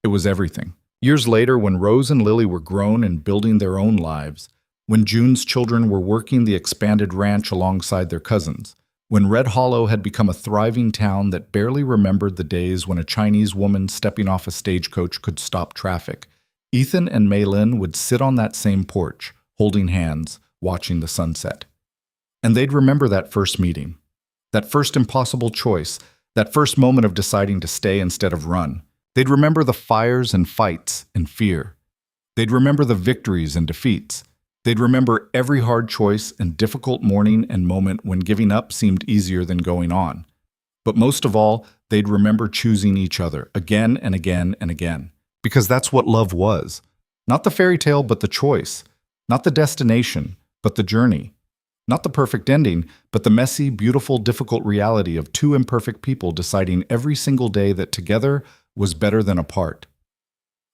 It was everything. Years later, when Rose and Lily were grown and building their own lives, when June's children were working the expanded ranch alongside their cousins, when Red Hollow had become a thriving town that barely remembered the days when a Chinese woman stepping off a stagecoach could stop traffic, Ethan and Maylene would sit on that same porch, holding hands, watching the sunset. And they'd remember that first meeting, That first impossible choice, that first moment of deciding to stay instead of run. They'd remember the fires and fights and fear. They'd remember the victories and defeats. They'd remember every hard choice and difficult morning and moment when giving up seemed easier than going on. But most of all, they'd remember choosing each other again and again and again. Because that's what love was. Not the fairy tale, but the choice. Not the destination, but the journey. Not the perfect ending, but the messy, beautiful, difficult reality of two imperfect people deciding every single day that together was better than apart.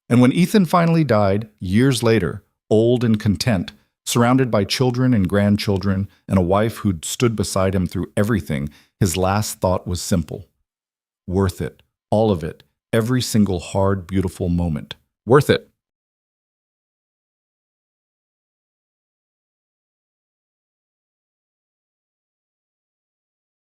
And when Ethan finally died, years later, old and content, surrounded by children and grandchildren, and a wife who'd stood beside him through everything, his last thought was simple. Worth it. All of it. Every single hard, beautiful moment. Worth it.